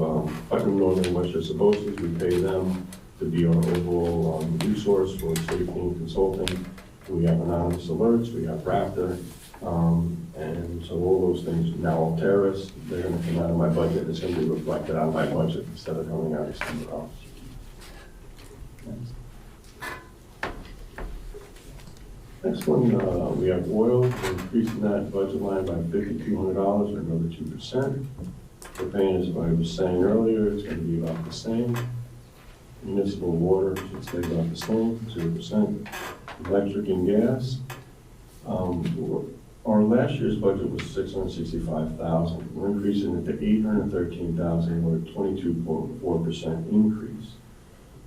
Putnam Northern Westchester BOCES, we pay them to be our overall resource for safety and consulting. We have anonymous alerts, we have Raptor, and so all those things, now Alteris, they're going to come out of my budget. It's going to be reflected on my budget instead of coming out of somewhere else. Next one, we have oil, we're increasing that budget line by $5,200 or another 2%. Propane, as I was saying earlier, it's going to be about the same. Municipal water should stay about the same, 0%. Electric and gas. Our last year's budget was $665,000. We're increasing it to $813,000, or a 22.4% increase.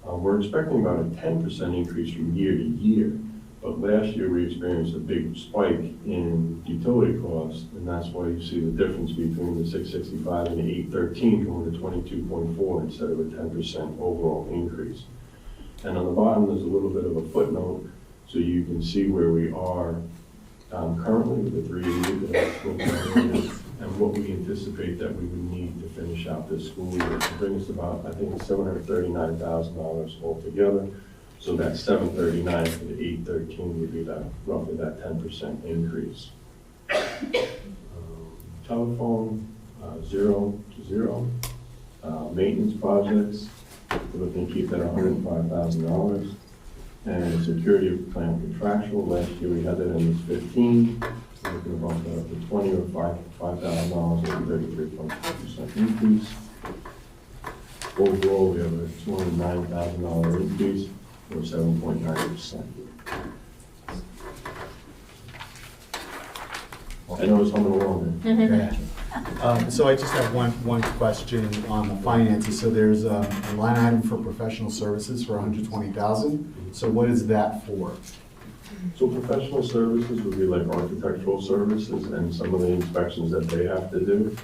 We're expecting about a 10% increase from year to year, but last year we experienced a big spike in utility costs, and that's why you see the difference between the 665 and the 813 going to 22.4 instead of a 10% overall increase. And on the bottom, there's a little bit of a footnote, so you can see where we are currently with the 380 that I spoke about earlier, and what we anticipate that we would need to finish out this school year to bring us about, I think, $739,000 altogether. So that $739 to the $813 would be that roughly that 10% increase. Telephone, 0 to 0. Maintenance projects, we're looking to keep that $105,000. And security plan contractual, last year we had that in as 15. We're looking to bump that up to 20 or $5,000 or 33.2% increase. Overall, we have a $209,000 increase or 7.9%. I know it's coming along there. So I just have one question on the finances. So there's a line item for professional services for $120,000. So what is that for? So professional services would be like architectural services and some of the inspections that they have to do.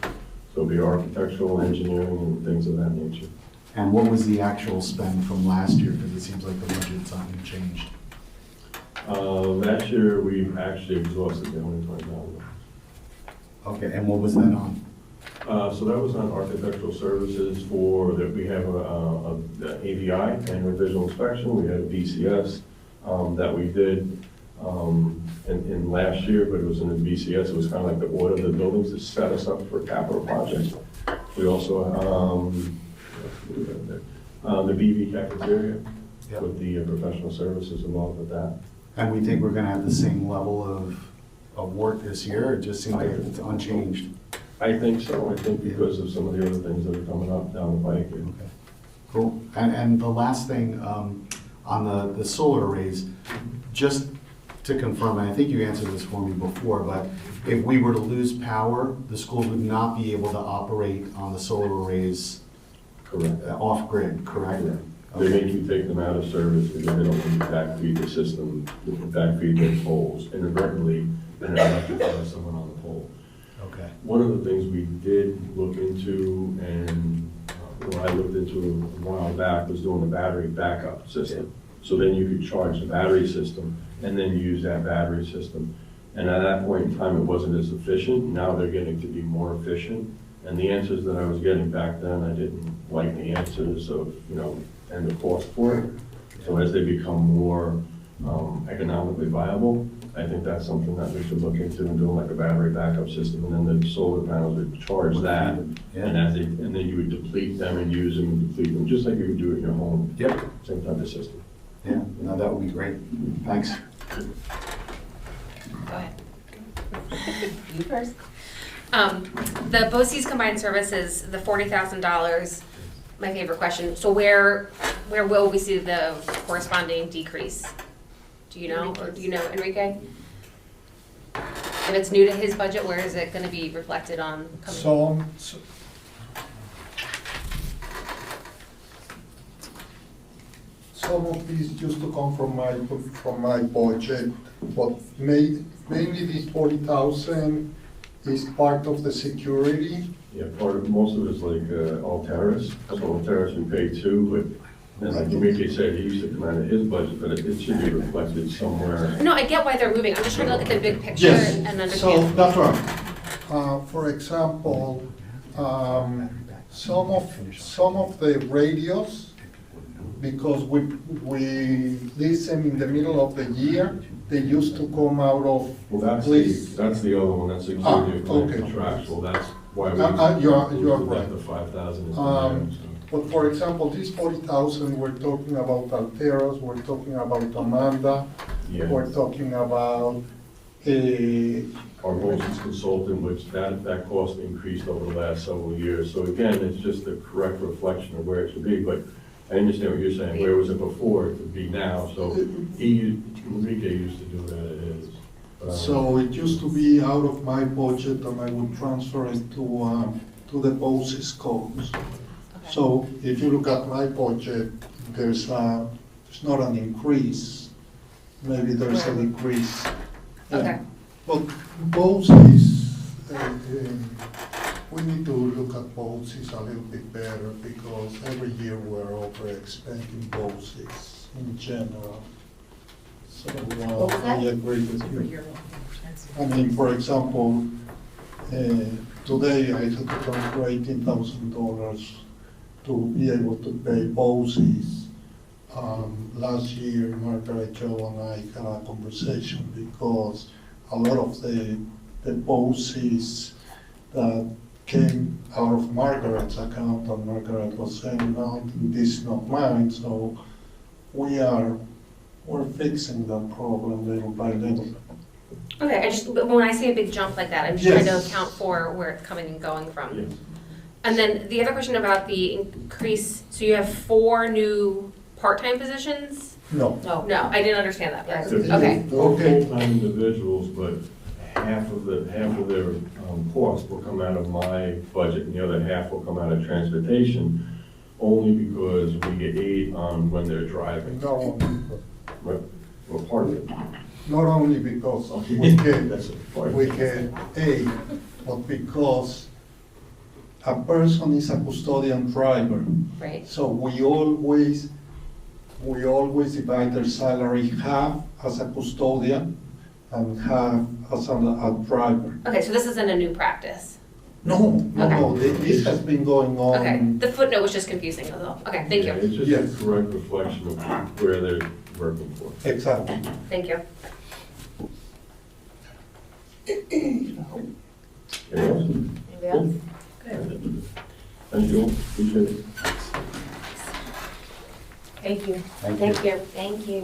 So it'll be architectural, engineering, and things of that nature. And what was the actual spend from last year? Because it seems like the budget's unchanged. Last year, we actually exhausted the $120,000. Okay, and what was that on? So that was on architectural services for that we have a AVI, annual visual inspection. We had a BCS that we did in last year, but it was in the BCS. It was kind of like the order of the buildings to set us up for capital projects. We also the BV cafeteria with the professional services involved with that. And we think we're going to have the same level of work this year? It just seems like it's unchanged. I think so. I think because of some of the other things that are coming up down the pike. Okay, cool. And the last thing on the solar arrays, just to confirm, and I think you answered this for me before, but if we were to lose power, the schools would not be able to operate on the solar arrays. Correct. Off-grid, correct? They make you take them out of service because they don't want to backfeed the system, backfeed their poles inadvertently, and electrify someone on the pole. Okay. One of the things we did look into, and what I looked into a while back, was doing a battery backup system. So then you could charge the battery system and then use that battery system. And at that point in time, it wasn't as efficient. Now they're getting to be more efficient. And the answers that I was getting back then, I didn't like the answers of, and the cost for it. So as they become more economically viable, I think that's something that we should look into and do like a battery backup system. And then the solar panels would charge that. Yeah. And then you would deplete them and use them and deplete them, just like you would do at your home. Yep. Same type of system. Yeah, no, that would be great. Thanks. Go ahead. You first. The BOCES combined services, the $40,000, my favorite question. So where will we see the corresponding decrease? Do you know, or do you know, Enrique? If it's new to his budget, where is it gonna be reflected on coming? Some of these used to come from my budget, but mainly this 40,000 is part of the security. Yeah, most of it is like Alteris, so Alteris we pay too, but like Enrique said, he used to come out of his budget, but it should be reflected somewhere. No, I get why they're moving, I'm just trying to look at the big picture Yes, and understand. so that's right. For example, some of the radios, because we listen in the middle of the year, they used to come out of Well, that's the other one, that's security contractual, that's why we. You are right. The 5,000 is there. But for example, this 40,000, we're talking about Alteros, we're talking about Amanda, Yeah. we're talking about Our BOCES consultant, which that cost increased over the last several years. So again, it's just the correct reflection of where it should be, but I understand what you're saying, where was it before, it could be now, so Enrique used to do that, it is. So it used to be out of my budget and I would transfer it to the BOCES codes. So if you look at my budget, there's not an increase, maybe there's a decrease. Okay. But BOCES, we need to look at BOCES a little bit better because every year we're overexpending BOCES in general. So I agree with you. I mean, for example, today I had to transfer $18,000 to be able to pay BOCES. Last year, Margaret, Joe, and I had a conversation because a lot of the BOCES that came out of Margaret's account, and Margaret was saying, no, this is not mine, so we're fixing that problem little by little. Okay, but when I see a big jump like that, I'm just trying to account for where it's coming and going from. Yes. And then the other question about the increase, so you have 4 new part-time positions? No. No, I didn't understand that part. They're Okay. full-time individuals, but half of their costs will come out of my budget, and the other half will come out of transportation, only because we get aid on when they're driving. No. Well, part of it. Not only because we get aid, but because a person is a custodian driver. Right. So we always divide their salary half as a custodian and half as a driver. Okay, so this isn't a new practice? No, this has been going on. Okay, the footnote was just confusing, that's all. Okay, thank you. It's just a correct reflection of where they're working for. Exactly. Thank you. Anything else? Anybody else? Thank you, appreciate it. Thank you. Thank you. Thank you.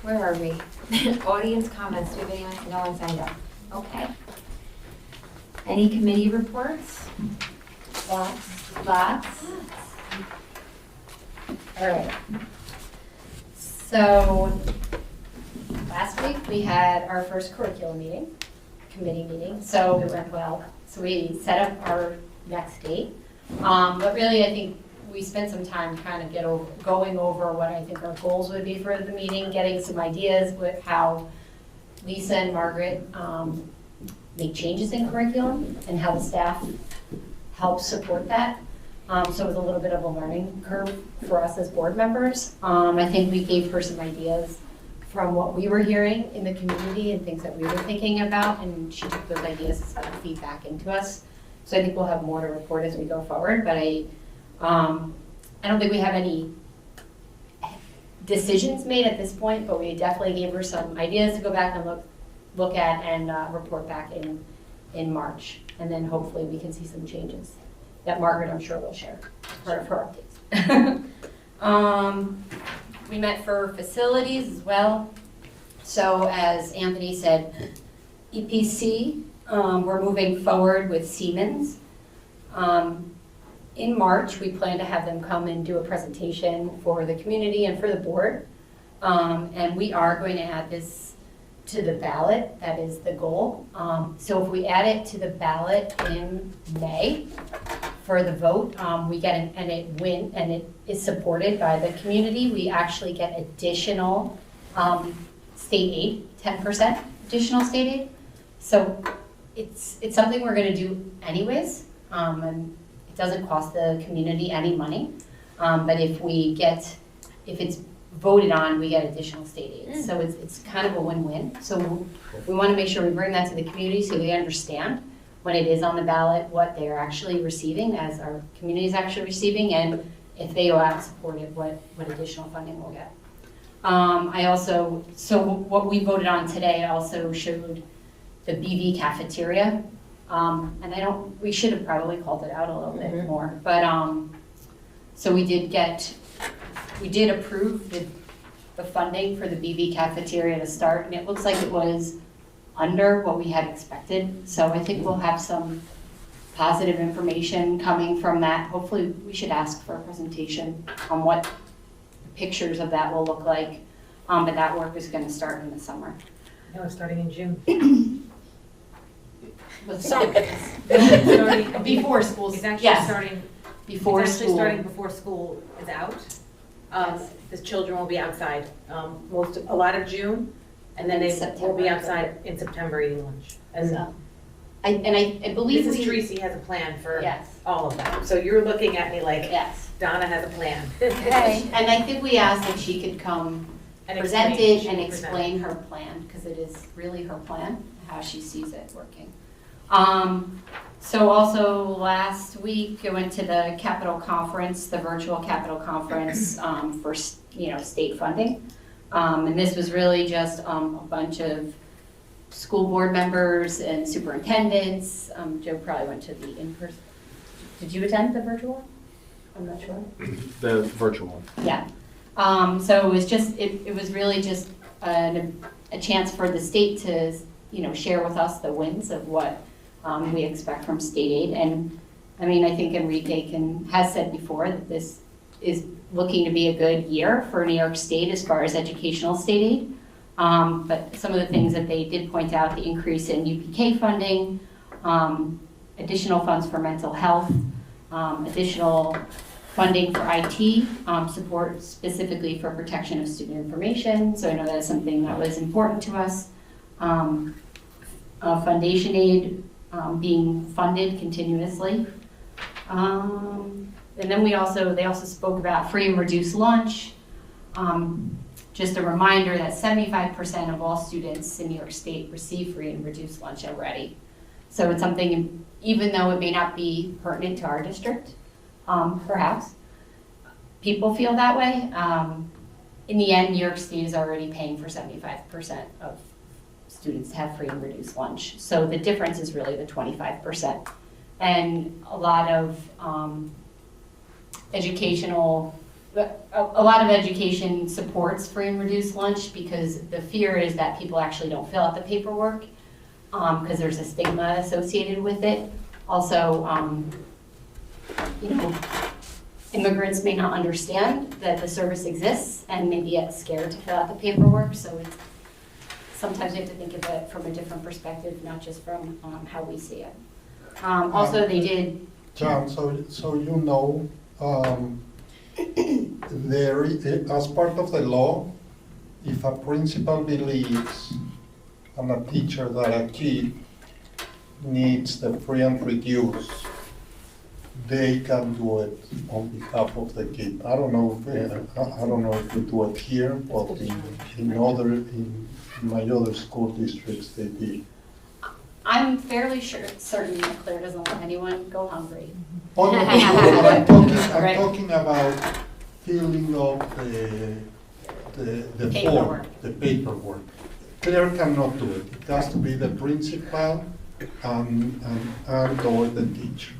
Where are we? Audience comments, do we have anyone? No one signed up. Okay. Any committee reports? Lots. All right. So, last week we had our first curriculum meeting, committee meeting, so it went well. So we set up our next date. But really, I think we spent some time kind of going over what I think our goals would be for the meeting, getting some ideas with how Lisa and Margaret make changes in curriculum and how the staff helps support that. So it was a little bit of a learning curve for us as board members. I think we gave her some ideas from what we were hearing in the community and things that we were thinking about, and she took those ideas as kind of feedback into us. So I think we'll have more to report as we go forward, but I don't think we have any decisions made at this point, but we definitely gave her some ideas to go back and look at and report back in March. And then hopefully we can see some changes that Margaret, I'm sure, will share as part of her updates. We met for facilities as well. So as Anthony said, EPC, we're moving forward with Siemens. In March, we plan to have them come and do a presentation for the community and for the board. And we are going to add this to the ballot. That is the goal. So if we add it to the ballot in May for the vote, we get and it is supported by the community, we actually get additional state aid, 10% additional state aid. So it's something we're going to do anyways, and it doesn't cost the community any money. But if it's voted on, we get additional state aid. So it's kind of a win-win. So we want to make sure we bring that to the community so they understand when it is on the ballot what they're actually receiving, as our community is actually receiving, and if they go out and support it, what additional funding we'll get. So what we voted on today also showed the BV cafeteria. And we should have probably called it out a little bit more, but so we did approve the funding for the BV cafeteria to start, and it looks like it was under what we had expected. So I think we'll have some positive information coming from that. Hopefully, we should ask for a presentation on what the pictures of that will look like. But that work is going to start in the summer. No, it's starting in June. Summer. Before school. It's actually starting before it's actually school. starting before school is out. The children will be outside a lot of June, and then they will be outside in September eating lunch. And I believe Mrs. Tracy has a plan for all of that. So you're looking at me like, Donna has a plan. And I think we asked if she could come And present explain. it She and will explain her plan, because it is really her plan, how she sees it working. So also last week, I went to the Capitol Conference, the virtual Capitol Conference for state funding. And this was really just a bunch of school board members and superintendents. Joe probably went to the in-person. Did you attend the virtual? I'm not sure. The virtual one. Yeah. So it was just, it was really just a chance for the state to, share with us the wins of what we expect from state aid. And I mean, I think Enrique has said before that this is looking to be a good year for New York State as far as educational state aid. But some of the things that they did point out, the increase in UPK funding, additional funds for mental health, additional funding for IT, support specifically for protection of student information. So I know that's something that was important to us. Foundation aid being funded continuously. And then they also spoke about free and reduced lunch. Just a reminder that 75% of all students in New York State receive free and reduced lunch already. So it's something, even though it may not be pertinent to our district, perhaps, people feel that way. In the end, New York State is already paying for 75% of students to have free and reduced lunch. So the difference is really the 25%. And a lot of education supports free and reduced lunch, because the fear is that people actually don't fill out the paperwork because there's a stigma associated with it. Also, immigrants may not understand that the service exists and may get scared to fill out the paperwork. So sometimes you have to think of it from a different perspective, not just from how we see it. Also, they did. John, so there, as part of the law, if a principal believes and a teacher that a kid needs the free and reduced, they can do it on behalf of the kid. I don't know if we do it here, but in my other school districts they did. I'm fairly certain that Claire doesn't let anyone go hungry. Oh, no, I'm talking about filling up the Paperwork. form, the paperwork. Claire cannot do it. It has to be the principal and or the teacher.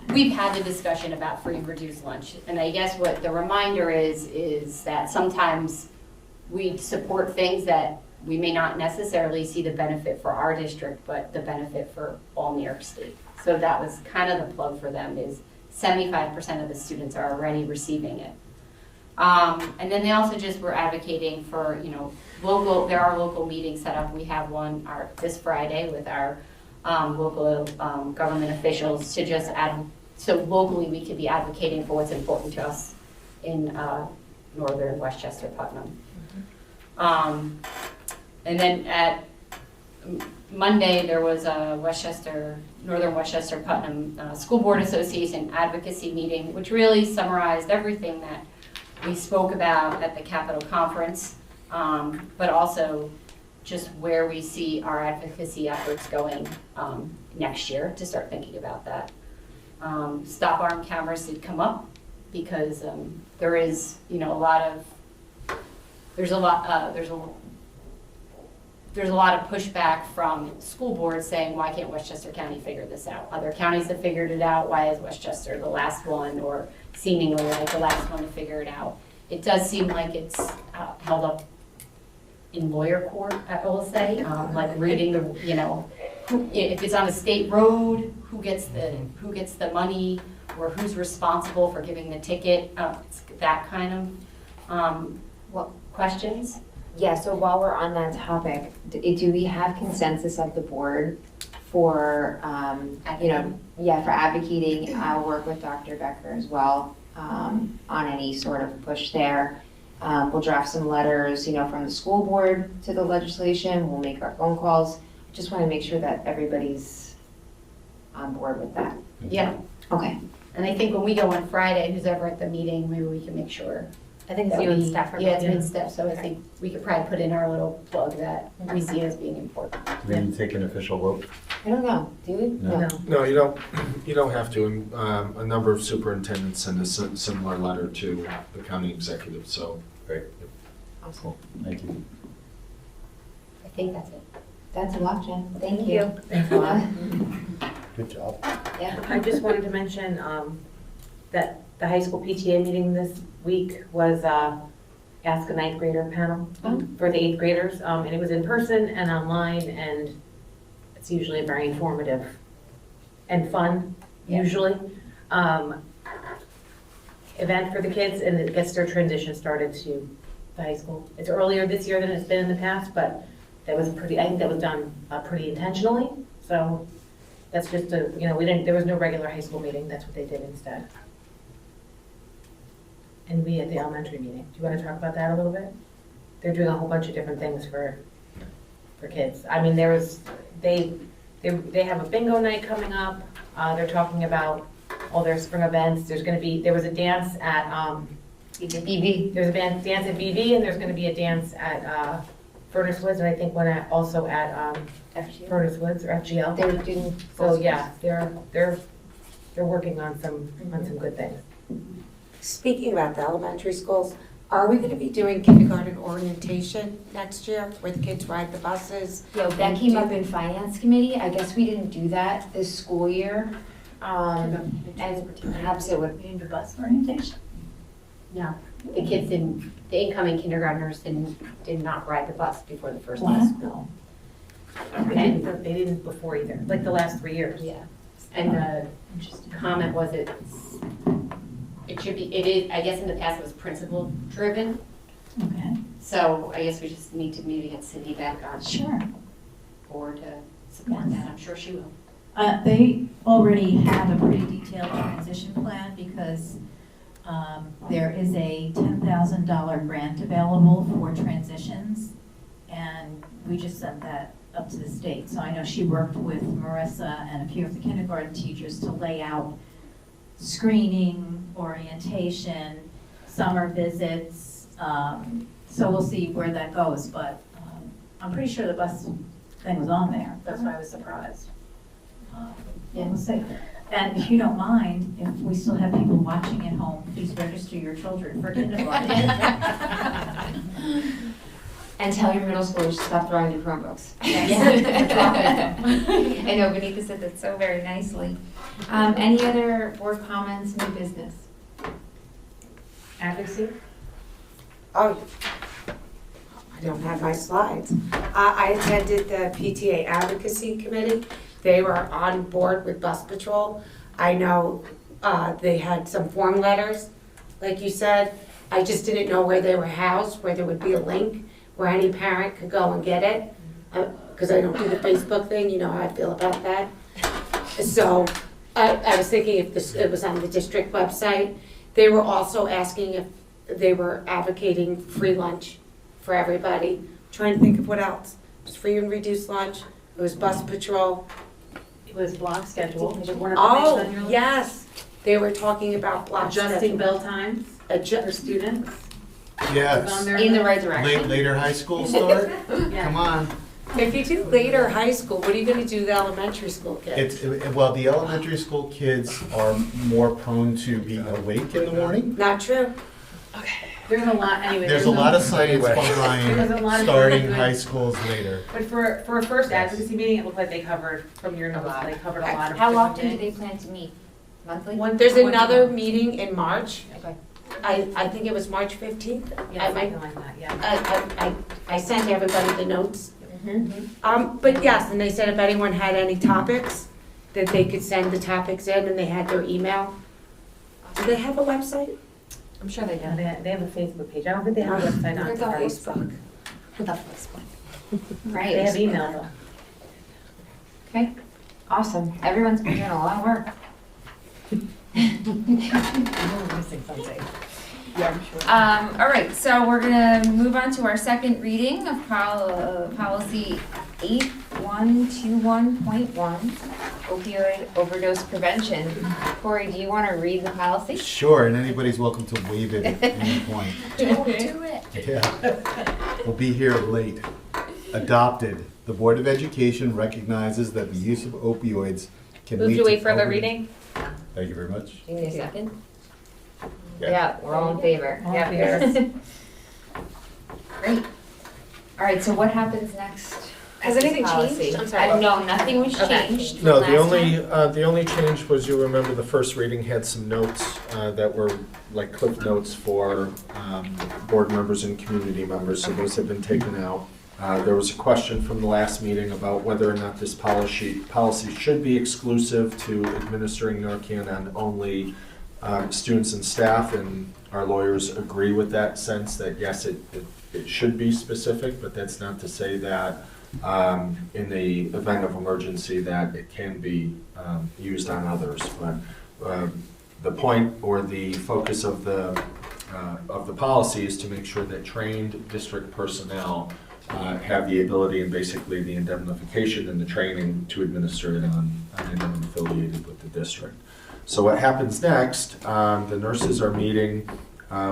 we've had the discussion about free reduced lunch. And I guess what the reminder is that sometimes we support things that we may not necessarily see the benefit for our district, but the benefit for all New York State. So that was kind of the plug for them, is 75% of the students are already receiving it. And then they also just were advocating for, there are local meetings set up. We have one this Friday with our local government officials to just so locally we could be advocating for what's important to us in northern Westchester, Putnam. And then at Monday, there was a Northern Westchester Putnam School Board Association advocacy meeting, which really summarized everything that we spoke about at the Capitol Conference, but also just where we see our advocacy efforts going next year to start thinking about that. Stop arm cameras did come up because there is, there's a lot of pushback from school boards saying, why can't Westchester County figure this out? Other counties have figured it out. Why is Westchester the last one, or seemingly like the last one to figure it out? It does seem like it's held up in lawyer court, I will say, like reading if it's on a state road, who gets the money, or who's responsible for giving the ticket, that kind of questions. Yeah, so while we're on that topic, do we have consensus of the board for, for advocating? I'll work with Dr. Becker as well on any sort of push there. We'll draft some letters, from the school board to the legislation. We'll make our phone calls. Just want to make sure that everybody's on board with that. Yeah. Okay. And I think when we go on Friday, who's ever at the meeting, maybe we can make sure. I think it's you and staff. Yeah, it's in step, so I think we could probably put in our little plug that we see as being important. Do we need to take an official vote? I don't know, do we? No. No, you don't have to. A number of superintendents send a similar letter to the county executive, so. Great. Awesome. Thank you. I think that's it. That's a lot, Jen. Thank you. Thanks a lot. Good job. Yeah. I just wanted to mention that the high school PTA meeting this week was Ask a Ninth Grader panel for the 8th graders. And it was in person and online, and it's usually very informative and fun, usually. Event for the kids, and it gets their transition started to the high school. It's earlier this year than it's been in the past, but I think that was done pretty intentionally. So that's just there was no regular high school meeting. That's what they did instead. And we at the elementary meeting. Do you want to talk about that a little bit? They're doing a whole bunch of different things for kids. I mean, they have a bingo night coming up. They're talking about all their spring events. There was a dance at BV. There's a dance at BV, and there's going to be a dance at Furnace Woods, and I think one also at Furnace Woods or FGL. They're doing. So yeah, they're working on some good things. Speaking about the elementary schools, are we going to be doing kindergarten orientation next year where the kids ride the buses? Yeah, that came up in finance committee. I guess we didn't do that this school year. And perhaps it would. Into bus orientation? No, the incoming kindergartners did not ride the bus before the first day of school. They didn't before either, like the last 3 years. Yeah. And the comment was it is, I guess in the past it was principal driven. Okay. So I guess we just need to maybe get Cindy back on. Sure. Or to support that, I'm sure she will. They already have a pretty detailed transition plan because there is a $10,000 grant available for transitions, and we just sent that up to the state. So I know she worked with Marissa and a few of the kindergarten teachers to lay out screening, orientation, summer visits. So we'll see where that goes, but I'm pretty sure the bus thing was on there. That's why I was surprised. Yeah, we'll see. And if you don't mind, if we still have people watching at home, please register your children for kindergarten. And tell your middle schoolers to stop throwing the Chromebooks. Yes. I know, Benita said that so very nicely. Any other board comments, new business? Advocacy? Oh, I don't have my slides. I attended the PTA Advocacy Committee. They were on board with Bus Patrol. I know they had some form letters, like you said. I just didn't know where they were housed, where there would be a link where any parent could go and get it. Because I don't do the Facebook thing, you know how I feel about that. So I was thinking if it was on the district website. They were also asking if they were advocating free lunch for everybody. Trying to think of what else. It was free and reduced lunch. It was Bus Patrol. It was block schedule. Was one of the things on your list? Yes. They were talking about block Adjusting schedule. bell times for students. Yes. In the right direction. Later high school start? Yeah. Come on. If you do later high school, what are you gonna do to the elementary school kids? Well, the elementary school kids are more prone to being awake in the morning. Not true. There's a lot, anyway. There's a lot of science There's a behind lot of starting different high good- schools later. But for a first advocacy meeting, it looked like they covered, from your notes, they covered a lot of How different often do things. they plan to meet? Monthly? There's another meeting in March. Okay. I think it was March 15th. Yeah, I might- something like that, yeah. I sent everybody the notes. Mm-hmm. But yes, and they said if anyone had any topics, that they could send the topics in, and they had their email. Do they have a website? I'm sure they do. Yeah, they have a Facebook page. I don't think they have a website on There's a it. Facebook. Right. They have email though. Okay, awesome. Everyone's been doing a lot of work. I'm missing something. Yeah, I'm sure. All right, so we're gonna move on to our second reading of policy 8121.1, opioid overdose prevention. Corey, do you want to read the policy? Sure, and anybody's welcome to waive it at any point. Don't do it. Yeah. We'll be here late. Adopted. The Board of Education recognizes that the use of opioids can lead Move to to wait further overdose- reading? Thank you very much. Give me a second. Yeah. Yeah, we're all in favor. All in favor. Great. All right, so what happens next? Has with this anything policy? changed? I'm sorry. No, nothing was Okay. changed. No, from the last only, time. the only change was, you remember the first reading had some notes that were like cliff notes for board members and community members, so those have been taken out. There was a question from the last meeting about whether or not this policy should be exclusive to administering Narcan on only students and staff, and our lawyers agree with that sense that yes, it should be specific, but that's not to say that in the event of emergency that it can be used on others. But the point or the focus of the policy is to make sure that trained district personnel have the ability and basically the indemnification and the training to administer it on anyone affiliated with the district. So what happens next, the nurses are meeting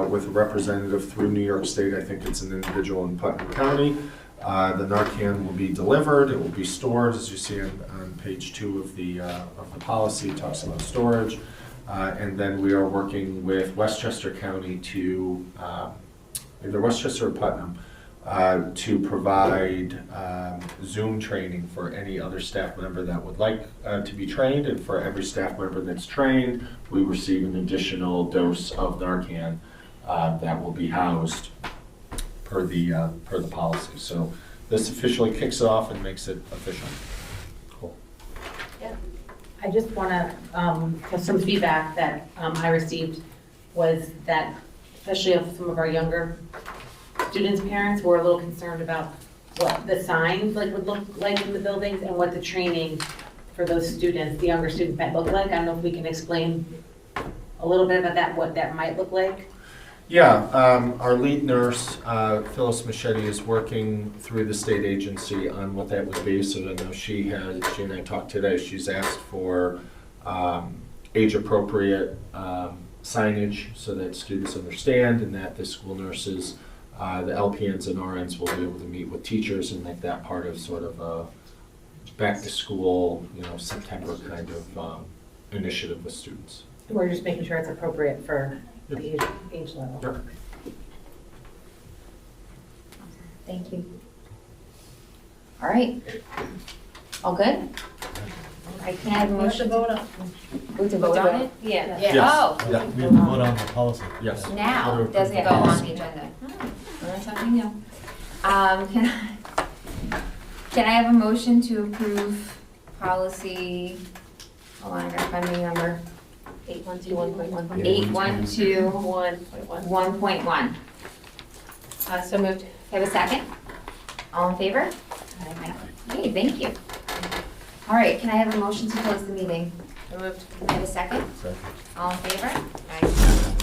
with a representative through New York State. I think it's an individual in Putnam County. The Narcan will be delivered, it will be stored, as you see on page 2 of the policy, it talks about storage. And then we are working with Westchester County to, either Westchester or Putnam, to provide Zoom training for any other staff member that would like to be trained, and for every staff member that's trained, we receive an additional dose of Narcan that will be housed per the policy. So this officially kicks off and makes it official. Cool. I just want to, some feedback that I received was that, especially of some of our younger students' parents were a little concerned about what the signs would look like in the buildings and what the training for those students, the younger students, might look like. I don't know if we can explain a little bit about that, what that might look like. Yeah, our lead nurse, Phyllis Machete, is working through the state agency on what that would be. So I know she and I talked today, she's asked for age-appropriate signage so that students understand, and that the school nurses, the LPNs and RNs will be able to meet with teachers and make that part of sort of a back-to-school, September kind of initiative with students. We're just making sure it's appropriate for the age level. Yep. Thank you. All right. All good? I can I have a motion to vote on. To vote on it? Yeah. Yeah. Yes. Oh. Yeah. We have to vote on the policy. Yes. Now, Whether does it approve go on policy. the agenda? Learn something new. Can I have a motion to approve policy, hold on, I gotta find my number. 812.1.1. 812.1.1. So moved. Do I have a second? All in favor? Hey, thank you. All right, can I have a motion to close the meeting? So moved. Can I have a second? Second. All in favor? Aye.